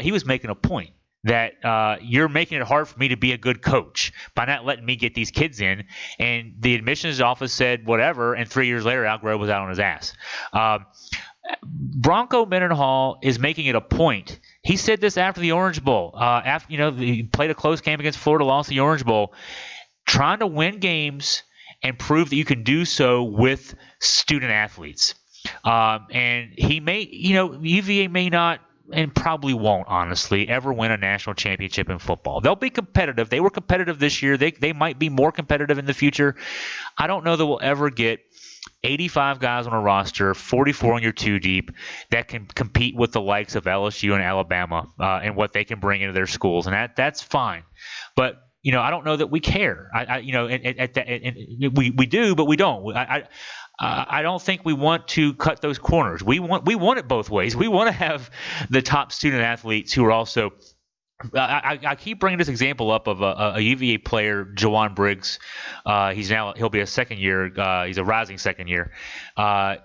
He was making a point that you're making it hard for me to be a good coach by not letting me get these kids in. And the admissions office said whatever, and 3 years later, Al Groh was out on his ass. Bronco Mendenhall is making it a point. He said this after the Orange Bowl. He played a close game against Florida, lost the Orange Bowl, trying to win games and prove that you can do so with student athletes. And he may, UVA may not, and probably won't, honestly, ever win a national championship in football. They'll be competitive. They were competitive this year. They might be more competitive in the future. I don't know that we'll ever get 85 guys on a roster, 44 on your 2 deep, that can compete with the likes of LSU and Alabama and what they can bring into their schools. And that's fine. But, I don't know that we care. We do, but we don't. I don't think we want to cut those corners. We want it both ways. We want to have the top student athletes who are also. I keep bringing this example up of a UVA player, Jawan Briggs. He'll be a second year. He's a rising second year.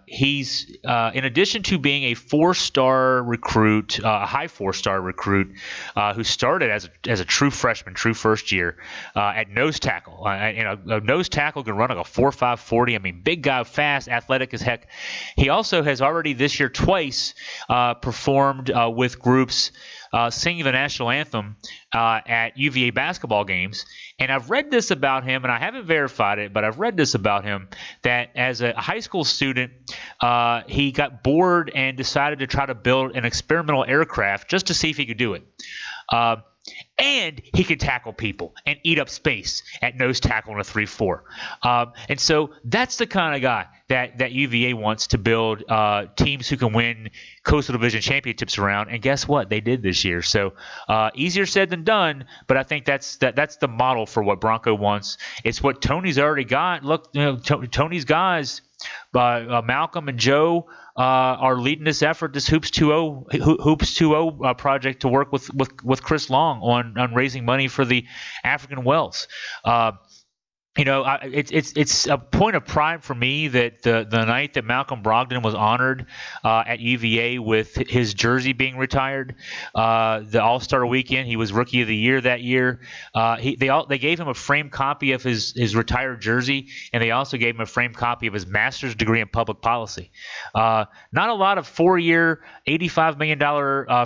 He's in addition to being a 4-star recruit, a high 4-star recruit, who started as a true freshman, true first year at nose tackle. A nose tackle can run like a 4.5 40. I mean, big guy, fast, athletic as heck. He also has already this year twice performed with groups. Singing the national anthem at UVA basketball games. And I've read this about him, and I haven't verified it, but I've read this about him, that as a high school student, he got bored and decided to try to build an experimental aircraft just to see if he could do it. And he can tackle people and eat up space at nose tackle in a 3-4. And so that's the kind of guy that UVA wants to build teams who can win Coastal Division championships around. And guess what? They did this year. So easier said than done, but I think that's the model for what Bronco wants. It's what Tony's already got. Look, Tony's guys, Malcolm and Joe, are leading this effort, this Hoops 2.0 project to work with Chris Long on raising money for the African Wells. It's a point of pride for me that the night that Malcolm Brogdon was honored at UVA with his jersey being retired, the All-Star Weekend, he was Rookie of the Year that year. They gave him a framed copy of his retired jersey, and they also gave him a framed copy of his master's degree in public policy. Not a lot of 4-year, $85 million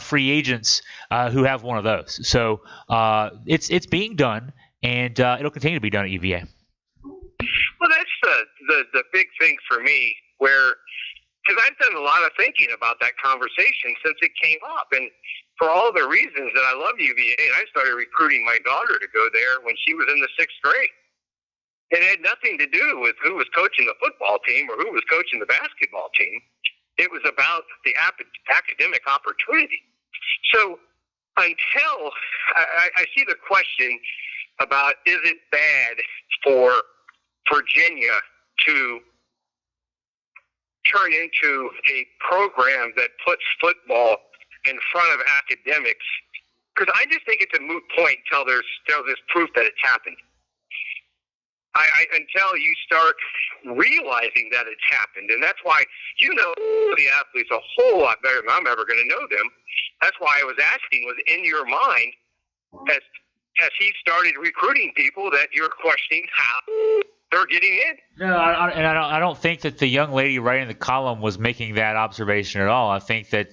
free agents who have one of those. So it's being done, and it'll continue to be done at UVA. Well, that's the big thing for me, because I've done a lot of thinking about that conversation since it came up, and for all the reasons that I love UVA, and I started recruiting my daughter to go there when she was in the 6th grade. It had nothing to do with who was coaching the football team or who was coaching the basketball team. It was about the academic opportunity. So until I see the question about, is it bad for Virginia to turn into a program that puts football in front of academics? Because I just think it's a moot point until there's proof that it's happened. Until you start realizing that it's happened. And that's why the athletes a whole lot better than I'm ever going to know them. That's why I was asking, was in your mind, has he started recruiting people that you're questioning how they're getting in? No, I don't think that the young lady writing the column was making that observation at all. I think that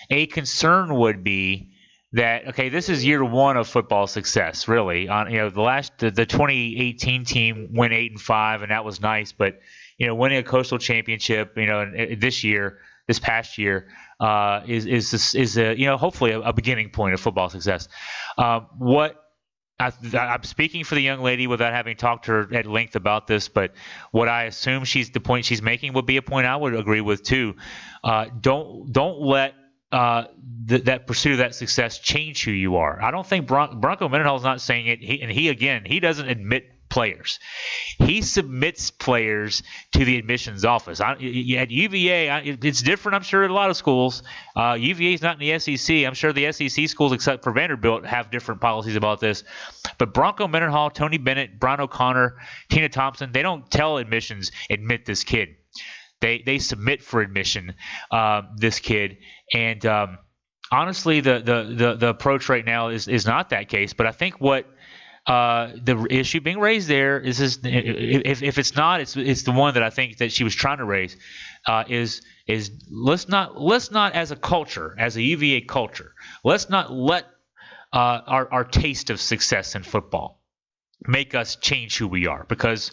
a concern would be that, okay, this is year one of football success, really. The 2018 team went 8-5, and that was nice. But winning a coastal championship, this past year, is hopefully a beginning point of football success. I'm speaking for the young lady without having talked to her at length about this, but what I assume the point she's making would be a point I would agree with too. Don't let that pursuit of that success change who you are. I don't think Bronco Mendenhall is not saying it. He doesn't admit players. He submits players to the admissions office. At UVA, it's different, I'm sure, at a lot of schools. UVA is not in the SEC. I'm sure the SEC schools, except for Vanderbilt, have different policies about this. But Bronco Mendenhall, Tony Bennett, Brian O'Connor, Tina Thompson, they don't tell admissions, admit this kid. They submit for admission, this kid. And honestly, the approach right now is not that case. But I think what the issue being raised there is if it's not, it's the one that I think that she was trying to raise, is let's not as a culture, as a UVA culture, let's not let our taste of success in football make us change who we are, because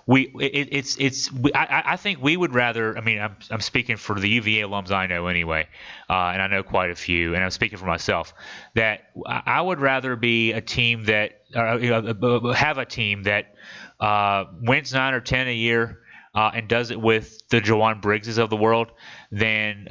I think we would rather. I mean, I'm speaking for the UVA alums I know anyway, and I know quite a few, and I'm speaking for myself, that I would rather be a team that have a team that wins 9 or 10 a year and does it with the Jawan Briggses of the world than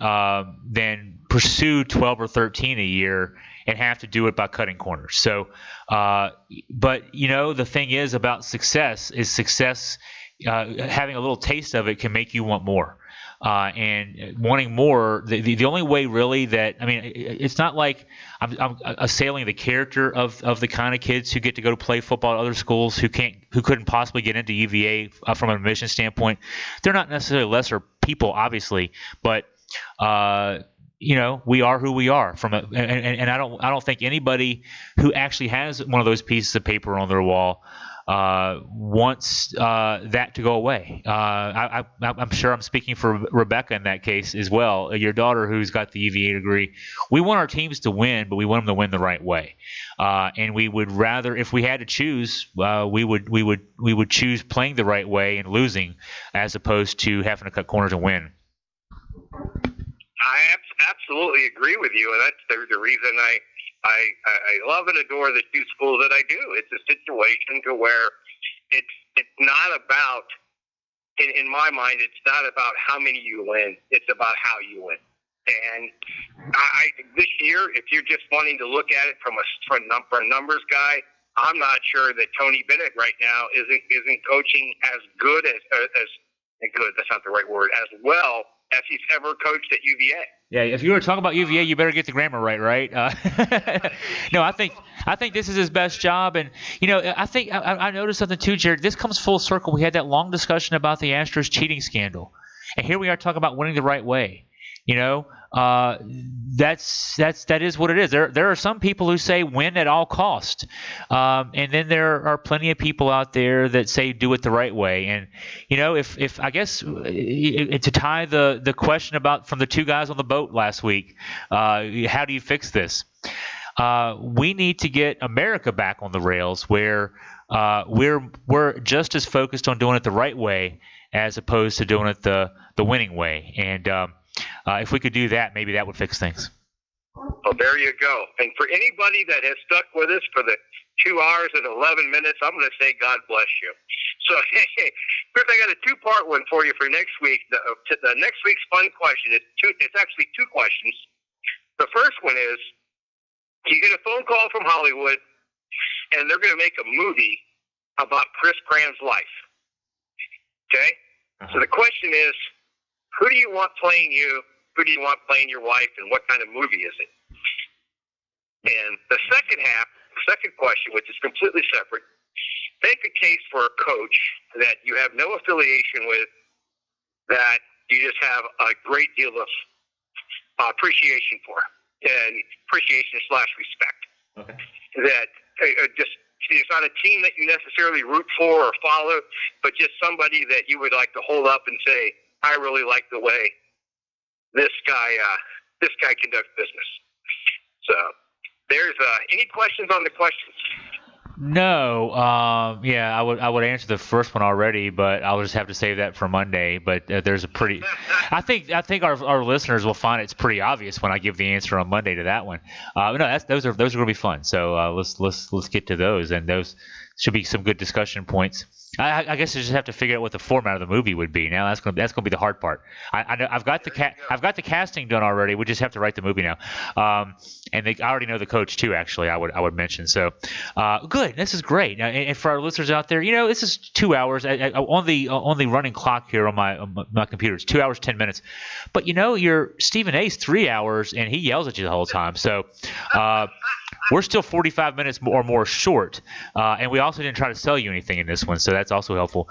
pursue 12 or 13 a year and have to do it by cutting corners. So, but the thing is about success is success. Having a little taste of it can make you want more. And wanting more, the only way really that, I mean, it's not like I'm assailing the character of the kind of kids who get to go to play football at other schools who couldn't possibly get into UVA from an admission standpoint. They're not necessarily lesser people, obviously, but we are who we are and I don't think anybody who actually has one of those pieces of paper on their wall wants that to go away. I'm sure I'm speaking for Rebecca in that case as well. Your daughter, who's got the UVA degree, we want our teams to win, but we want them to win the right way. And we would rather, if we had to choose, we would choose playing the right way and losing, as opposed to having to cut corners and win. I absolutely agree with you, and that's the reason I love and adore the two schools that I do. It's a situation to where it's not about, in my mind, it's not about how many you win. It's about how you win. And this year, if you're just wanting to look at it from a numbers guy, I'm not sure that Tony Bennett right now isn't coaching as good as good. That's not the right word. As well as he's ever coached at UVA. Yeah, if you were talking about UVA, you better get the grammar right? No, I think this is his best job, and I think I noticed something too, Jared. This comes full circle. We had that long discussion about the Astros cheating scandal, and here we are talking about winning the right way. That is what it is. There are some people who say win at all cost, and then there are plenty of people out there that say do it the right way. And if I guess to tie the question about from the two guys on the boat last week, how do you fix this? We need to get America back on the rails where we're just as focused on doing it the right way as opposed to doing it the winning way. And if we could do that, maybe that would fix things. Well, there you go. And for anybody that has stuck with us for the 2 hours and 11 minutes, I'm going to say God bless you. So, hey, Chris, I got a two-part one for you for next week. The next week's fun question it's actually two questions. The first one is, you get a phone call from Hollywood, and they're going to make a movie about Chris Graham's life. Okay? So the question is, who do you want playing you? Who do you want playing your wife? And what kind of movie is it? And the second question, which is completely separate, make a case for a coach that you have no affiliation with, that you just have a great deal of appreciation for, and appreciation/respect. Okay. That it's not a team that you necessarily root for or follow, but just somebody that you would like to hold up and say, I really like the way this guy conducts business. So there's any questions on the questions? No, I would answer the first one already, but I'll just have to save that for Monday. But there's a pretty, I think our listeners will find it's pretty obvious when I give the answer on Monday to that one. No, those are going to be fun. So let's get to those, and those should be some good discussion points. I guess I just have to figure out what the format of the movie would be. Now that's going to be the hard part. I know I've got the casting done already. We just have to write the movie now. And I already know the coach too. Actually, I would mention. So good. This is great. And for our listeners out there, this is 2 hours on the running clock here on my computer. It's 2 hours 10 minutes. But your Stephen A's 3 hours, and he yells at you the whole time. So. We're still 45 minutes or more short, and we also didn't try to sell you anything in this one, so that's also helpful.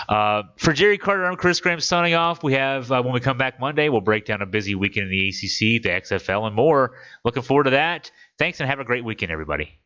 For Jerry Carter, I'm Chris Graham signing off. We have, when we come back Monday, we'll break down a busy weekend in the ACC, the XFL, and more. Looking forward to that. Thanks, and have a great weekend, everybody.